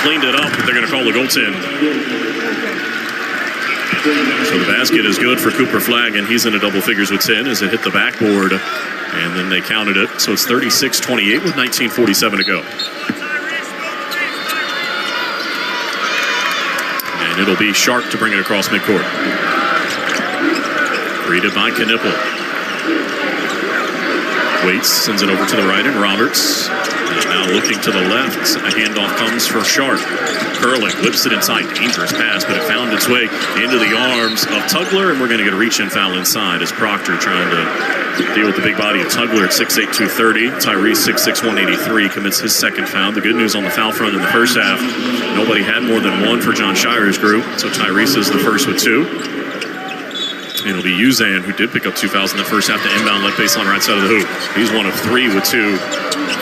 cleaned it up. They're going to call the goaltend. So the basket is good for Cooper Flagg, and he's into double figures with 10 as it hit the backboard. And then they counted it. So it's 36-28 with 19:47 to go. And it'll be Sharp to bring it across midcourt. Greeted by Knipple. Waits, sends it over to the right, and Roberts. And now looking to the left. A handoff comes for Sharp. Curling, whips it inside. Dangerous pass, but it found its way into the arms of Tugler, and we're going to get a reach-in foul inside as Proctor trying to deal with the big body of Tugler at 6'8", 230. Tyrese, 6'6", 183, commits his second foul. The good news on the foul front in the first half, nobody had more than 1 for John Shire's group, so Tyrese is the first with 2. And it'll be Uzan, who did pick up 2 fouls in the first half to inbound left baseline right side of the hoop. He's 1 of 3 with 2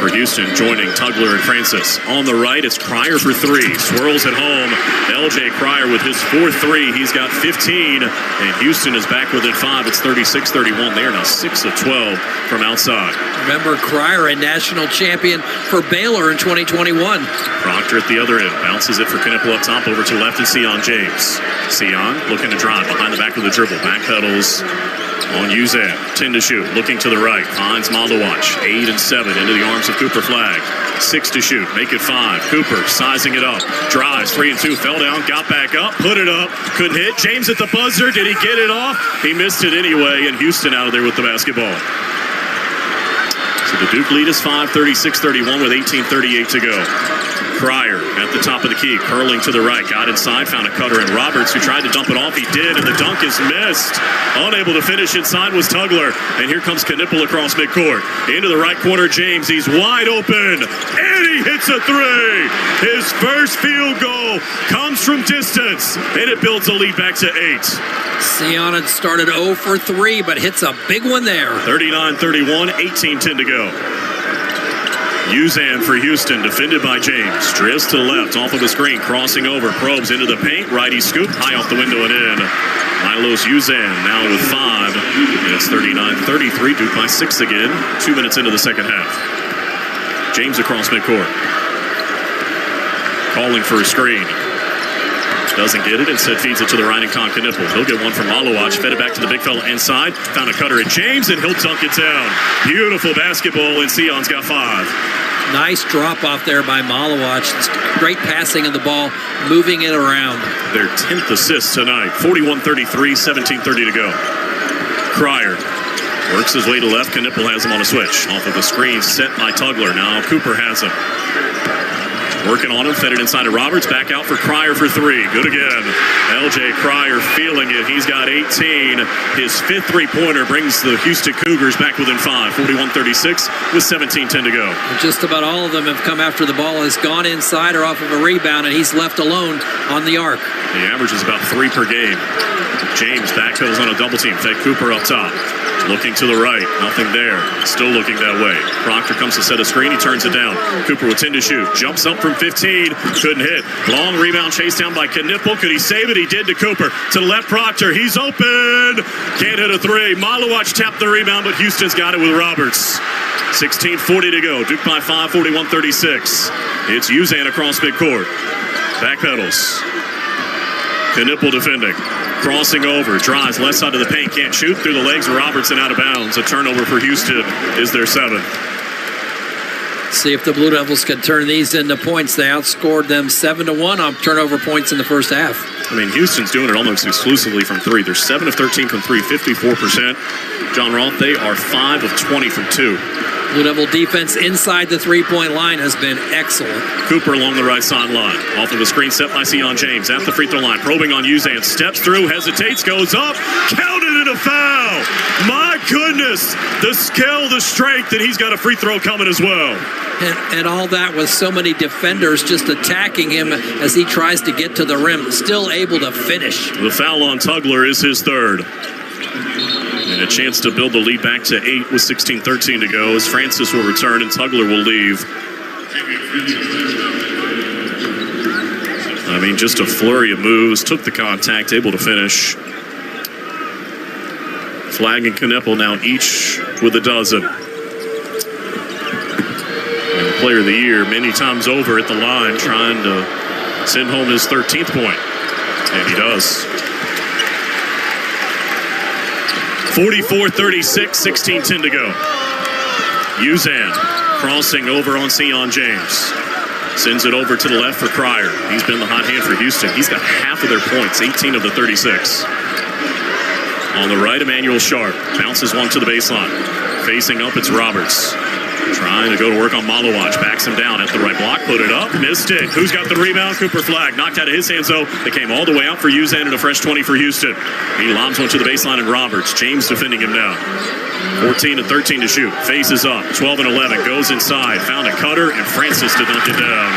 for Houston, joining Tugler and Francis. On the right, it's Cryer for 3. Swirls at home. LJ Cryer with his 4th 3. He's got 15, and Houston is back within 5. It's 36-31. They are now 6 of 12 from outside. Remember, Cryer, a national champion for Baylor in 2021. Proctor at the other end. Bounces it for Knipple up top over to the left and Sion James. Sion looking to drive behind the back of the dribble. Back pedals on Uzan. 10 to shoot. Looking to the right. Finds Malawach. 8 and 7 into the arms of Cooper Flagg. 6 to shoot. Make it 5. Cooper sizing it up. Drives. 3 and 2. Fell down. Got back up. Put it up. Couldn't hit. James at the buzzer. Did he get it off? He missed it anyway. And Houston out of there with the basketball. So the Duke lead is 5, 36-31 with 18:38 to go. Cryer at the top of the key, curling to the right, got inside, found a cutter in Roberts, who tried to dump it off. He did, and the dunk is missed. Unable to finish inside was Tugler, and here comes Knipple across midcourt. Into the right corner, James, he's wide open, and he hits a 3. His first field goal comes from distance, and it builds a lead back to 8. Sion had started 0 for 3, but hits a big one there. 39-31, 18-10 to go. Uzan for Houston, defended by James. Drifts to the left, off of the screen, crossing over, probes into the paint. Righty scoop, high off the window and in. Milos Uzan now with 5. And it's 39-33, Duke by 6 again. 2 minutes into the second half. James across midcourt. Calling for a screen. Doesn't get it, instead feeds it to the right and Con Knipple. He'll get one from Malawach, fed it back to the big fella inside. Found a cutter at James, and he'll dunk it down. Beautiful basketball, and Sion's got 5. Nice drop off there by Malawach. Great passing of the ball, moving it around. Their 10th assist tonight. 41-33, 17:30 to go. Cryer works his way to left. Knipple has him on a switch. Off of the screen set by Tugler. Now Cooper has him. Working on him, fed it inside of Roberts, back out for Cryer for 3. Good again. LJ Cryer feeling it. He's got 18. His 5th 3-pointer brings the Houston Cougars back within 5. 41-36 with 17:10 to go. Just about all of them have come after the ball has gone inside or off of a rebound, and he's left alone on the arc. The average is about 3 per game. James backpedals on a double team. Fed Cooper up top. Looking to the right. Nothing there. Still looking that way. Proctor comes to set a screen. He turns it down. Cooper with 10 to shoot. Jumps up for from 15. Couldn't hit. Long rebound chased down by Knipple. Could he save it? He did to Cooper. To the left, Proctor. He's open. Can't hit a three. Malawach tapped the rebound, but Houston's got it with Roberts. 16:40 to go. Duke by 5, 41-36. It's Uzan across midcourt. Backpedals. Knipple defending. Crossing over. Drives left side of the paint. Can't shoot. Through the legs of Roberts and out of bounds. A turnover for Houston is their 7th. See if the Blue Devils can turn these into points. They outscored them 7-1 on turnover points in the first half. I mean, Houston's doing it almost exclusively from 3. They're 7 of 13 from 3, 54%. John Roth, they are 5 of 20 from 2. Blue Devil defense inside the three-point line has been excellent. Cooper along the right sideline. Off of the screen set by Sion James at the free throw line. Probing on Uzan. Steps through, hesitates, goes up. Counted in a foul. My goodness. The skill, the strength, and he's got a free throw coming as well. And all that with so many defenders just attacking him as he tries to get to the rim. Still able to finish. The foul on Tugler is his 3rd. And a chance to build the lead back to 8 with 16:13 to go as Francis will return and Tugler will leave. I mean, just a flurry of moves. Took the contact, able to finish. Flag and Knipple now each with a dozen. And player of the year many times over at the line trying to send home his 13th point. And he does. 44-36, 16-10 to go. Uzan crossing over on Sion James. Sends it over to the left for Cryer. He's been the hot hand for Houston. He's got half of their points, 18 of the 36. On the right, Emmanuel Sharp. Bounces one to the baseline. Facing up, it's Roberts. Trying to go to work on Malawach. Backs him down at the right block. Put it up. Missed it. Who's got the rebound? Cooper Flag. Knocked out of his hands, though. They came all the way out for Uzan and a fresh 20 for Houston. He lobs one to the baseline, and Roberts. James defending him now. 14 and 13 to shoot. Faces up. 12 and 11. Goes inside. Found a cutter, and Francis to dunk it down.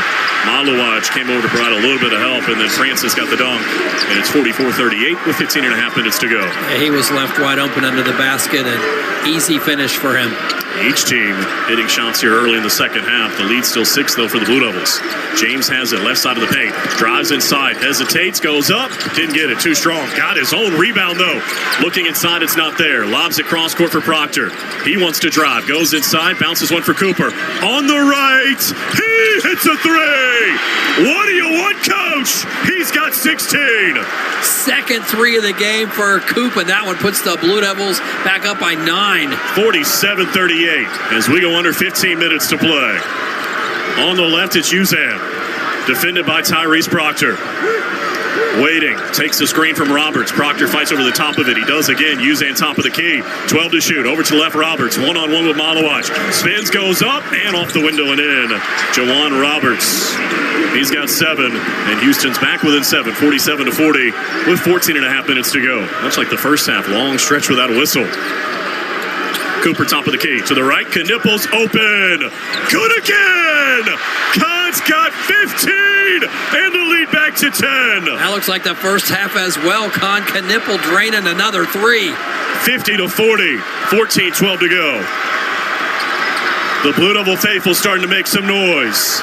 Malawach came over to provide a little bit of help, and then Francis got the dunk. And it's 44-38 with 15 and a half minutes to go. Yeah, he was left wide open under the basket, and easy finish for him. Each team hitting shots here early in the second half. The lead's still 6, though, for the Blue Devils. James has it left side of the paint. Drives inside. Hesitates. Goes up. Didn't get it. Too strong. Got his own rebound, though. Looking inside. It's not there. Lobs it cross court for Proctor. He wants to drive. Goes inside. Bounces one for Cooper. On the right. He hits a 3. What do you want, Coach? He's got 16. Second 3 of the game for Cooper. That one puts the Blue Devils back up by 9. 47-38 as we go under 15 minutes to play. On the left, it's Uzan. Defended by Tyrese Proctor. Waiting. Takes the screen from Roberts. Proctor fights over the top of it. He does again. Uzan top of the key. 12 to shoot. Over to the left, Roberts. One-on-one with Malawach. Spins, goes up, and off the window and in. Jawan Roberts. He's got 7, and Houston's back within 7, 47-40, with 14 and a half minutes to go. Much like the first half, long stretch without a whistle. Cooper top of the key. To the right, Knipple's open. Good again! Con's got 15, and the lead back to 10. That looks like the first half as well. Con Knipple draining another 3. 50-40, 14-12 to go. The Blue Devil faithful starting to make some noise.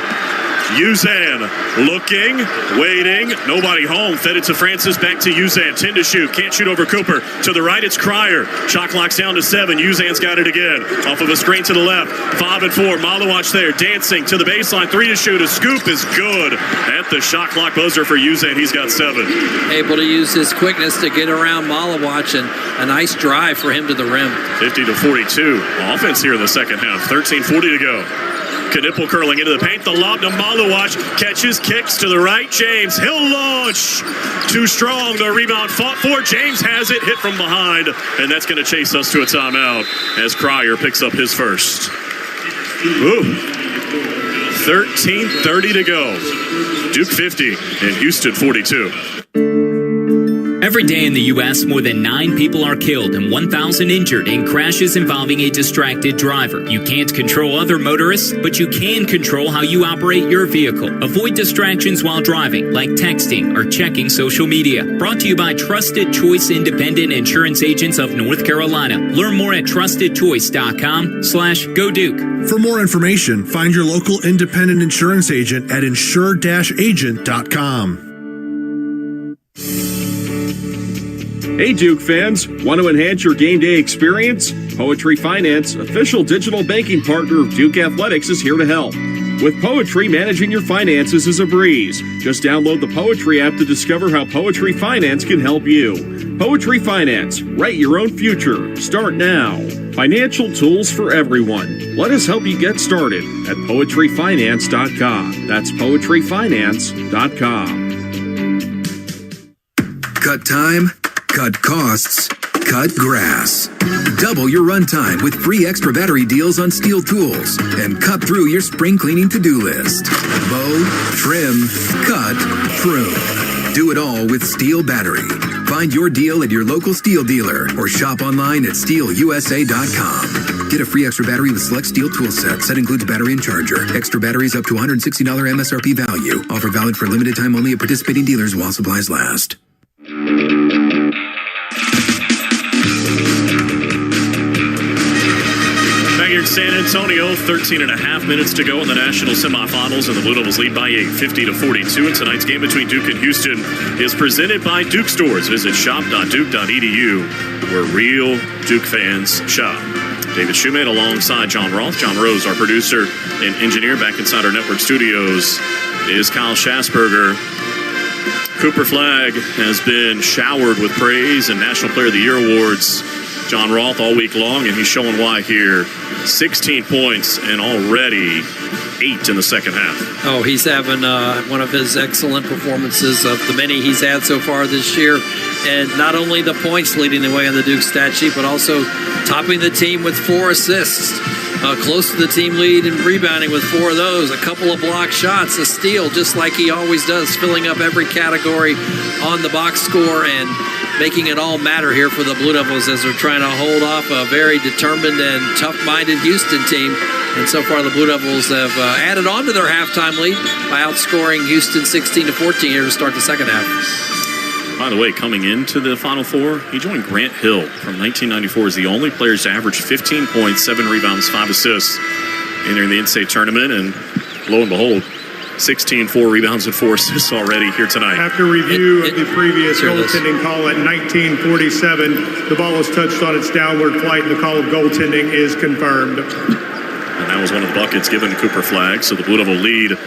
Uzan looking, waiting, nobody home. Fed it to Francis, back to Uzan. 10 to shoot, can't shoot over Cooper. To the right, it's Cryer. Shot clock's down to 7. Uzan's got it again. Off of a screen to the left. 5 and 4. Malawach there, dancing to the baseline. 3 to shoot. A scoop is good. At the shot clock buzzer for Uzan, he's got 7. Able to use his quickness to get around Malawach, and a nice drive for him to the rim. 50-42. Offense here in the second half. 13:40 to go. Knipple curling into the paint. The lob to Malawach. Catches, kicks to the right. James, he'll launch. Too strong. The rebound fought for. James has it. Hit from behind. And that's going to chase us to a timeout as Cryer picks up his first. Ooh. 13:30 to go. Duke 50 and Houston 42. Every day in the U.S., more than 9 people are killed and 1,000 injured in crashes involving a distracted driver. You can't control other motorists, but you can control how you operate your vehicle. Avoid distractions while driving, like texting or checking social media. Brought to you by Trusted Choice Independent Insurance Agents of North Carolina. Learn more at trustedchoice.com/Go Duke. For more information, find your local independent insurance agent at insure-agent.com. Hey Duke fans, want to enhance your game day experience? Poetry Finance, official digital banking partner of Duke Athletics, is here to help. With Poetry, managing your finances is a breeze. Just download the Poetry app to discover how Poetry Finance can help you. Poetry Finance, write your own future. Start now. Financial tools for everyone. Let us help you get started at poetryfinance.com. That's poetryfinance.com. Cut time, cut costs, cut grass. Double your runtime with free extra battery deals on Steel tools and cut through your spring cleaning to-do list. Mow, trim, cut, prune. Do it all with Steel battery. Find your deal at your local Steel dealer or shop online at steelusa.com. Get a free extra battery with select Steel tool set. Set includes battery and charger. Extra batteries up to $160 MSRP value. Offer valid for limited time only at participating dealers while supplies last. Back here in San Antonio, 13 and a half minutes to go in the national semifinals, and the Blue Devils lead by 8, 50-42. And tonight's game between Duke and Houston is presented by Duke Stores. Visit shop.duke.edu, where real Duke fans shop. David Shoemate alongside John Roth. John Rose, our producer and engineer, back inside our network studios, is Kyle Schasberger. Cooper Flagg has been showered with praise and National Player of the Year awards. John Roth all week long, and he's showing why here. 16 points and already 8 in the second half. Oh, he's having one of his excellent performances of the many he's had so far this year. And not only the points leading the way on the Duke stat sheet, but also topping the team with 4 assists. Close to the team lead in rebounding with 4 of those. A couple of block shots, a steal, just like he always does, filling up every category on the box score and making it all matter here for the Blue Devils as they're trying to hold off a very determined and tough-minded Houston team. And so far the Blue Devils have added on to their halftime lead by outscoring Houston 16-14 here to start the second half. By the way, coming into the Final Four, he joined Grant Hill from 1994 as the only player to average 15 points, 7 rebounds, 5 assists entering the NCAA tournament. And lo and behold, 16, 4 rebounds, and 4 assists already here tonight. After review of the previous goaltending call at 1947, the ball was touched on its downward flight, and the call of goaltending is confirmed. And that was one of the buckets given to Cooper Flagg. So the Blue Devil lead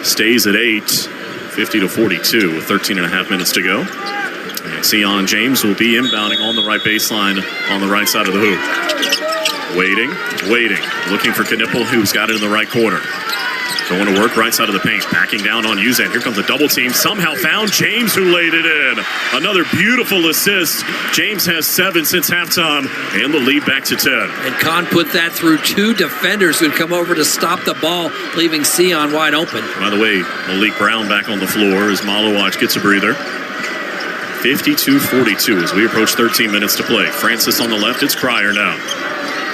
stays at 8, 50-42 with 13 and a half minutes to go. And Sion James will be inbounding on the right baseline on the right side of the hoop. Waiting, looking for Knipple, who's got it in the right corner. Going to work right side of the paint, backing down on Uzan. Here comes a double team. Somehow found James, who laid it in. Another beautiful assist. James has 7 since halftime, and the lead back to 10. And Kahn put that through 2 defenders who'd come over to stop the ball, leaving Sion wide open. By the way, Malik Brown back on the floor as Malowacz gets a breather. 52-42 as we approach 13 minutes to play. Francis on the left, it's Cryer now.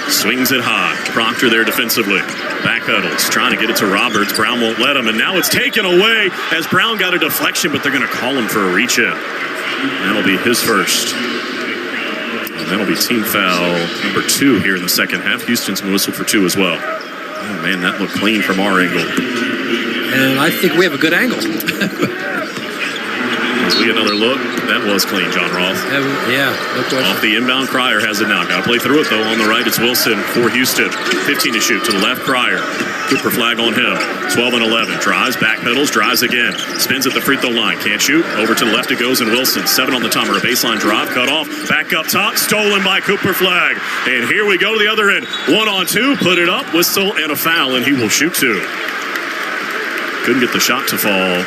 Swings it high. Proctor there defensively. Backpedals, trying to get it to Roberts. Brown won't let him, and now it's taken away as Brown got a deflection, but they're going to call him for a reach-in. That'll be his first. And that'll be team foul number 2 here in the second half. Houston's going to whistle for 2 as well. Oh, man, that looked clean from our angle. And I think we have a good angle. As we get another look, that was clean, John Roth. Yeah, no question. Off the inbound, Cryer has it now. Got to play through it, though. On the right, it's Wilson for Houston. 15 to shoot. To the left, Cryer. Cooper Flagg on him. 12 and 11. Drives, backpedals, drives again. Spins at the free throw line. Can't shoot. Over to the left it goes, and Wilson. 7 on the timer. A baseline drive. Cut off. Back up top. Stolen by Cooper Flagg. And here we go to the other end. 1-on-2. Put it up. Whistle and a foul, and he will shoot 2. Couldn't get the shot to fall.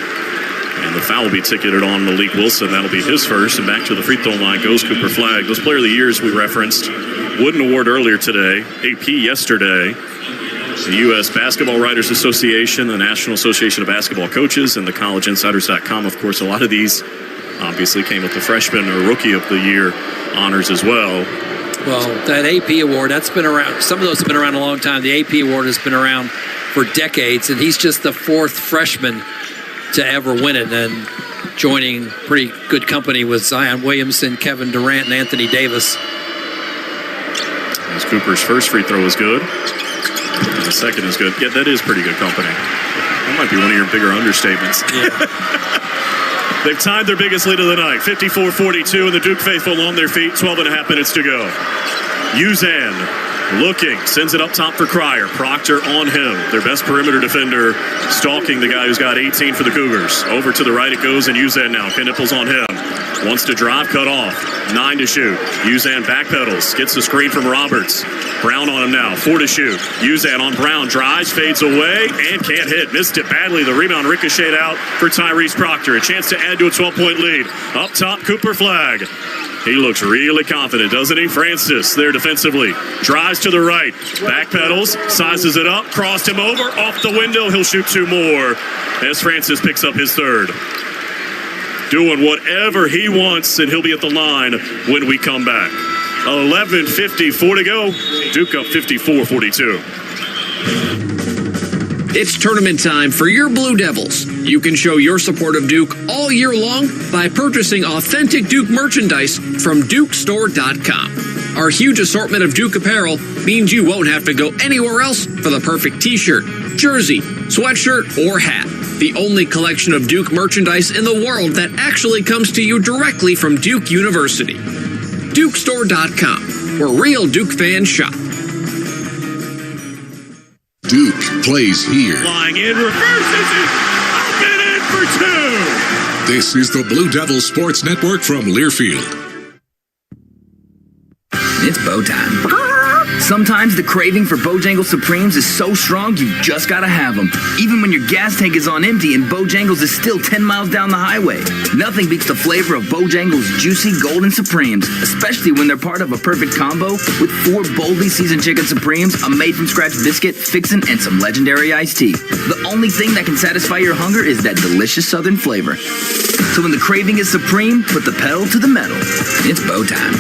And the foul will be ticketed on Malik Wilson. That'll be his first. And back to the free throw line goes Cooper Flagg. Those Player of the Years we referenced. Wooden Award earlier today. AP yesterday. The U.S. Basketball Writers Association, the National Association of Basketball Coaches, and the collegeinsiders.com. Of course, a lot of these obviously came with the freshman or rookie of the year honors as well. Well, that AP award, that's been around. Some of those have been around a long time. The AP award has been around for decades, and he's just the fourth freshman to ever win it, and joining pretty good company with Zion Williamson, Kevin Durant, and Anthony Davis. As Cooper's first free throw is good. And the second is good. Yeah, that is pretty good company. That might be one of your bigger understatements. Yeah. They've tied their biggest lead of the night, 54-42, and the Duke faithful on their feet, 12.5 minutes to go. Uzan looking, sends it up top for Cryer. Proctor on him, their best perimeter defender, stalking the guy who's got 18 for the Cougars. Over to the right it goes, and Uzan now. Knipples on him. Wants to drive, cut off. 9 to shoot. Uzan backpedals, gets the screen from Roberts. Brown on him now, 4 to shoot. Uzan on Brown, drives, fades away, and can't hit. Missed it badly. The rebound ricocheted out for Tyrese Proctor. A chance to add to a 12-point lead. Up top, Cooper Flagg. He looks really confident, doesn't he? Francis there defensively. Drives to the right. Backpedals, sizes it up, crossed him over, off the window. He'll shoot 2 more as Francis picks up his third. Doing whatever he wants, and he'll be at the line when we come back. 11:54 to go. Duke up 54-42. It's tournament time for your Blue Devils. You can show your support of Duke all year long by purchasing authentic Duke merchandise from DukeStore.com. Our huge assortment of Duke apparel means you won't have to go anywhere else for the perfect t-shirt, jersey, sweatshirt, or hat. The only collection of Duke merchandise in the world that actually comes to you directly from Duke University. DukeStore.com, where real Duke fans shop. Duke plays here. Flying in, reverses it, up and in for 2. This is the Blue Devil Sports Network from Learfield. It's bow time. Sometimes the craving for Bojangles Supremes is so strong you just gotta have them. Even when your gas tank is on empty and Bojangles is still 10 miles down the highway. Nothing beats the flavor of Bojangles juicy golden Supremes, especially when they're part of a perfect combo with 4 boldly seasoned chicken Supremes, a made-from-scratch biscuit, fixin', and some legendary iced tea. The only thing that can satisfy your hunger is that delicious southern flavor. So when the craving is supreme, put the pedal to the metal. It's bow time.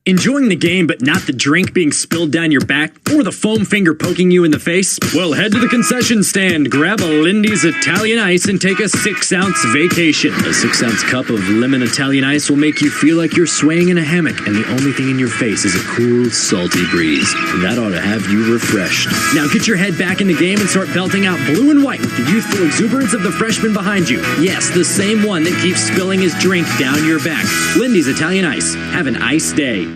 Enjoying the game but not the drink being spilled down your back or the foam finger poking you in the face? Well, head to the concession stand, grab a Lindy's Italian Ice, and take a 6-ounce vacation. A 6-ounce cup of lemon Italian Ice will make you feel like you're swaying in a hammock, and the only thing in your face is a cool, salty breeze. That ought to have you refreshed. Now get your head back in the game and start belting out blue and white with the youthful exuberance of the freshman behind you. Yes, the same one that keeps spilling his drink down your back. Lindy's Italian Ice. Have an ice day.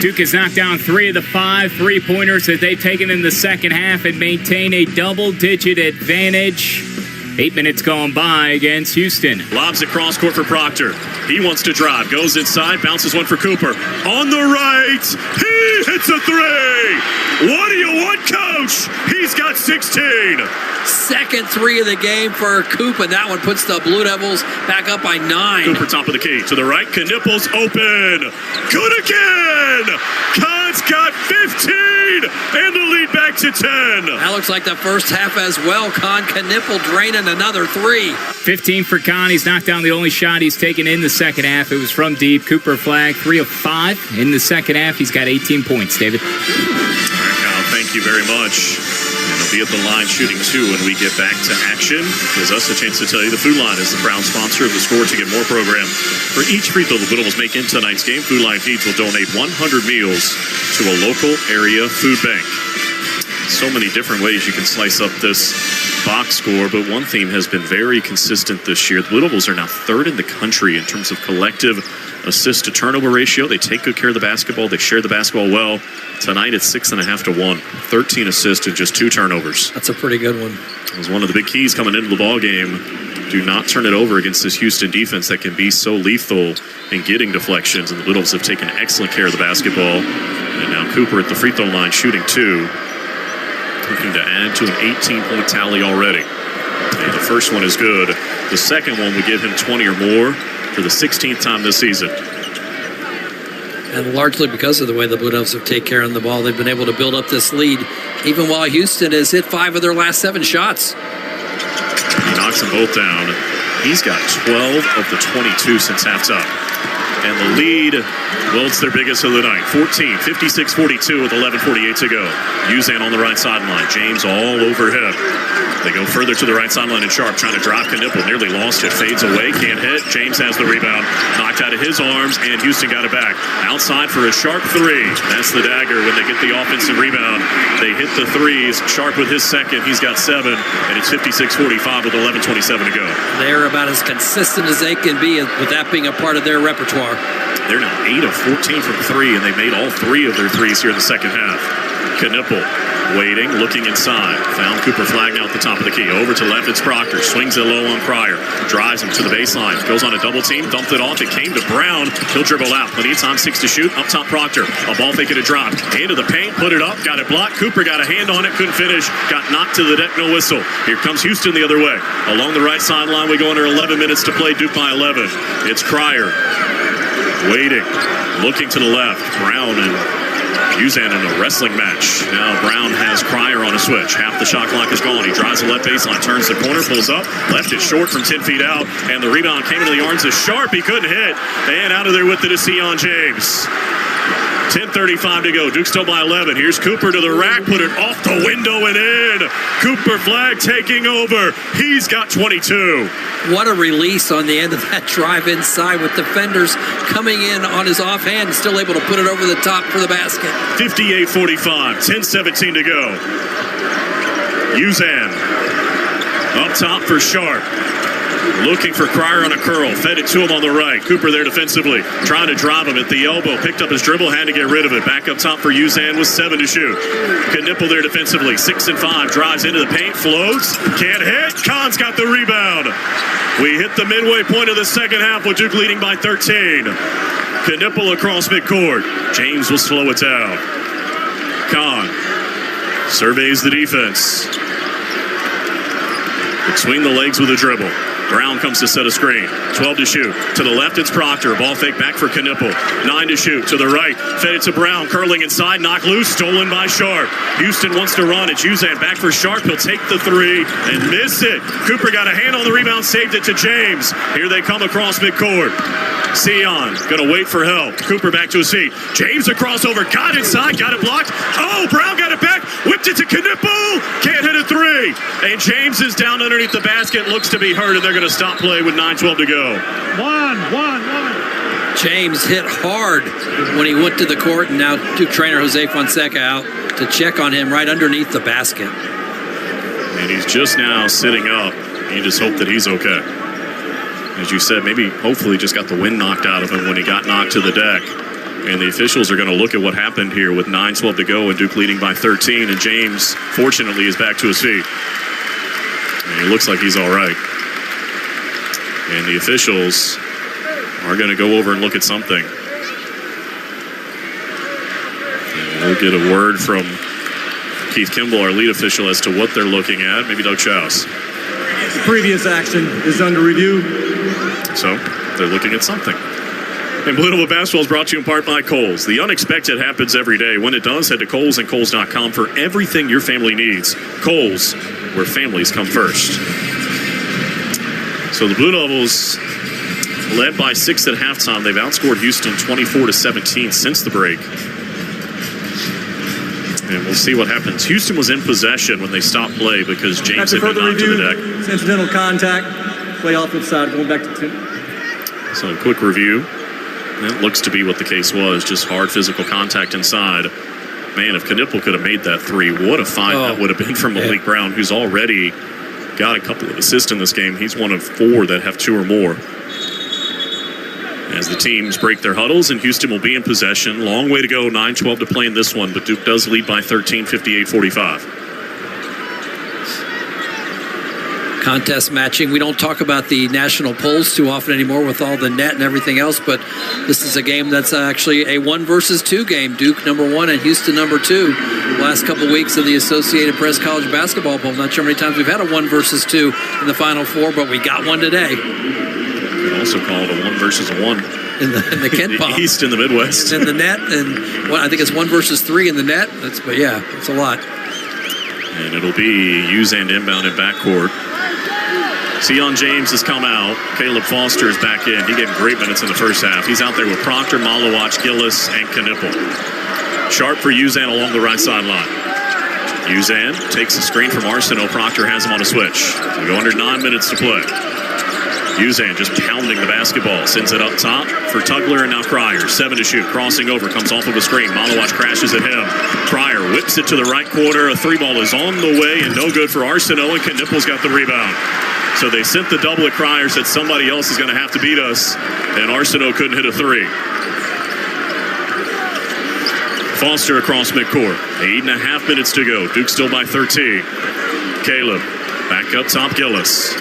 Duke has knocked down 3 of the 5 3-pointers that they've taken in the second half and maintain a double-digit advantage. 8 minutes gone by against Houston. Lobs it cross court for Proctor. He wants to drive. Goes inside. Bounces one for Cooper. On the right. He hits a 3. What do you want, Coach? He's got 16. Second 3 of the game for Coop, and that one puts the Blue Devils back up by 9. Cooper top of the key. To the right. Knipples open. Good again. Con's got 15. And the lead back to 10. That looks like the first half as well. Con Knipple draining another 3. 15 for Con. He's knocked down the only shot he's taken in the second half. It was from deep. Cooper Flagg, 3 of 5 in the second half. He's got 18 points, David. All right, Kyle, thank you very much. And he'll be at the line shooting 2 when we get back to action. Gives us a chance to tell you the Food Line is the proud sponsor of the Score to Get More program. For each free throw the Blue Devils make in tonight's game, Food Line Feeds will donate 100 meals to a local area food bank. So many different ways you can slice up this box score, but one theme has been very consistent this year. The Blue Devils are now 3rd in the country in terms of collective assist to turnover ratio. They take good care of the basketball. They share the basketball well. Tonight it's 6.5 to 1. 13 assists and just 2 turnovers. That's a pretty good one. It was one of the big keys coming into the ball game. Do not turn it over against this Houston defense that can be so lethal in getting deflections. And the Blue Devils have taken excellent care of the basketball. And now Cooper at the free throw line shooting 2. Looking to add to an 18-point tally already. And the first one is good. The second one would give him 20 or more for the 16th time this season. And largely because of the way the Blue Devils have taken care of the ball, they've been able to build up this lead, even while Houston has hit 5 of their last 7 shots. He knocks them both down. He's got 12 of the 22 since halftime. And the lead, well, it's their biggest of the night. 14, 56-42 with 11:48 to go. Uzan on the right sideline. James all over him. They go further to the right sideline and Sharp trying to drive Knipple. Nearly lost it. Fades away. Can't hit. James has the rebound. Knocked out of his arms, and Houston got it back. Outside for a Sharp 3. That's the dagger when they get the offensive rebound. They hit the threes. Sharp with his second. He's got 7, and it's 56-45 with 11:27 to go. They're about as consistent as they can be with that being a part of their repertoire. They're now 8 of 14 from 3, and they made all 3 of their threes here in the second half. Knipple waiting, looking inside. Found Cooper flagging out the top of the key. Over to left, it's Proctor. Swings it low on Pryor. Drives him to the baseline. Goes on a double team. Dumped it off. It came to Brown. He'll dribble out. Plenty of time. 6 to shoot. Up top, Proctor. A ball fake it a drop. Into the paint. Put it up. Got it blocked. Cooper got a hand on it. Couldn't finish. Got knocked to the deck. No whistle. Here comes Houston the other way. Along the right sideline, we go under 11 minutes to play. Duke by 11. It's Cryer. Waiting. Looking to the left. Brown and Uzan in a wrestling match. Now Brown has Cryer on a switch. Half the shot clock is gone. He drives the left baseline, turns the corner, pulls up. Left it short from 10 feet out, and the rebound came into the arms of Sharp. He couldn't hit. And out of there with it is Sion James. 10:35 to go. Duke still by 11. Here's Cooper to the rack. Put it off the window and in. Cooper Flag taking over. He's got 22. What a release on the end of that drive inside with defenders coming in on his offhand and still able to put it over the top for the basket. 58-45. 10:17 to go. Uzan up top for Sharp. Looking for Cryer on a curl. Fed it to him on the right. Cooper there defensively. Trying to drive him at the elbow. Picked up his dribble. Had to get rid of it. Back up top for Uzan with 7 to shoot. Knipple there defensively. 6 and 5. Drives into the paint. Floats. Can't hit. Kahn's got the rebound. We hit the midway point of the second half with Duke leading by 13. Knipple across midcourt. James will slow it down. Kahn surveys the defense. Between the legs with a dribble. Brown comes to set a screen. 12 to shoot. To the left, it's Proctor. Ball fake back for Knipple. 9 to shoot. To the right. Fed it to Brown. Curling inside. Knocked loose. Stolen by Sharp. Houston wants to run. It's Uzan back for Sharp. He'll take the 3 and miss it. Cooper got a hand on the rebound. Saved it to James. Here they come across midcourt. Sion going to wait for help. Cooper back to his feet. James a crossover. Got inside. Got it blocked. Oh, Brown got it back. Whipped it to Knipple. Can't hit a 3. And James is down underneath the basket. Looks to be hurt, and they're going to stop play with 9:12 to go. One. James hit hard when he went to the court, and now Duke trainer Jose Fonseca out to check on him right underneath the basket. And he's just now sitting up. You just hope that he's okay. As you said, maybe hopefully just got the wind knocked out of him when he got knocked to the deck. And the officials are going to look at what happened here with 9:12 to go and Duke leading by 13. And James, fortunately, is back to his feet. And he looks like he's all right. And the officials are going to go over and look at something. And we'll get a word from Keith Kimball, our lead official, as to what they're looking at. Maybe Doug Chouse. The previous action is under review. So they're looking at something. And Blue Devil Basketball is brought to you in part by Kohl's. The unexpected happens every day. When it does, head to Kohl's and Kohl's.com for everything your family needs. Kohl's, where families come first. So the Blue Devils led by 6 at halftime. They've outscored Houston 24-17 since the break. And we'll see what happens. Houston was in possession when they stopped play because James had been knocked to the deck. It's incidental contact. Play offensive side, going back to 2. So a quick review. That looks to be what the case was. Just hard physical contact inside. Man, if Knipple could have made that 3, what a find that would have been from Malik Brown, who's already got a couple of assists in this game. He's one of 4 that have 2 or more. As the teams break their huddles, and Houston will be in possession. Long way to go, 9:12 to play in this one, but Duke does lead by 13, 58-45. Contest matching. We don't talk about the national polls too often anymore with all the net and everything else, but this is a game that's actually a 1 versus 2 game. Duke number 1 and Houston number 2. Last couple of weeks of the Associated Press College Basketball Poll. Not sure how many times we've had a 1 versus 2 in the Final Four, but we got one today. You could also call it a 1 versus 1. in the Kent Pop. East in the Midwest. In the net, and I think it's 1 versus 3 in the net. But yeah, it's a lot. And it'll be Uzan inbound in backcourt. Sion James has come out. Caleb Foster is back in. He gave great minutes in the first half. He's out there with Proctor, Malowacz, Gillis, and Knipple. Sharp for Uzan along the right sideline. Uzan takes a screen from Arsenault. Proctor has him on a switch. We go under 9 minutes to play. Uzan just pounding the basketball. Sends it up top for Tugler and now Cryer. 7 to shoot. Crossing over. Comes off of a screen. Malowacz crashes at him. Cryer whips it to the right corner. A 3-ball is on the way and no good for Arsenault, and Knipple's got the rebound. So they sent the double at Cryer, said somebody else is going to have to beat us, and Arsenault couldn't hit a 3. Foster across midcourt. 8.5 minutes to go. Duke still by 13. Caleb back up top. Gillis.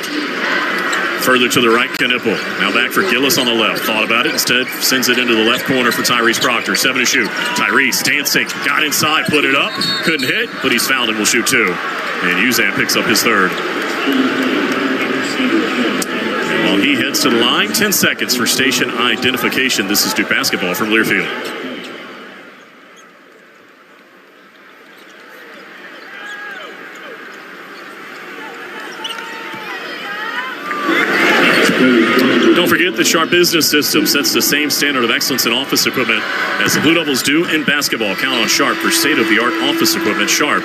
Further to the right, Knipple. Now back for Gillis on the left. Thought about it. Instead, sends it into the left corner for Tyrese Proctor. 7 to shoot. Tyrese dancing. Got inside. Put it up. Couldn't hit, but he's fouled and will shoot 2. And Uzan picks up his 3rd. And while he heads to the line, 10 seconds for station identification. This is Duke basketball from Learfield. Don't forget that Sharp Business System sets the same standard of excellence in office equipment as the Blue Devils do in basketball. Count on Sharp for state-of-the-art office equipment. Sharp,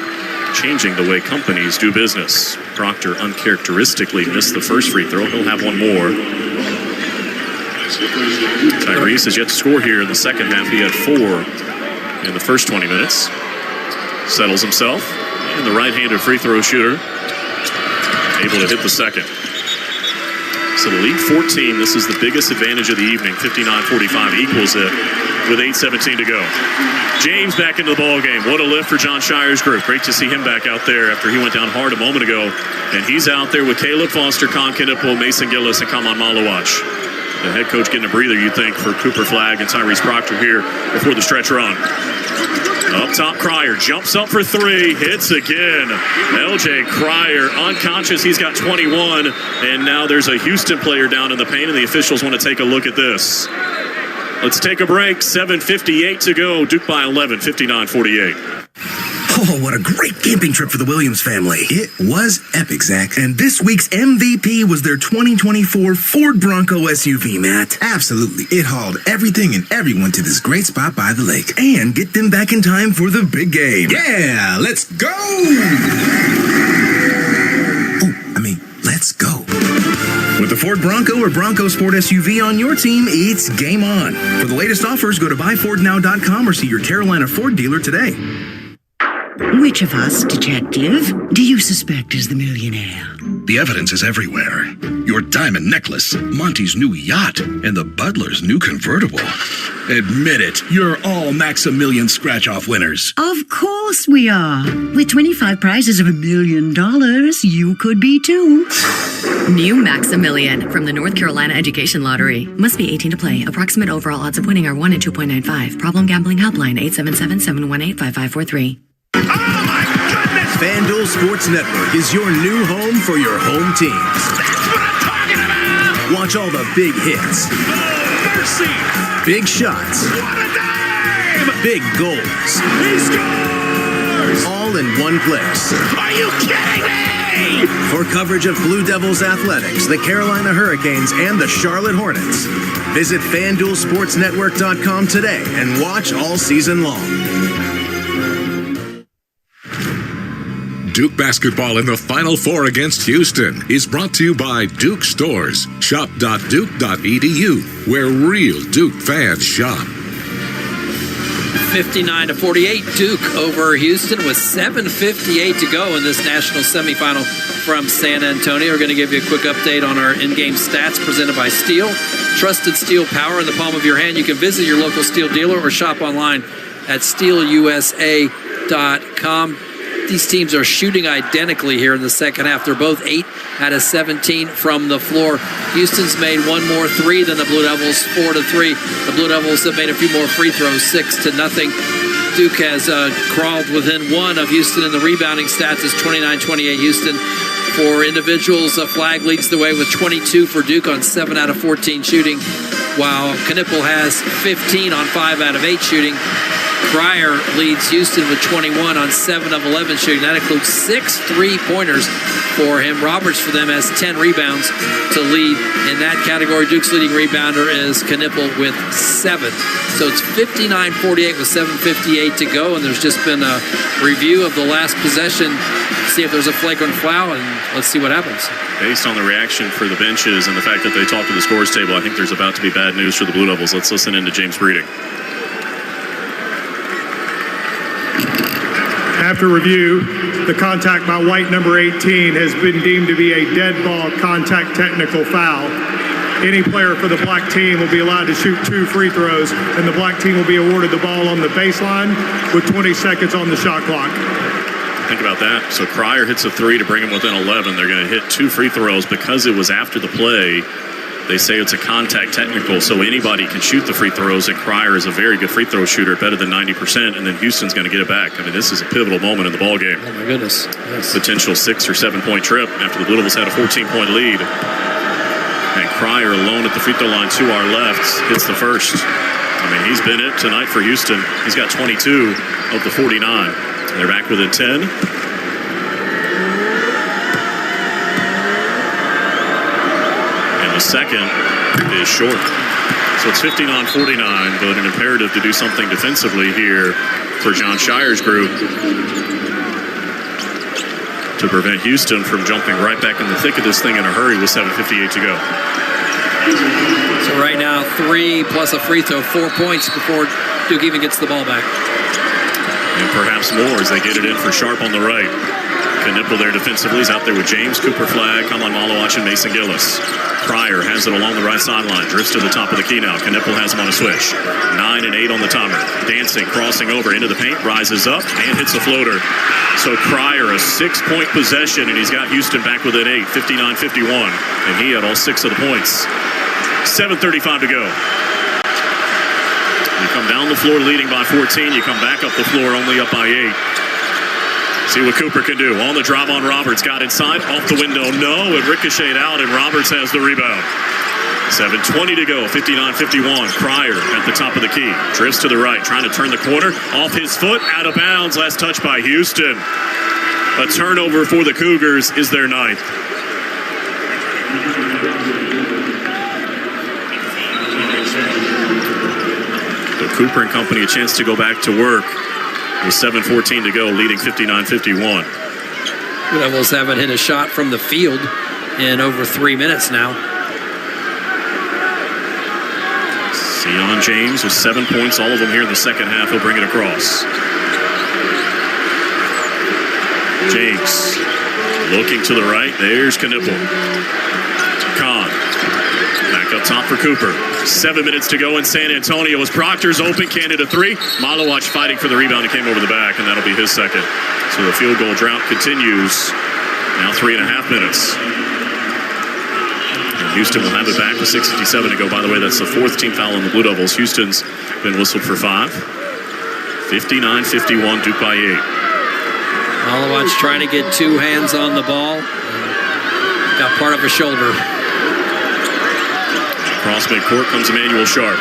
changing the way companies do business. Proctor uncharacteristically missed the first free throw. He'll have one more. Tyrese has yet to score here in the second half. He had 4 in the first 20 minutes. Settles himself. And the right-handed free throw shooter able to hit the second. So the lead 14, this is the biggest advantage of the evening. 59-45 equals it with 8:17 to go. James back into the ball game. What a lift for John Shire's group. Great to see him back out there after he went down hard a moment ago. And he's out there with Caleb Foster, Con Knipple, Mason Gillis, and Kaman Malowacz. The head coach getting a breather, you think, for Cooper Flagg and Tyrese Proctor here before the stretch run. Up top, Cryer jumps up for 3, hits again. LJ Cryer unconscious. He's got 21, and now there's a Houston player down in the paint, and the officials want to take a look at this. Let's take a break. 7:58 to go. Duke by 11, 59-48. Oh, what a great camping trip for the Williams family. It was epic, Zach. And this week's MVP was their 2024 Ford Bronco SUV, Matt. Absolutely. It hauled everything and everyone to this great spot by the lake. And get them back in time for the big game. Yeah, let's go! Let's go. With the Ford Bronco or Bronco Sport SUV on your team, it's game on. For the latest offers, go to buyfordnow.com or see your Carolina Ford dealer today. Which of us, detective, do you suspect is the millionaire? The evidence is everywhere. Your diamond necklace, Monty's new yacht, and the butler's new convertible. Admit it, you're all Maximilian scratch-off winners. Of course we are. With 25 prizes of $1 million, you could be too. New Maximilian from the North Carolina Education Lottery. Must be 18 to play. Approximate overall odds of winning are 1 in 2.95. Problem gambling helpline 877-718-5543. FanDuel Sports Network is your new home for your home teams. That's what I'm talking about! Watch all the big hits. Oh, mercy! Big shots. What a dime! Big goals. He scores! All in one place. Are you kidding me? For coverage of Blue Devils athletics, the Carolina Hurricanes, and the Charlotte Hornets, visit FanDuelSportsNetwork.com today and watch all season long. Duke basketball in the Final Four against Houston is brought to you by Duke Stores. Shop.duke.edu, where real Duke fans shop. 59-48, Duke over Houston with 7:58 to go in this national semifinal from San Antonio. We're going to give you a quick update on our in-game stats presented by Steel. Trusted Steel power in the palm of your hand. You can visit your local Steel dealer or shop online at steelusa.com. These teams are shooting identically here in the second half. They're both 8 out of 17 from the floor. Houston's made one more 3 than the Blue Devils, 4-3. The Blue Devils have made a few more free throws, 6-0. Duke has crawled within 1 of Houston in the rebounding stats. It's 29-28 Houston. For individuals, Flagg leads the way with 22 for Duke on 7 out of 14 shooting. while Knippel has 15 on 5 out of 8 shooting. Cryer leads Houston with 21 on 7 of 11 shooting. That includes 6 3-pointers for him. Roberts for them has 10 rebounds to lead in that category. Duke's leading rebounder is Knippel with 7. So it's 59-48 with 7:58 to go, and there's just been a review of the last possession, see if there's a flagrant foul, and let's see what happens. Based on the reaction for the benches and the fact that they talked to the scores table, I think there's about to be bad news for the Blue Devils. Let's listen in to James Breeding. After review, the contact by White, number 18, has been deemed to be a dead ball contact technical foul. Any player for the black team will be allowed to shoot 2 free throws, and the black team will be awarded the ball on the baseline with 20 seconds on the shot clock. Think about that. So Cryer hits a 3 to bring him within 11. They're going to hit 2 free throws because it was after the play. They say it's a contact technical, so anybody can shoot the free throws, and Cryer is a very good free throw shooter, better than 90%, and then Houston's going to get it back. I mean, this is a pivotal moment in the ballgame. Oh, my goodness. Yes. Potential 6 or 7 point trip after the Blue Devils had a 14-point lead. And Cryer alone at the free throw line to our left hits the first. I mean, he's been it tonight for Houston. He's got 22 of the 49. And they're back within 10. The second is short. So it's 59-49, but an imperative to do something defensively here for John Shire's group to prevent Houston from jumping right back in the thick of this thing in a hurry with 7:58 to go. So right now, 3 plus a free throw, 4 points before Duke even gets the ball back. And perhaps more as they get it in for Sharp on the right. Knippel there defensively. He's out there with James, Cooper Flagg, Kamlan Malawach, and Mason Gillis. Cryer has it along the right sideline. Drifts to the top of the key now. Knippel has him on a switch. 9 and 8 on the timer. Dancing, crossing over into the paint, rises up, and hits the floater. So Cryer, a 6-point possession, and he's got Houston back within 8, 59-51. And he had all 6 of the points. 7:35 to go. You come down the floor leading by 14. You come back up the floor only up by 8. See what Cooper can do. On the drive on Roberts. Got inside. Off the window. No. It ricocheted out, and Roberts has the rebound. 7:20 to go. 59-51. Cryer at the top of the key. Drifts to the right. Trying to turn the corner. Off his foot. Out of bounds. Last touch by Houston. A turnover for the Cougars is their 9th. So Cooper and company a chance to go back to work. With 7:14 to go, leading 59-51. The Devils haven't hit a shot from the field in over 3 minutes now. Sion James with 7 points, all of them here in the second half. He'll bring it across. James looking to the right. There's Knippel. Kahn back up top for Cooper. 7 minutes to go in San Antonio as Proctor's open, can't hit a 3. Malawach fighting for the rebound. He came over the back, and that'll be his second. So the field goal drought continues. Now 3.5 minutes. And Houston will have it back with 6:57 to go. By the way, that's the 4th team foul on the Blue Devils. Houston's been whistled for 5. 59-51, Duke by 8. Malawach trying to get 2 hands on the ball. Got part of a shoulder. Across midcourt comes Emmanuel Sharp.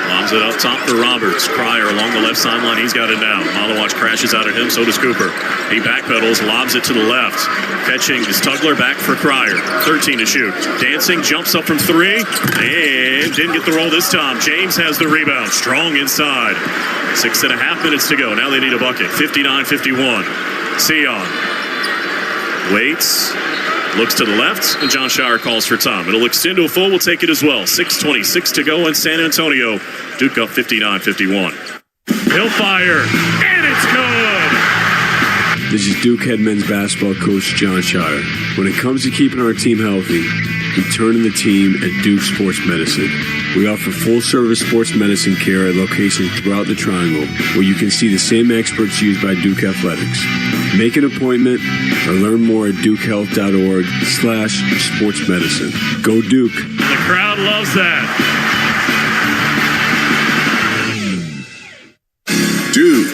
Lobs it up top for Roberts. Cryer along the left sideline. He's got it now. Malawach crashes out at him. So does Cooper. He backpedals, lobs it to the left. Catching is Tugler back for Cryer. 13 to shoot. Dancing, jumps up from 3. And didn't get the roll this time. James has the rebound. Strong inside. 6.5 minutes to go. Now they need a bucket. 59-51. Sion waits. Looks to the left, and John Shire calls for time. It'll extend to a full. We'll take it as well. 6:26 to go in San Antonio. Duke up 59-51. He'll fire, and it's good! This is Duke head men's basketball coach John Shire. When it comes to keeping our team healthy, we turn to the team at Duke Sports Medicine. We offer full-service sports medicine care at locations throughout the Triangle, where you can see the same experts used by Duke Athletics. Make an appointment or learn more at dukehealth.org/sportsmedicine. Go Duke. The crowd loves that. Duke.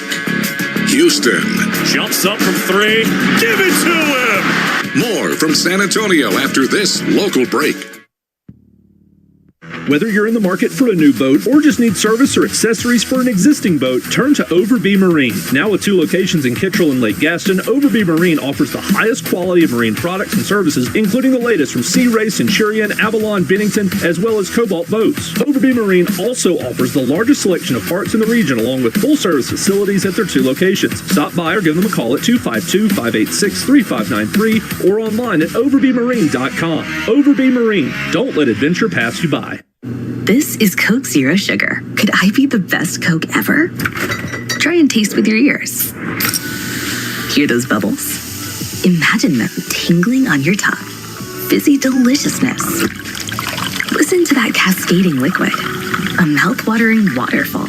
Houston. Jumps up from 3. Give it to him! More from San Antonio after this local break. Whether you're in the market for a new boat or just need service or accessories for an existing boat, turn to Overbee Marine. Now with 2 locations in Kittrell and Lake Gaston, Overbee Marine offers the highest quality of marine products and services, including the latest from Sea Ray, Centurion, Avalon, Bennington, as well as Cobalt boats. Overbee Marine also offers the largest selection of parts in the region, along with full-service facilities at their 2 locations. Stop by or give them a call at 252-586-3593 or online at overbeemarine.com. Overbee Marine. Don't let adventure pass you by. This is Coke Zero Sugar. Could I be the best Coke ever? Try and taste with your ears. Hear those bubbles? Imagine them tingling on your tongue. Fizzy deliciousness. Listen to that cascading liquid. A mouth-watering waterfall.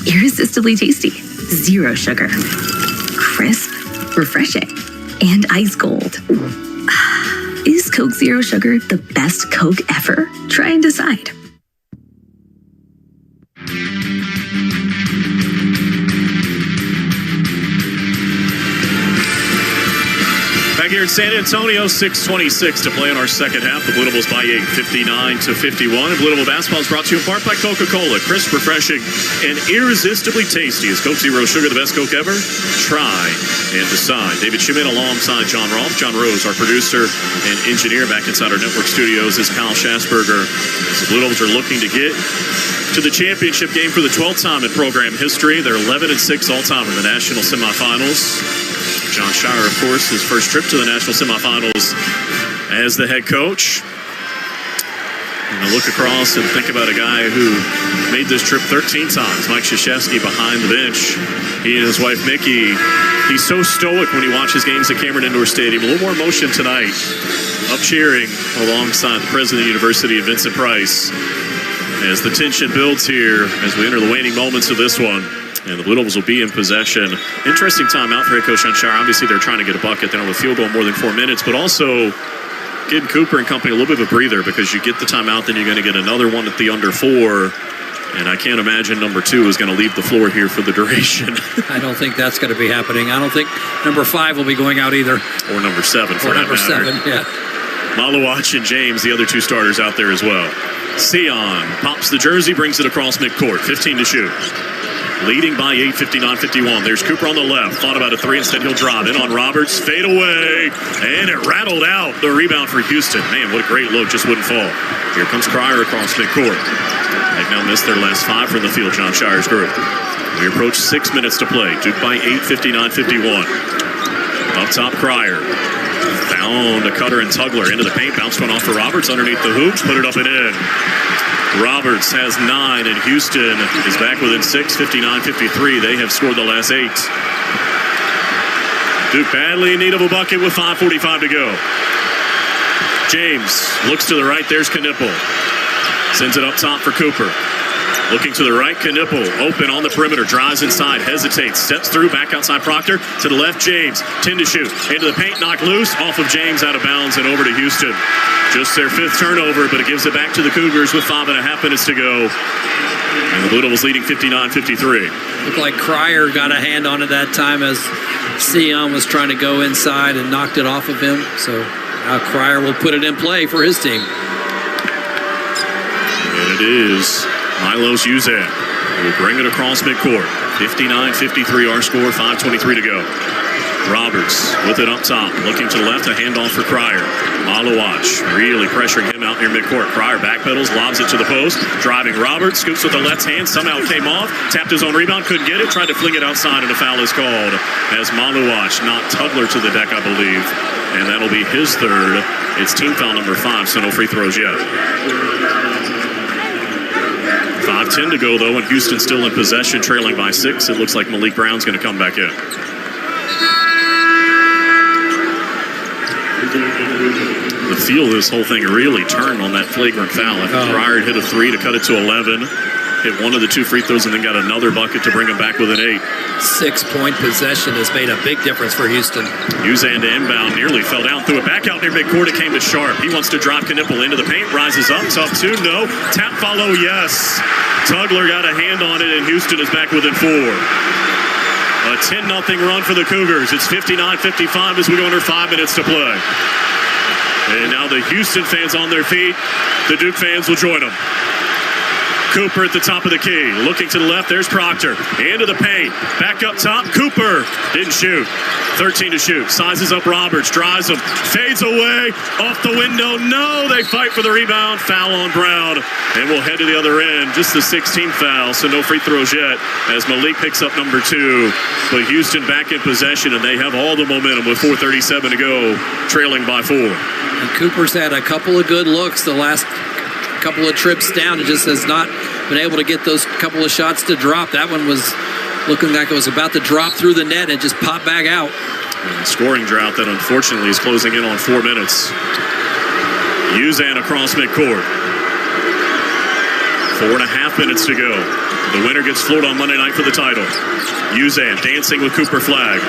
Irresistibly tasty. Zero sugar. Crisp, refreshing, and ice cold. Is Coke Zero Sugar the best Coke ever? Try and decide. Back here in San Antonio, 6:26 to play in our second half. The Blue Devils by 8, 59-51. And Blue Devil basketball is brought to you in part by Coca-Cola. Crisp, refreshing, and irresistibly tasty. Is Coke Zero Sugar the best Coke ever? Try and decide. David Schmidt alongside John Rolfe. John Rose, our producer and engineer, back inside our network studios, is Kyle Schasberger. The Blue Devils are looking to get to the championship game for the 12th time in program history. They're 11-6 all-time in the national semifinals. John Shire, of course, his first trip to the national semifinals as the head coach. And I look across and think about a guy who made this trip 13 times, Mike Krzyzewski behind the bench. He and his wife, Mickey, he's so stoic when he watches games at Cameron Indoor Stadium. A little more emotion tonight, up cheering alongside the president of the University of Vincent Price as the tension builds here as we enter the waning moments of this one. And the Blue Devils will be in possession. Interesting timeout for head coach John Shire. Obviously, they're trying to get a bucket. They don't have a field goal more than 4 minutes, but also getting Cooper and company a little bit of a breather because you get the timeout, then you're going to get another one at the under 4. And I can't imagine number 2 is going to leave the floor here for the duration. I don't think that's going to be happening. I don't think number 5 will be going out either. Or number 7 for that matter. 7, yeah. Malawach and James, the other 2 starters out there as well. Sion pops the jersey, brings it across midcourt. 15 to shoot. Leading by 8, 59-51. There's Cooper on the left. Thought about a 3. Instead, he'll drive in on Roberts. Fade away. And it rattled out. The rebound for Houston. Man, what a great look. Just wouldn't fall. Here comes Cryer across midcourt. They've now missed their last 5 from the field, John Shire's group. We approach 6 minutes to play. Duke by 8, 59-51. Up top, Cryer. Found a cutter and Tugler into the paint. Bounced one off for Roberts underneath the hoops. Put it up and in. Roberts has 9, and Houston is back within 6, 59-53. They have scored the last 8. Duke badly in need of a bucket with 5:45 to go. James looks to the right. There's Knipple. Sends it up top for Cooper. Looking to the right, Knipple open on the perimeter, drives inside, hesitates, steps through, back outside Proctor. To the left, James, 10 to shoot. Into the paint, knocked loose, off of James, out of bounds, and over to Houston. Just their 5th turnover, but it gives it back to the Cougars with 5.5 minutes to go. And the Blue Devils leading 59-53. Looked like Cryer got a hand on it that time as Sion was trying to go inside and knocked it off of him. So now Cryer will put it in play for his team. And it is Milos Uzan will bring it across midcourt. 59-53 our score, 5:23 to go. Roberts with it up top, looking to the left, a handoff for Cryer. Malawach really pressuring him out near midcourt. Cryer backpedals, lobs it to the post. Driving Roberts, scoops with the left hand, somehow came off. Tapped his own rebound, couldn't get it. Tried to fling it outside, and a foul is called as Malawach knocked Tugler to the deck, I believe. And that'll be his 3rd. It's team foul number 5, so no free throws yet. 5:10 to go, though, and Houston still in possession, trailing by 6. It looks like Malik Brown's going to come back in. The feel of this whole thing really turned on that flagrant foul. After Cryer hit a 3 to cut it to 11. Hit one of the 2 free throws and then got another bucket to bring him back with an 8. 6-point possession has made a big difference for Houston. Uzan to inbound, nearly fell down, threw it back out near midcourt. It came to Sharp. He wants to drop Knipple into the paint, rises up, tough 2, no. Tap follow, yes. Tugler got a hand on it, and Houston is back within 4. A 10-0 run for the Cougars. It's 59-55 as we go under 5 minutes to play. And now the Houston fans on their feet. The Duke fans will join them. Cooper at the top of the key. Looking to the left, there's Proctor. Into the paint. Back up top, Cooper. Didn't shoot. 13 to shoot. Sizes up Roberts. Drives him. Fades away. Off the window. No, they fight for the rebound. Foul on Brown. And we'll head to the other end. Just the 16th foul, so no free throws yet as Malik picks up number 2. But Houston back in possession, and they have all the momentum with 4:37 to go, trailing by 4. And Cooper's had a couple of good looks the last couple of trips down. It just has not been able to get those couple of shots to drop. That one was looking like it was about to drop through the net and just pop back out. And scoring drought that unfortunately is closing in on 4 minutes. Uzan across midcourt. 4.5 minutes to go. The winner gets floated on Monday night for the title. Uzan dancing with Cooper Flag.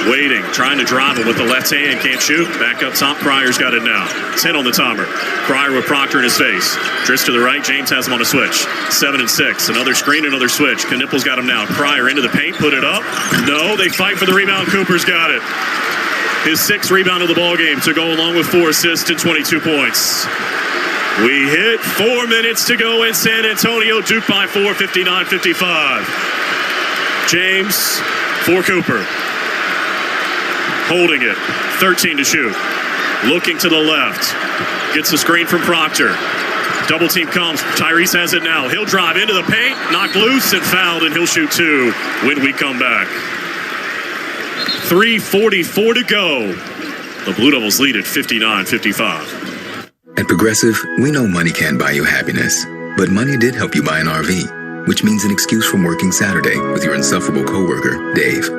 Waiting, trying to drive him with the left hand. Can't shoot. Back up top. Pryor's got it now. 10 on the timer. Pryor with Proctor in his face. Drifts to the right. James has him on a switch. 7 and 6. Another screen, another switch. Knippel's got him now. Pryor into the paint. Put it up. No, they fight for the rebound. Cooper's got it. His 6th rebound of the ball game to go along with 4 assists and 22 points. We hit 4 minutes to go in San Antonio. Duke by 4, 59-55. James for Cooper. Holding it. 13 to shoot. Looking to the left. Gets the screen from Proctor. Double team comes. Tyrese has it now. He'll drive into the paint. Knocked loose and fouled, and he'll shoot 2 when we come back. 3:44 to go. The Blue Devils lead at 59-55. At Progressive, we know money can't buy you happiness, but money did help you buy an RV, which means an excuse from working Saturday with your insufferable coworker, Dave.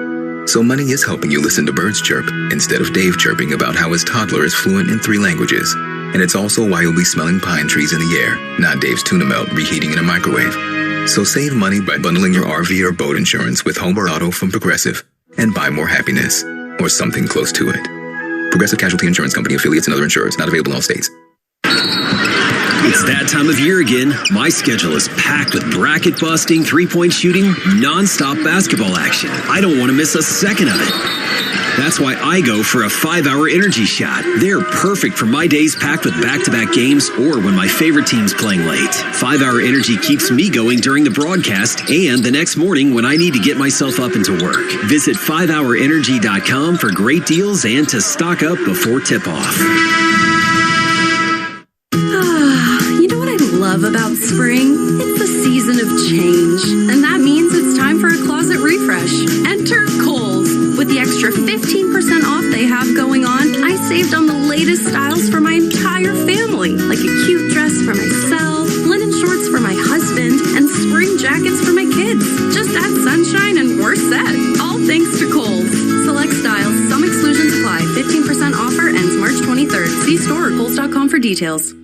So money is helping you listen to birds chirp instead of Dave chirping about how his toddler is fluent in 3 languages. And it's also why you'll be smelling pine trees in the air, not Dave's tuna melt reheating in a microwave. So save money by bundling your RV or boat insurance with home or auto from Progressive and buy more happiness, or something close to it. Progressive Casualty Insurance Company, affiliates, and other insurers. Not available in all states. It's that time of year again. My schedule is packed with bracket busting, 3-point shooting, non-stop basketball action. I don't want to miss a second of it. That's why I go for a 5-hour energy shot. They're perfect for my days packed with back-to-back games or when my favorite team's playing late. 5-hour energy keeps me going during the broadcast and the next morning when I need to get myself up into work. Visit 5hourenergy.com for great deals and to stock up before tip-off. You know what I love about spring? It's the season of change. And that means it's time for a closet refresh. Enter Kohl's. With the extra 15% off they have going on, I saved on the latest styles for my entire family. Like a cute dress for myself, linen shorts for my husband, and spring jackets for my kids. Just add sunshine and we're set. All thanks to Kohl's. Select styles, some exclusions apply. 15% offer ends March 23rd. See store or Kohls.com for details.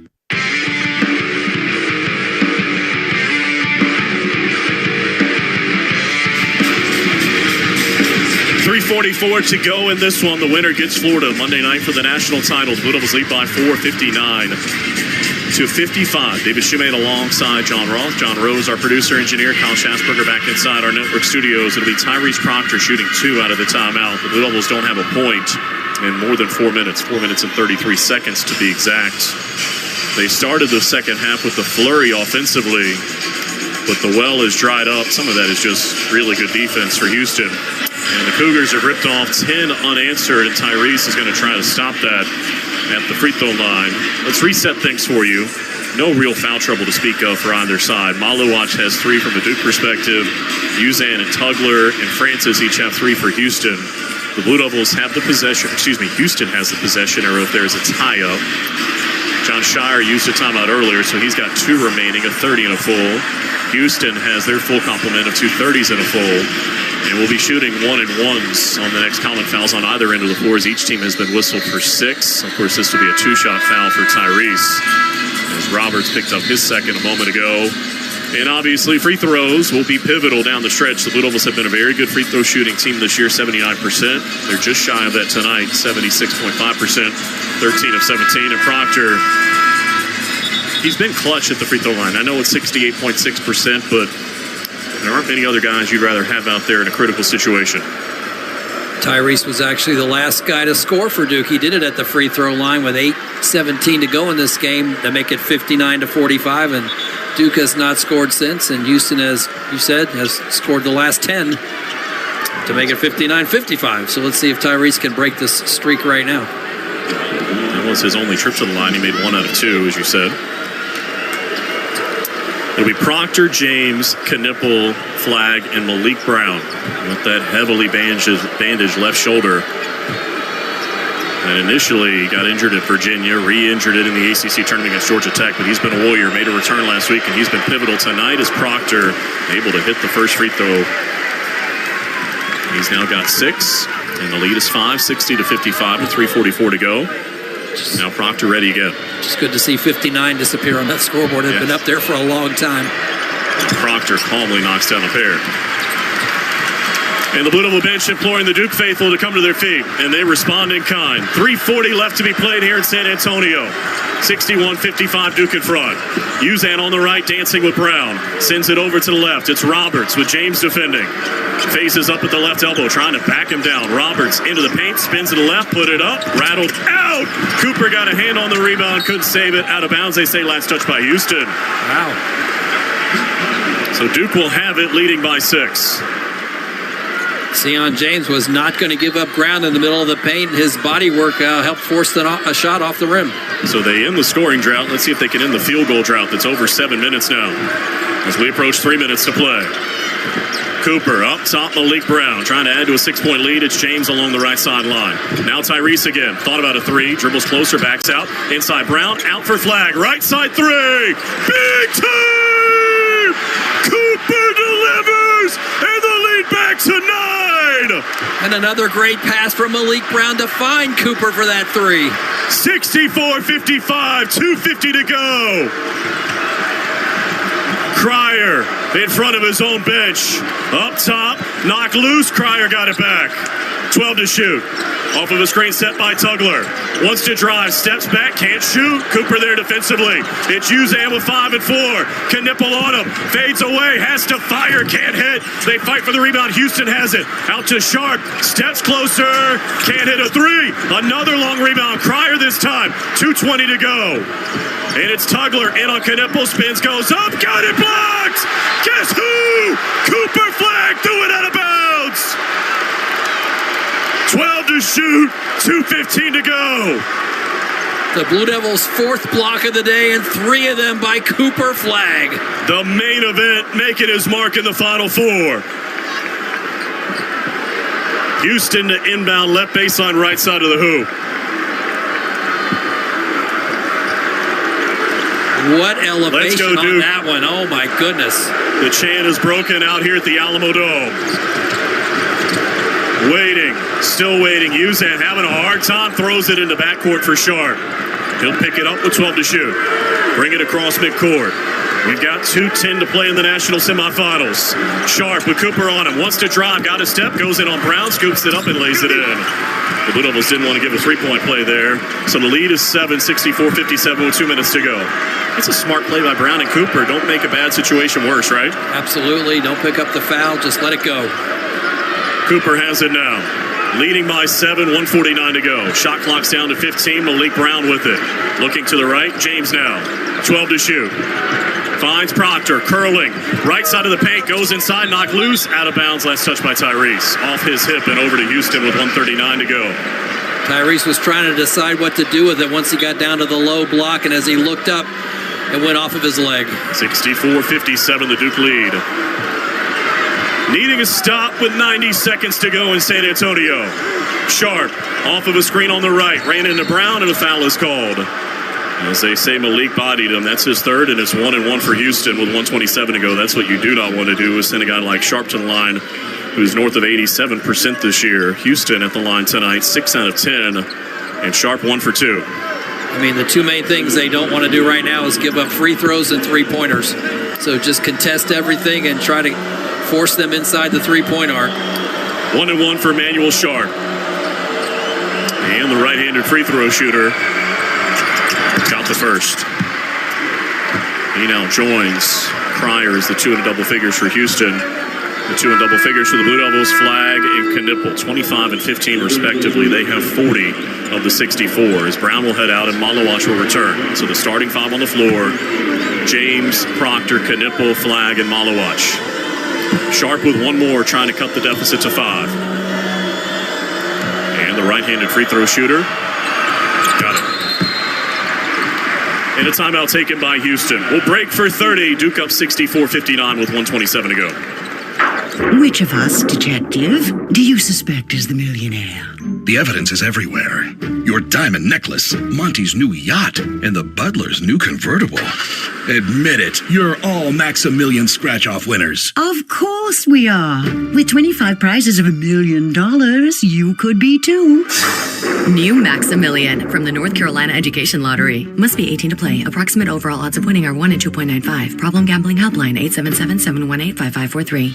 3:44 to go in this one. The winner gets Florida Monday night for the national title. Blue Devils lead by 4, 59-55. David Shumate alongside John Roth. John Rose, our producer, engineer. Kyle Schasberger back inside our network studios. It'll be Tyrese Proctor shooting 2 out of the timeout. The Blue Devils don't have a point in more than 4 minutes. 4 minutes and 33 seconds to be exact. They started the second half with a flurry offensively, but the well is dried up. Some of that is just really good defense for Houston. And the Cougars have ripped off 10 unanswered, and Tyrese is going to try to stop that at the free throw line. Let's reset things for you. No real foul trouble to speak of for either side. Maluach has 3 from a Duke perspective. Uzan and Tugler and Francis each have 3 for Houston. The Blue Devils have the possession. Houston has the possession arrow if there's a tie-up. John Shire used a timeout earlier, so he's got 2 remaining, a 30 and a full. Houston has their full complement of 2 30s and a full. And we'll be shooting 1-and-1s on the next common fouls on either end of the floors. Each team has been whistled for 6. Of course, this will be a 2-shot foul for Tyrese, as Roberts picked up his second a moment ago. And obviously, free throws will be pivotal down the stretch. The Blue Devils have been a very good free throw shooting team this year, 79%. They're just shy of that tonight, 76.5%, 13 of 17. And Proctor, he's been clutch at the free throw line. I know it's 68.6%, but there aren't many other guys you'd rather have out there in a critical situation. Tyrese was actually the last guy to score for Duke. He did it at the free throw line with 8:17 to go in this game to make it 59-45. And Duke has not scored since, and Houston, as you said, has scored the last 10 to make it 59-55. So let's see if Tyrese can break this streak right now. That was his only trip to the line. He made 1 out of 2, as you said. It'll be Proctor, James, Knipple, Flagg, and Malik Brown with that heavily bandaged left shoulder. And initially got injured at Virginia, re-injured it in the ACC tournament against Georgia Tech, but he's been a warrior, made a return last week, and he's been pivotal tonight as Proctor able to hit the first free throw. He's now got 6, and the lead is 5, 60-55 with 3:44 to go. Now Proctor ready again. Just good to see 59 disappear on that scoreboard. It's been up there for a long time. And Proctor calmly knocks down a pair. And the Blue Devil bench imploring the Duke faithful to come to their feet, and they respond in kind. 3:40 left to be played here in San Antonio. 61-55 Duke in front. Uzan on the right, dancing with Brown. Sends it over to the left. It's Roberts with James defending. Faces up at the left elbow, trying to back him down. Roberts into the paint, spins to the left, put it up, rattled out. Cooper got a hand on the rebound, couldn't save it. Out of bounds, they say last touch by Houston. Wow. So Duke will have it, leading by 6. Sion James was not going to give up ground in the middle of the paint. His body work helped force a shot off the rim. So they end the scoring drought. Let's see if they can end the field goal drought that's over 7 minutes now as we approach 3 minutes to play. Cooper up top, Malik Brown trying to add to a 6-point lead. It's James along the right sideline. Now Tyrese again. Thought about a 3. Dribbles closer, backs out. Inside Brown, out for Flagg. Right side 3. Big time! Cooper delivers, and the lead back to 9. And another great pass from Malik Brown to find Cooper for that 3. 64-55, 2:50 to go. Cryer in front of his own bench. Up top, knocked loose. Cryer got it back. 12 to shoot. Off of a screen set by Tugler. Wants to drive, steps back, can't shoot. Cooper there defensively. It's Uzan with 5 and 4. Knipple on him. Fades away, has to fire, can't hit. They fight for the rebound. Houston has it. Out to Sharp. Steps closer. Can't hit a 3. Another long rebound. Cryer this time. 2:20 to go. And it's Tugler in on Knipple. Spins, goes up. Got it blocked. Guess who? Cooper Flagg threw it out of bounds. 12 to shoot, 2:15 to go. The Blue Devils' 4th block of the day, and 3 of them by Cooper Flagg. The main event making his mark in the Final 4. Houston to inbound left baseline right side of the hoop. What elevation on that one. Oh, my goodness. The chant is broken out here at the Alamo Dome. Waiting, still waiting. Uzan having a hard time, throws it into backcourt for Sharp. He'll pick it up with 12 to shoot. Bring it across midcourt. We've got 2:10 to play in the national semifinals. Sharp with Cooper on him. Wants to drive, got a step, goes in on Brown, scoops it up and lays it in. The Blue Devils didn't want to give a 3-point play there. So the lead is 7, 64-57 with 2 minutes to go. It's a smart play by Brown and Cooper. Don't make a bad situation worse, right? Absolutely. Don't pick up the foul. Just let it go. Cooper has it now. Leading by 7, 1:49 to go. Shot clock's down to 15. Malik Brown with it. Looking to the right. James now. 12 to shoot. Finds Proctor. Curling. Right side of the paint. Goes inside. Knocked loose. Out of bounds. Last touch by Tyrese. Off his hip and over to Houston with 1:39 to go. Tyrese was trying to decide what to do with it once he got down to the low block. And as he looked up, it went off of his leg. 64-57 the Duke lead. Needing a stop with 90 seconds to go in San Antonio. Sharp off of a screen on the right. Ran into Brown and a foul is called. As they say, Malik bodied him. That's his 3rd, and it's 1-1 for Houston with 1:27 to go. That's what you do not want to do, is send a guy like Sharp to the line, who's north of 87% this year. Houston at the line tonight, 6 out of 10, and Sharp 1 for 2. I mean, the 2 main things they don't want to do right now is give up free throws and 3-pointers. So just contest everything and try to force them inside the 3-point arc. 1-1 for Emmanuel Sharp. And the right-handed free throw shooter got the first. He now joins Cryer as the 2 in double figures for Houston. The 2 in double figures for the Blue Devils, Flagg and Knipple, 25 and 15 respectively. They have 40 of the 64 as Brown will head out and Malawach will return. So the starting 5 on the floor. James, Proctor, Knipple, Flagg, and Malawach. Sharp with one more, trying to cut the deficit to 5. And the right-handed free throw shooter. Got it. And a timeout taken by Houston. We'll break for 30. Duke up 64-59 with 1:27 to go. Which of us, detective, do you suspect is the millionaire? The evidence is everywhere. Your diamond necklace, Monty's new yacht, and the butler's new convertible. Admit it, you're all Maximilian scratch-off winners. Of course we are. With 25 prizes of $1 million, you could be too. New Maximilian from the North Carolina Education Lottery. Must be 18 to play. Approximate overall odds of winning are 1 in 2.95. Problem gambling helpline 877-718-5543.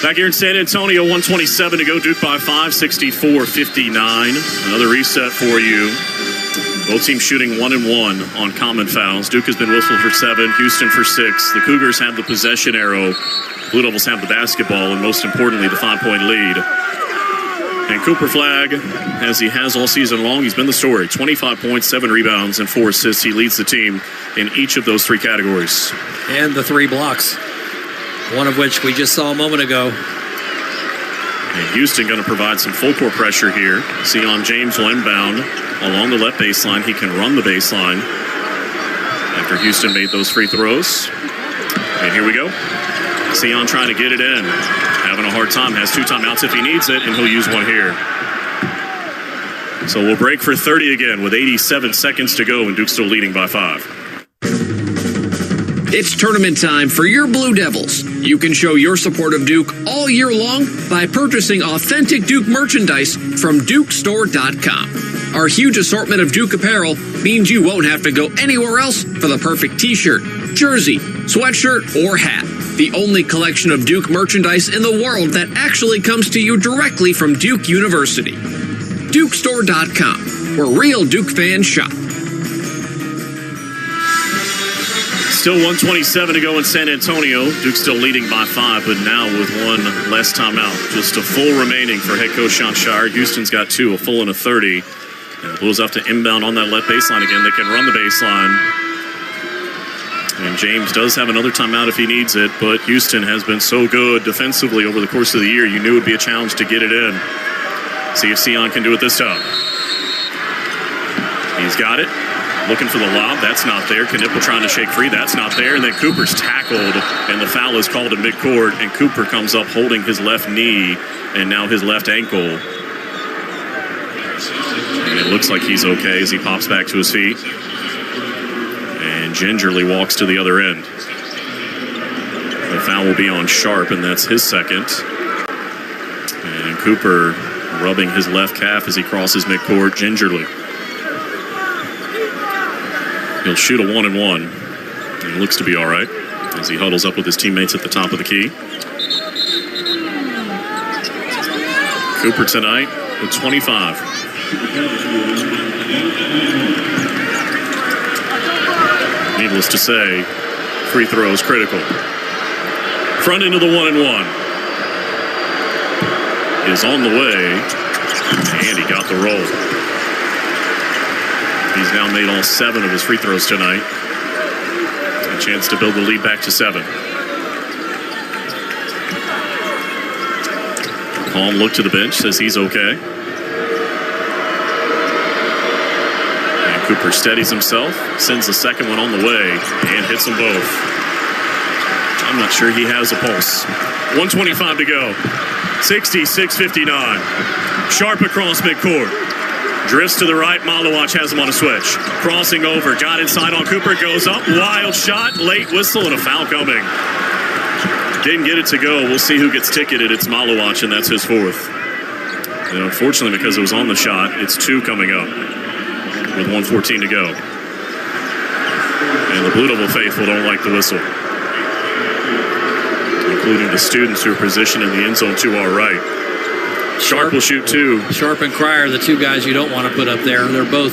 Back here in San Antonio, 1:27 to go. Duke by 5, 64-59. Another reset for you. Both teams shooting 1-1 on common fouls. Duke has been whistled for 7, Houston for 6. The Cougars have the possession arrow. Blue Devils have the basketball, and most importantly, the 5-point lead. And Cooper Flagg, as he has all season long, he's been the story. 25 points, 7 rebounds, and 4 assists. He leads the team in each of those 3 categories. And the 3 blocks, one of which we just saw a moment ago. And Houston going to provide some full court pressure here. Sion James will inbound along the left baseline. He can run the baseline after Houston made those free throws. And here we go. Sion trying to get it in. Having a hard time. Has 2 timeouts if he needs it, and he'll use one here. So we'll break for 30 again with 87 seconds to go, and Duke's still leading by 5. It's tournament time for your Blue Devils. You can show your support of Duke all year long by purchasing authentic Duke merchandise from DukeStore.com. Our huge assortment of Duke apparel means you won't have to go anywhere else for the perfect t-shirt, jersey, sweatshirt, or hat. The only collection of Duke merchandise in the world that actually comes to you directly from Duke University. DukeStore.com, where real Duke fans shop. Still 1:27 to go in San Antonio. Duke still leading by 5, but now with 1 less timeout. Just a full remaining for head coach Sean Shire. Houston's got 2, a full and a 30. And the Blues have to inbound on that left baseline again. They can run the baseline. And James does have another timeout if he needs it, but Houston has been so good defensively over the course of the year. You knew it would be a challenge to get it in. See if Sion can do it this time. He's got it. Looking for the lob. That's not there. Knipple trying to shake free. That's not there. And then Cooper's tackled, and the foul is called at midcourt. And Cooper comes up holding his left knee and now his left ankle. And it looks like he's okay as he pops back to his feet and gingerly walks to the other end. The foul will be on Sharp, and that's his second. And Cooper rubbing his left calf as he crosses midcourt gingerly. He'll shoot a 1-and-1. And it looks to be all right as he huddles up with his teammates at the top of the key. Cooper tonight with 25. Needless to say, free throw is critical. Front into the 1-and-1 is on the way, and he got the roll. He's now made all 7 of his free throws tonight. A chance to build the lead back to 7. Palm looked to the bench, says he's okay. And Cooper steadies himself, sends the second one on the way, and hits them both. I'm not sure he has a pulse. 1:25 to go. 66-59. Sharp across midcourt. Drifts to the right. Malawach has him on a switch. Crossing over. Got inside on Cooper. Goes up. Wild shot. Late whistle and a foul coming. Didn't get it to go. We'll see who gets ticketed. It's Malawach, and that's his 4th. And unfortunately, because it was on the shot, it's 2 coming up with 1:14 to go. And the Blue Devil faithful don't like the whistle, including the students who are positioned in the end zone to our right. Sharp will shoot 2. Sharp and Cryer are the 2 guys you don't want to put up there. They're both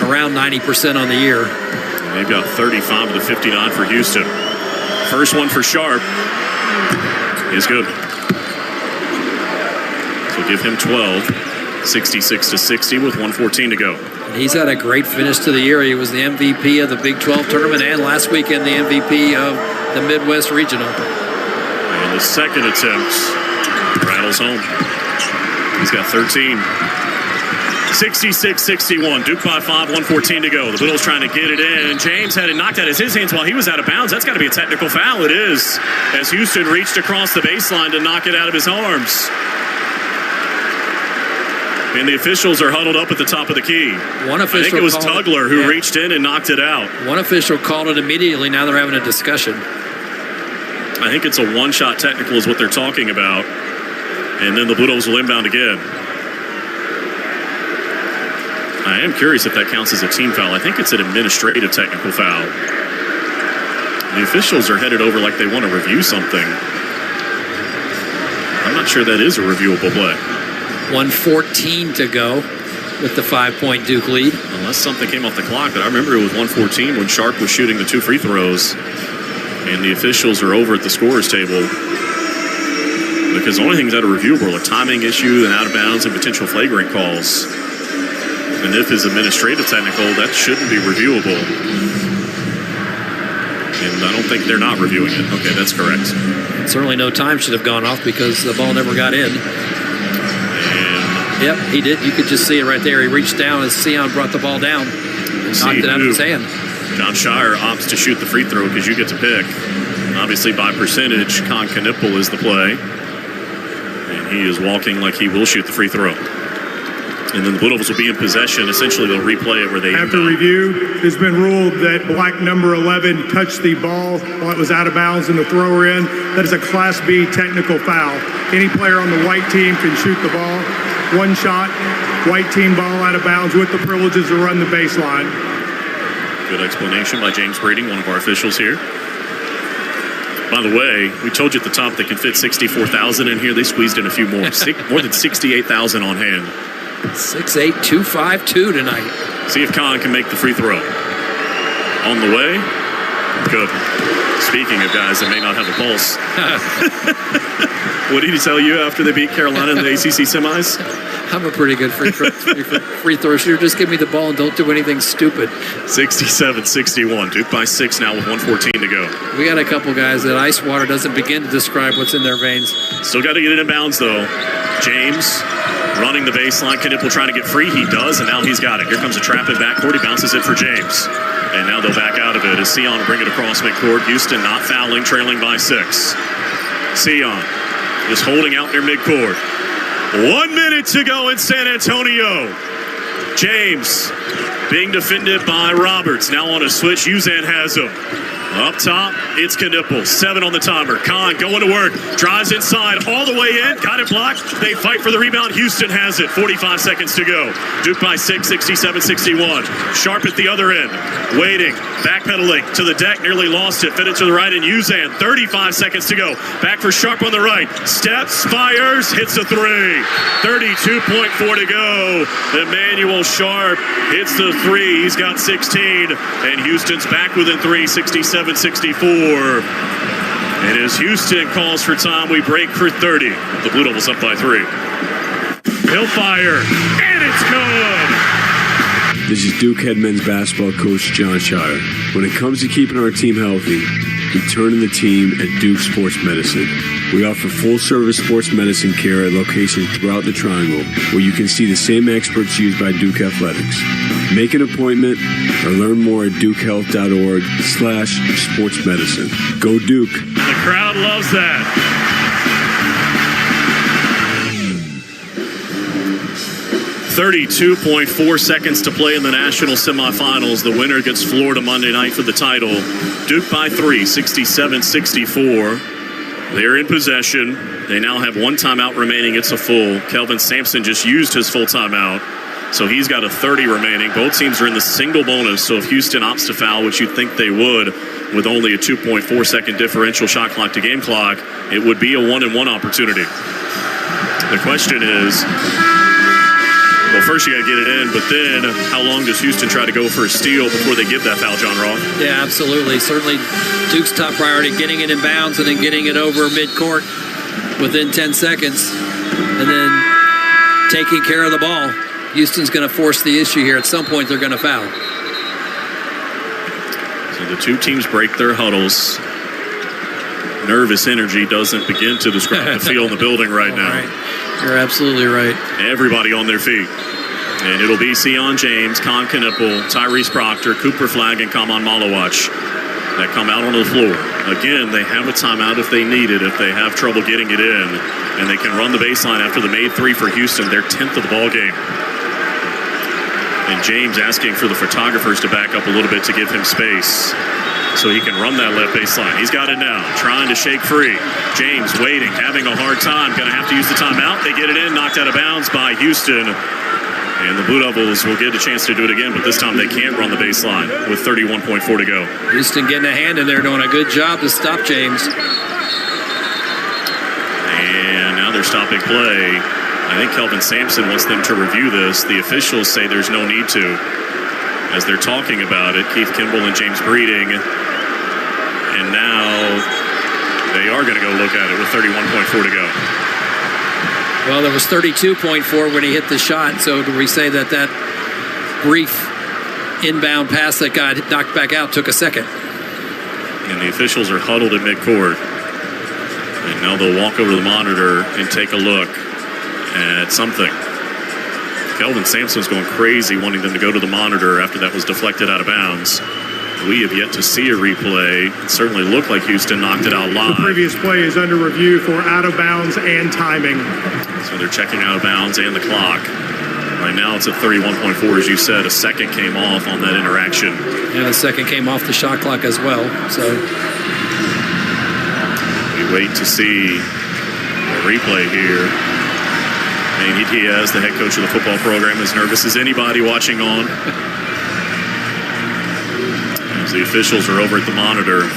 around 90% on the year. And they've got 35 of the 59 for Houston. First one for Sharp is good. So give him 12. 66-60 with 1:14 to go. He's had a great finish to the year. He was the MVP of the Big 12 tournament and last weekend the MVP of the Midwest Regional. And the second attempt rattles home. He's got 13. 66-61. Duke by 5, 1:14 to go. The Littles trying to get it in. James had it knocked out of his hands while he was out of bounds. That's got to be a technical foul. It is, as Houston reached across the baseline to knock it out of his arms. And the officials are huddled up at the top of the key. One official, I think it was Tugler who reached in and knocked it out. One official called it immediately. Now they're having a discussion. I think it's a one-shot technical is what they're talking about. And then the Blue Devils will inbound again. I am curious if that counts as a team foul. I think it's an administrative technical foul. The officials are headed over like they want to review something. I'm not sure that is a reviewable play. 1:14 to go with the 5-point Duke lead. Unless something came off the clock, but I remember it was 1:14 when Sharp was shooting the 2 free throws. And the officials are over at the scorer's table. Because the only things that are reviewable are timing issue and out of bounds and potential flagrant calls. And if it's administrative technical, that shouldn't be reviewable. And I don't think they're not reviewing it. Okay, that's correct. Certainly no time should have gone off because the ball never got in. Yep, he did. You could just see it right there. He reached down as Sion brought the ball down and knocked it out of his hand. John Shire opts to shoot the free throw because you get to pick. Obviously, by percentage, Con Knipple is the play. And he is walking like he will shoot the free throw. And then the Blue Devils will be in possession. Essentially, they'll replay it where they After review, it's been ruled that black number 11 touched the ball while it was out of bounds in the thrower end. That is a Class B technical foul. Any player on the white team can shoot the ball. One shot, white team ball out of bounds with the privileges to run the baseline. Good explanation by James Breeding, one of our officials here. By the way, we told you at the top they could fit 64,000 in here. They squeezed in a few more. More than 68,000 on hand. 6'8", 252 tonight. See if Con can make the free throw. On the way. Good. Speaking of guys that may not have a pulse. What did he tell you after they beat Carolina in the ACC semis? I'm a pretty good free throw shooter. Just give me the ball and don't do anything stupid. 67-61. Duke by 6 now with 1:14 to go. We got a couple guys that ice water doesn't begin to describe what's in their veins. Still got to get it in bounds, though. James running the baseline. Knipple trying to get free. He does, and now he's got it. Here comes a trap in backcourt. He bounces it for James. And now they'll back out of it as Sion will bring it across midcourt. Houston not fouling, trailing by 6. Sion is holding out near midcourt. 1 minute to go in San Antonio. James being defended by Roberts. Now on a switch, Uzan has him. Up top, it's Knipple. 7 on the timer. Con going to work. Drives inside all the way in. Got it blocked. They fight for the rebound. Houston has it. 45 seconds to go. Duke by 6, 67-61. Sharp at the other end. Waiting. Backpedaling to the deck. Nearly lost it. Fed it to the right. And Uzan. 35 seconds to go. Back for Sharp on the right. Steps. Fires. Hits a 3. 32.4 to go. Emmanuel Sharp hits the 3. He's got 16. And Houston's back within 3. 67-64. And as Houston calls for time, we break for 30. The Blue Devils up by 3. He'll fire, and it's good! This is Duke head men's basketball coach John Shire. When it comes to keeping our team healthy, we turn to the team at Duke Sports Medicine. We offer full-service sports medicine care at locations throughout the Triangle, where you can see the same experts used by Duke Athletics. Make an appointment or learn more at dukehealth.org/sportsmedicine. Go Duke. The crowd loves that. .4 seconds to play in the national semifinals. The winner gets Florida Monday night for the title. Duke by 3, 67-64. They're in possession. They now have 1 timeout remaining. It's a full. Kelvin Sampson just used his full timeout. So he's got a 30 remaining. Both teams are in the single bonus. So if Houston opts to foul, which you'd think they would, with only a 2.4 second differential shot clock to game clock, it would be a 1-and-1 opportunity. The question is, well, first you got to get it in, but then how long does Houston try to go for a steal before they give that foul, John Roth? Yeah, absolutely. Certainly Duke's top priority, getting it in bounds and then getting it over midcourt within 10 seconds. And then taking care of the ball. Houston's going to force the issue here. At some point, they're going to foul. So the two teams break their huddles. Nervous energy doesn't begin to describe the feel in the building right now. Right. You're absolutely right. Everybody on their feet. And it'll be Sion James, Con Knipple, Tyrese Proctor, Cooper Flagg, and Kaman Malawach that come out onto the floor. Again, they have a timeout if they need it, if they have trouble getting it in, and they can run the baseline after the made three for Houston, their 10th of the ball game. And James asking for the photographers to back up a little bit to give him space so he can run that left baseline. He's got it now, trying to shake free. James waiting, having a hard time, going to have to use the timeout. They get it in, knocked out of bounds by Houston. And the Blue Devils will get a chance to do it again, but this time they can't run the baseline with 31.4 to go. Houston getting a hand in there, doing a good job to stop James. And now they're stopping play. I think Kelvin Sampson wants them to review this. The officials say there's no need to. As they're talking about it, Keith Kimball and James Breeding. And now they are going to go look at it with 31.4 to go. Well, there was 32.4 when he hit the shot. So do we say that that brief inbound pass that got knocked back out took a second? And the officials are huddled at midcourt. And now they'll walk over to the monitor and take a look at something. Kelvin Sampson's going crazy wanting them to go to the monitor after that was deflected out of bounds. We have yet to see a replay. It certainly looked like Houston knocked it out live. The previous play is under review for out of bounds and timing. So they're checking out of bounds and the clock. Right now it's at 31.4, as you said. A second came off on that interaction. And a second came off the shot clock as well. So we wait to see a replay here. And Diaz, the head coach of the football program, as nervous as anybody watching on. As the officials are over at the monitor,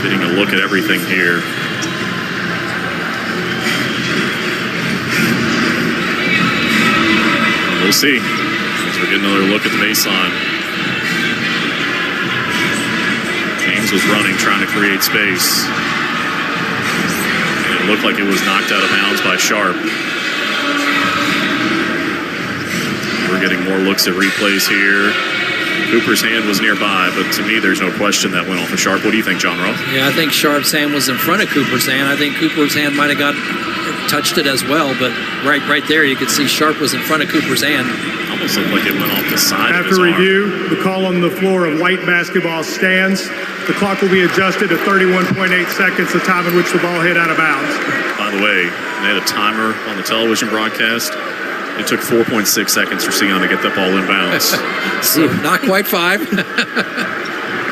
getting a look at everything here. We'll see as we get another look at the baseline. James was running, trying to create space. And it looked like it was knocked out of bounds by Sharp. We're getting more looks at replays here. Cooper's hand was nearby, but to me, there's no question that went off of Sharp. What do you think, John Ross? yeah, I think Sharp's hand was in front of Cooper's hand. I think Cooper's hand might have touched it as well, but right there, you could see Sharp was in front of Cooper's hand. Almost looked like it went off the side of his After arm. review, the call on the floor of white basketball stands. The clock will be adjusted at 31.8 seconds, the time in which the ball hit out of bounds. By the way, they had a timer on the television broadcast. It took 4.6 seconds for Sion to get that ball in bounds. So not quite 5.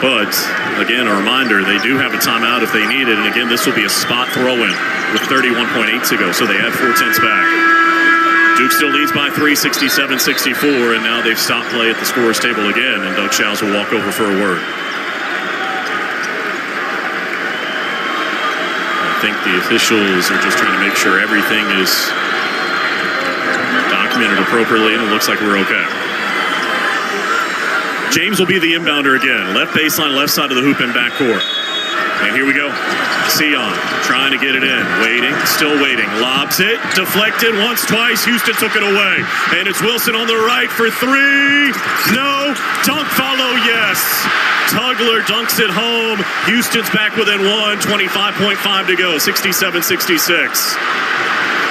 But, again, a reminder, they do have a timeout if they need it. And, again, this will be a spot throw-in with 31.8 to go. So they add 4/10 back. Duke still leads by 3, 67-64. And now they've stopped play at the scorer's table again. And Doug Shouse will walk over for a word. I think the officials are just trying to make sure everything is documented appropriately, and it looks like we're okay. James will be the inbounder again. Left baseline, left side of the hoop in backcourt. And here we go. Sion trying to get it in. Waiting, still waiting. Lobs it. Deflected once, twice. Houston took it away. And it's Wilson on the right for 3. No. Dunk follow, yes. Tugler dunks it home. Houston's back within 1. 25.5 to go. 67-66.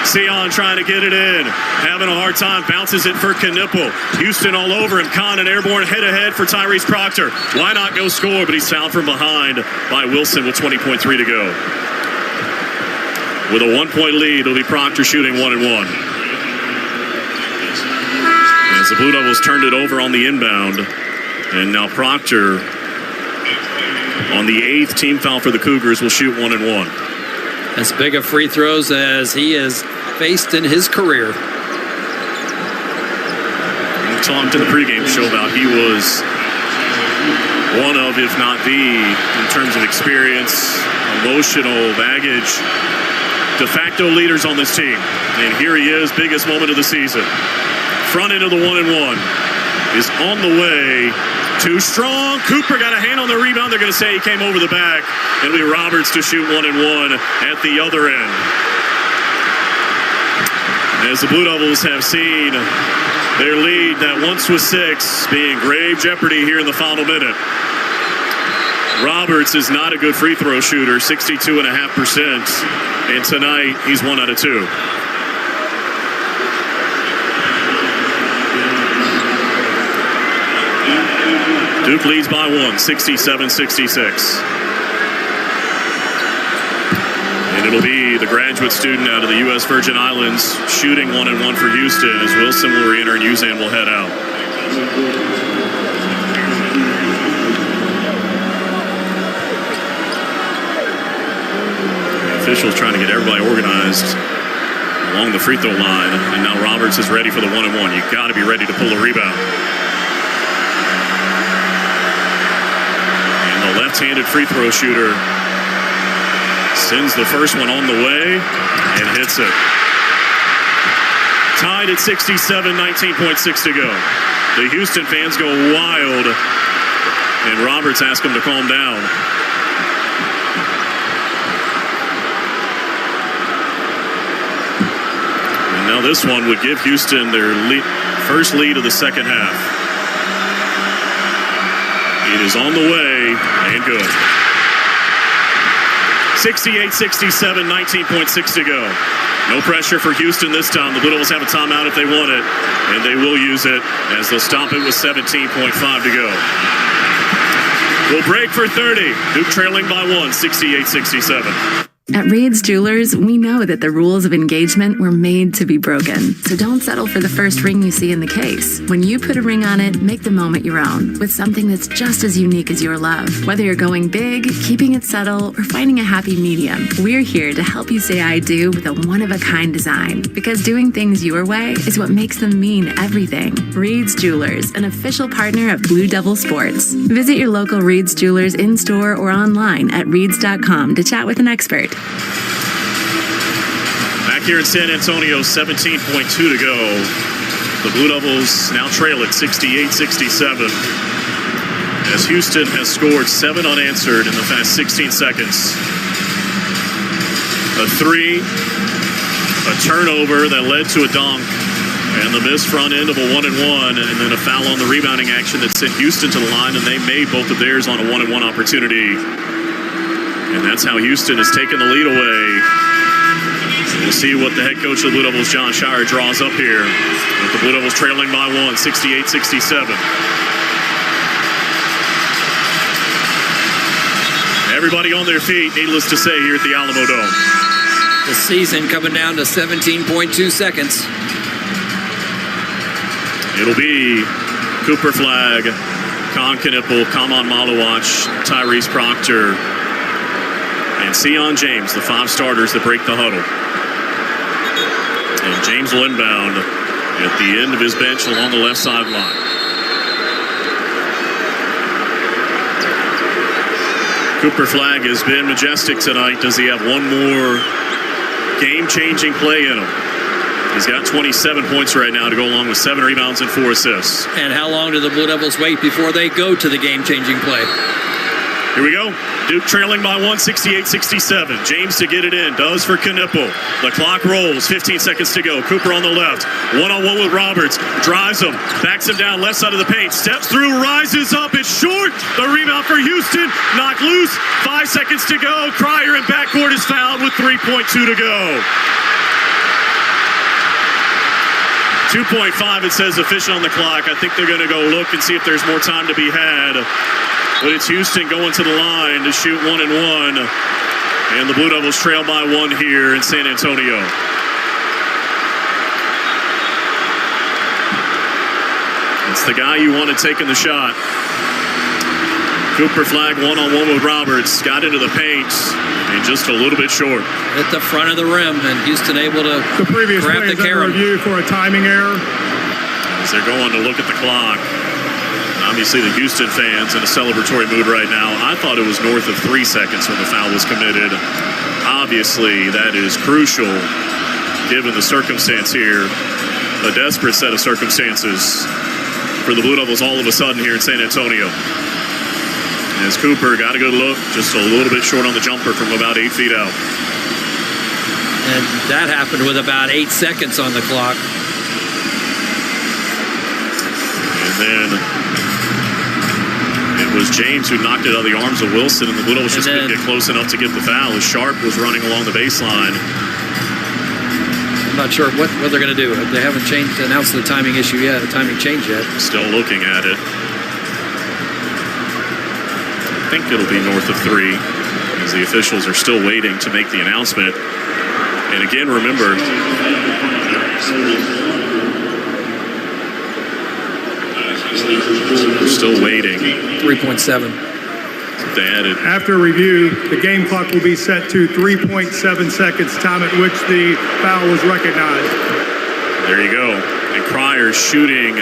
Sion trying to get it in. Having a hard time. Bounces it for Knipple. Houston all over him. Con and airborne head-to-head for Tyrese Proctor. Why not go score? But he's fouled from behind by Wilson with 20.3 to go. With a 1-point lead, it'll be Proctor shooting 1-1. As the Blue Devils turned it over on the inbound. And now Proctor, on the 8th team foul for the Cougars, will shoot 1-1. As big of free throws as he has faced in his career. We talked in the pregame show about he was one of, if not the, in terms of experience, emotional baggage, de facto leaders on this team. And here he is, biggest moment of the season. Front end of the 1-1 is on the way Too strong. Cooper got a hand on the rebound. They're going to say he came over the back. It'll be Roberts to shoot 1 and 1 at the other end. As the Blue Devils have seen their lead that once was 6 be in grave jeopardy here in the final minute. Roberts is not a good free throw shooter, 62.5%. And tonight, he's 1 out of 2. Duke leads by 1, 67-66. And it'll be the graduate student out of the U.S. Virgin Islands shooting 1 and 1 for Houston as Wilson will re-enter and Uzan will head out. The officials trying to get everybody organized along the free throw line. And now Roberts is ready for the 1 and 1. You've got to be ready to pull a rebound. Left-handed free throw shooter sends the first one on the way and hits it. Tied at 67, 19.6 to go. The Houston fans go wild, and Roberts asks them to calm down. And now this one would give Houston their first lead of the second half. It is on the way and good. 68-67, 19.6 to go. No pressure for Houston this time. The Blue Devils have a timeout if they want it, and they will use it as they'll stop it with 17.5 to go. We'll break for 30. Duke trailing by 1, 68-67. At Reed's Jewelers, we know that the rules of engagement were made to be broken. So don't settle for the first ring you see in the case. When you put a ring on it, make the moment your own with something that's just as unique as your love. Whether you're going big, keeping it subtle, or finding a happy medium, we're here to help you say I do with a one-of-a-kind design. Because doing things your way is what makes them mean everything. Reed's Jewelers, an official partner of Blue Devil Sports. Visit your local Reed's Jewelers in-store or online at reeds.com to chat with an expert. Back here in San Antonio, 17.2 to go. The Blue Devils now trail at 68-67. As Houston has scored 7 unanswered in the past 16 seconds. A 3, a turnover that led to a dunk, and the missed front end of a 1 and 1, and then a foul on the rebounding action that sent Houston to the line, and they made both of theirs on a 1 and 1 opportunity. And that's how Houston has taken the lead away. We'll see what the head coach of the Blue Devils, John Shire, draws up here. With the Blue Devils trailing by 1, 68-67. Everybody on their feet, needless to say, here at the Alamo Dome. The season coming down to 17.2 seconds. It'll be Cooper Flagg, Con Knippel, Kaman Malawach, Tyrese Proctor, and Sion James, the 5 starters that break the huddle. And James will inbound at the end of his bench along the left sideline. Cooper Flagg has been majestic tonight. Does he have one more game-changing play in him? He's got 27 points right now to go along with 7 rebounds and 4 assists. And how long do the Blue Devils wait before they go to the game-changing play? Here we go. Duke trailing by 1, 68-67. James to get it in. Does for Knippel. The clock rolls. 15 seconds to go. Cooper on the left. One-on-one with Roberts. Drives him. Backs him down left side of the paint. Steps through. Rises up. It's short. The rebound for Houston. Knocked loose. 5 seconds to go. Cryer in backcourt is fouled with 3.2 to go. 2.5, it says official on the clock. I think they're going to go look and see if there's more time to be had. But it's Houston going to the line to shoot 1 and 1. And the Blue Devils trail by 1 here in San Antonio. It's the guy you want to take in the shot. Cooper Flagg one-on-one with Roberts. Got into the paint and just a little bit short. At the front of the rim, and Houston able to the previous grab play the is under carom. review for a timing error. As they're going to look at the clock. Obviously, the Houston fans in a celebratory mood right now. I thought it was north of 3 seconds when the foul was committed. Obviously, that is crucial given the circumstance here. A desperate set of circumstances for the Blue Devils all of a sudden here in San Antonio. As Cooper got a good look, just a little bit short on the jumper from about 8 feet out. And that happened with about 8 seconds on the clock. And then it was James who knocked it out of the arms of Wilson, and the Blue Devils just couldn't get close enough to get the foul as Sharp was running along the baseline. I'm not sure what they're going to do. They haven't announced the timing issue yet, a timing change yet. Still looking at it. I think it'll be north of 3 as the officials are still waiting to make the announcement. And again, remember, we're still waiting. 3.7. They added. After review, the game clock will be set to 3.7 seconds, time at which the foul was recognized. There you go. And Cryer shooting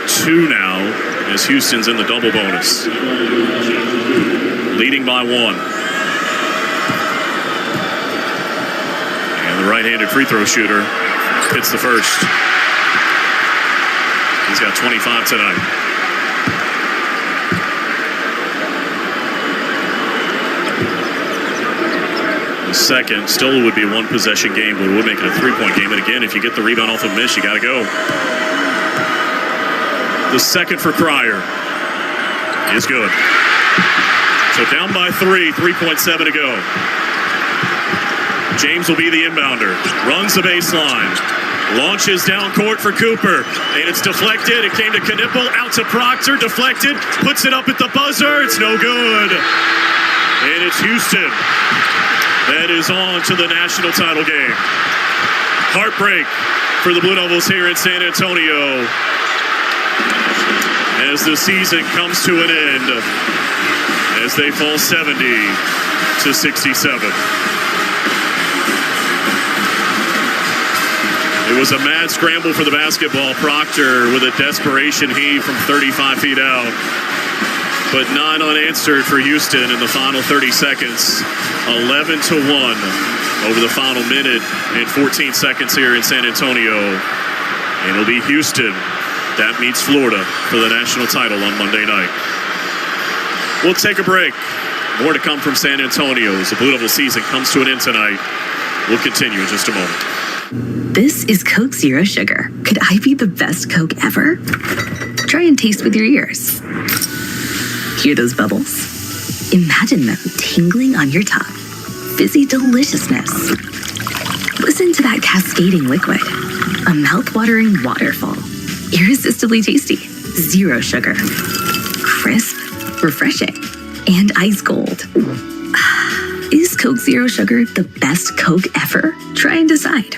2 now as Houston's in the double bonus. Leading by 1. And the right-handed free throw shooter hits the first. He's got 25 tonight. The second still would be a 1-possession game, but it would make it a 3-point game. And again, if you get the rebound off a miss, you got to go. The second for Cryer is good. So down by 3, 3.7 to go. James will be the inbounder. Runs the baseline. Launches down court for Cooper. And it's deflected. It came to Knipple. Out to Proctor. Deflected. Puts it up at the buzzer. It's no good. And it's Houston that is on to the national title game. Heartbreak for the Blue Devils here in San Antonio as the season comes to an end, as they fall 70-67. It was a mad scramble for the basketball. Proctor with a desperation heave from 35 feet out, but not unanswered for Houston in the final 30 seconds. 11-1 over the final minute and 14 seconds here in San Antonio. And it'll be Houston that meets Florida for the national title on Monday night. We'll take a break. More to come from San Antonio as the Blue Devil season comes to an end tonight. We'll continue in just a moment. This is Coke Zero Sugar. Could I be the best Coke ever? Try and taste with your ears. Hear those bubbles? Imagine them tingling on your tongue. Fizzy deliciousness. Listen to that cascading liquid. A mouth-watering waterfall. Irresistibly tasty. Zero sugar. Crisp, refreshing, and ice cold. Is Coke Zero Sugar the best Coke ever? Try and decide.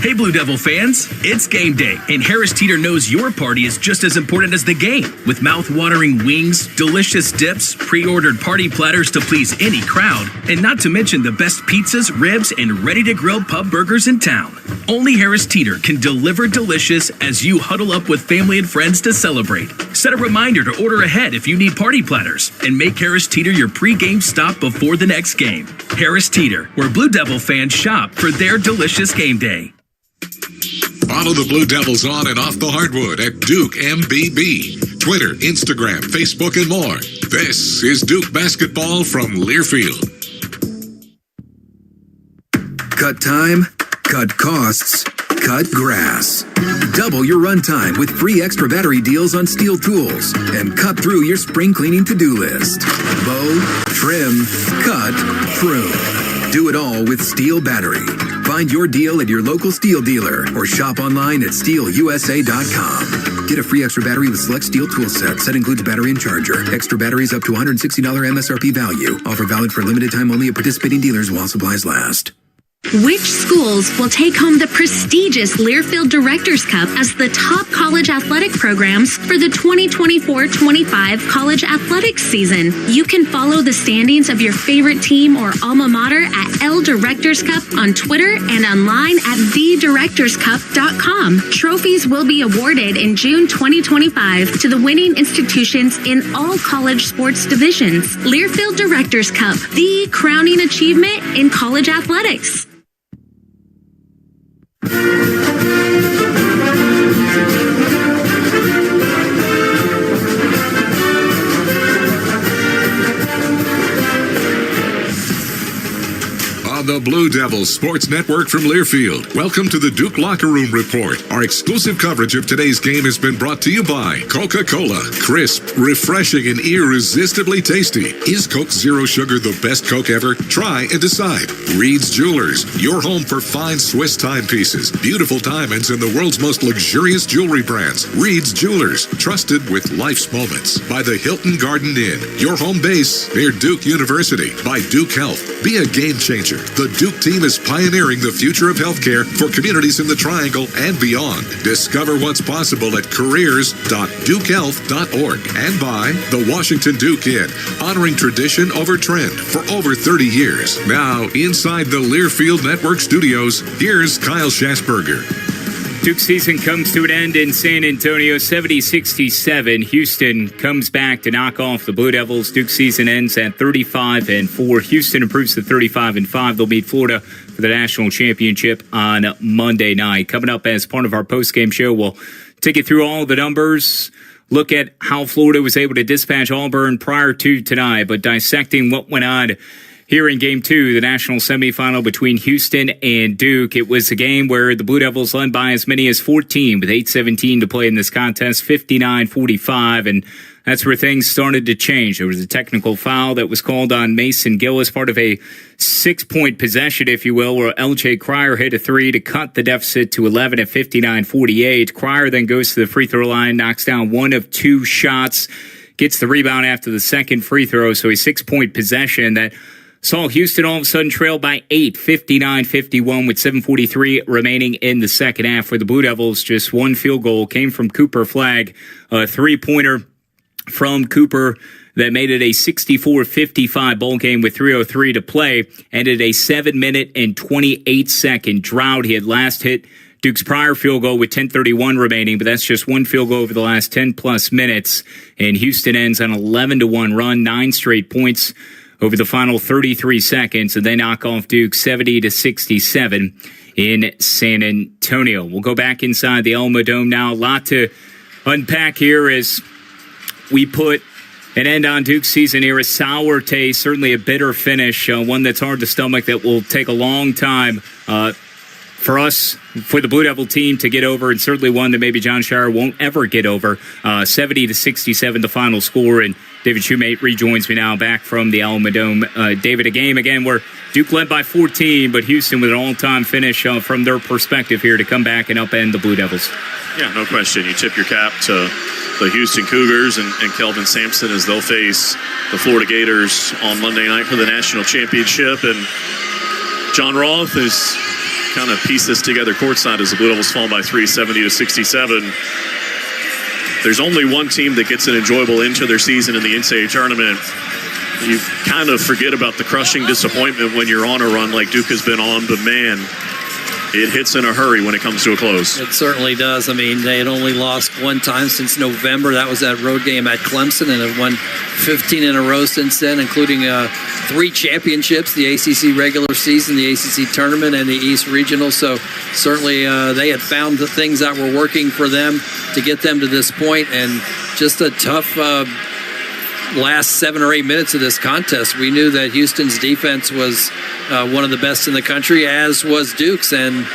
Hey Blue Devil fans, it's game day, and Harris Teeter knows your party is just as important as the game. With mouth-watering wings, delicious dips, pre-ordered party platters to please any crowd, and not to mention the best pizzas, ribs, and ready-to-grill pub burgers in town. Only Harris Teeter can deliver delicious as you huddle up with family and friends to celebrate. Set a reminder to order ahead if you need party platters, and make Harris Teeter your pre-game stop before the next game. Harris Teeter, where Blue Devil fans shop for their delicious game day. Follow the Blue Devils on and off the hardwood at Duke MBB. Twitter, Instagram, Facebook, and more. This is Duke basketball from Learfield. Cut time, cut costs, cut grass. Double your runtime with free extra battery deals on steel tools and cut through your spring cleaning to-do list. Mow, trim, cut, prune. Do it all with Steel Battery. Find your deal at your local Steel dealer or shop online at steelusa.com. Get a free extra battery with select Steel tool set. Set includes battery and charger. Extra batteries up to $160 MSRP value. Offer valid for limited time only at participating dealers while supplies last. Which schools will take home the prestigious Learfield Directors Cup as the top college athletic programs for the 2024-25 college athletics season? You can follow the standings of your favorite team or alma mater at L Directors Cup on Twitter and online at thedirectorscup.com. Trophies will be awarded in June 2025 to the winning institutions in all college sports divisions. Learfield Directors Cup, the crowning achievement in college athletics. on the Blue Devils Sports Network from Learfield. Welcome to the Duke Locker Room Report. Our exclusive coverage of today's game has been brought to you by Coca-Cola. Crisp, refreshing, and irresistibly tasty. Is Coke Zero Sugar the best Coke ever? Try and decide. Reed's Jewelers, your home for fine Swiss timepieces, beautiful diamonds, and the world's most luxurious jewelry brands. Reed's Jewelers, trusted with life's moments. By the Hilton Garden Inn, your home base near Duke University. By Duke Health, be a game changer. The Duke team is pioneering the future of healthcare for communities in the Triangle and beyond. Discover what's possible at careers.dukehealth.org. And by the Washington Duke Inn, honoring tradition over trend for over 30 years. Now, inside the Learfield Network studios, here's Kyle Schasberger. Duke season comes to an end in San Antonio, 70-67. Houston comes back to knock off the Blue Devils. Duke season ends at 35-4. Houston improves to 35-5. They'll meet Florida for the national championship on Monday night. Coming up as part of our postgame show, we'll take you through all the numbers, look at how Florida was able to dispatch Auburn prior to tonight, but dissecting what went on here in Game 2, the national semifinal between Houston and Duke. It was a game where the Blue Devils led by as many as 14 with 8:17 to play in this contest, 59-45, and that's where things started to change. There was a technical foul that was called on Mason Gill as part of a 6-point possession, if you will, where L.J. Cryer hit a three to cut the deficit to 11 at 59-48. Cryer then goes to the free throw line, knocks down one of two shots, gets the rebound after the second free throw, so a 6-point possession that saw Houston all of a sudden trail by 8, 59-51 with 7:43 remaining in the second half, where the Blue Devils just one field goal came from Cooper Flagg, a three-pointer from Cooper that made it a 64-55 ball game with 3:03 to play, ended a 7-minute and 28-second drought. He had last hit Duke's prior field goal with 10:31 remaining, but that's just one field goal over the last 10-plus minutes, and Houston ends on an 11-1 run, 9 straight points over the final 33 seconds, and they knock off Duke 70-67 in San Antonio. We'll go back inside the Alamo Dome now. A lot to unpack here as we put an end on Duke's season here. A sour taste, certainly a bitter finish, one that's hard to stomach, that will take a long time for us, for the Blue Devil team to get over, and certainly one that maybe John Shire won't ever get over. 70-67 the final score, and David Shoemate rejoins me now back from the Alamo Dome. David, a game again where Duke led by 14, but Houston with an all-time finish from their perspective here to come back and upend the Blue Devils. Yeah, no question. You tip your cap to the Houston Cougars and Kelvin Sampson as they'll face the Florida Gators on Monday night for the national championship. And John Roth has kind of pieced this together courtside as the Blue Devils fall by 3, 70-67. There's only one team that gets an enjoyable end to their season in the NCAA tournament. You kind of forget about the crushing disappointment when you're on a run like Duke has been on, but man, it hits in a hurry when it comes to a close. It certainly does. I mean, they had only lost one time since November. That was that road game at Clemson, and have won 15 in a row since then, including 3 championships, the ACC regular season, the ACC tournament, and the East Regional. So certainly they had found the things that were working for them to get them to this point, and just a tough last 7 or 8 minutes of this contest. We knew that Houston's defense was one of the best in the country, as was Duke's, and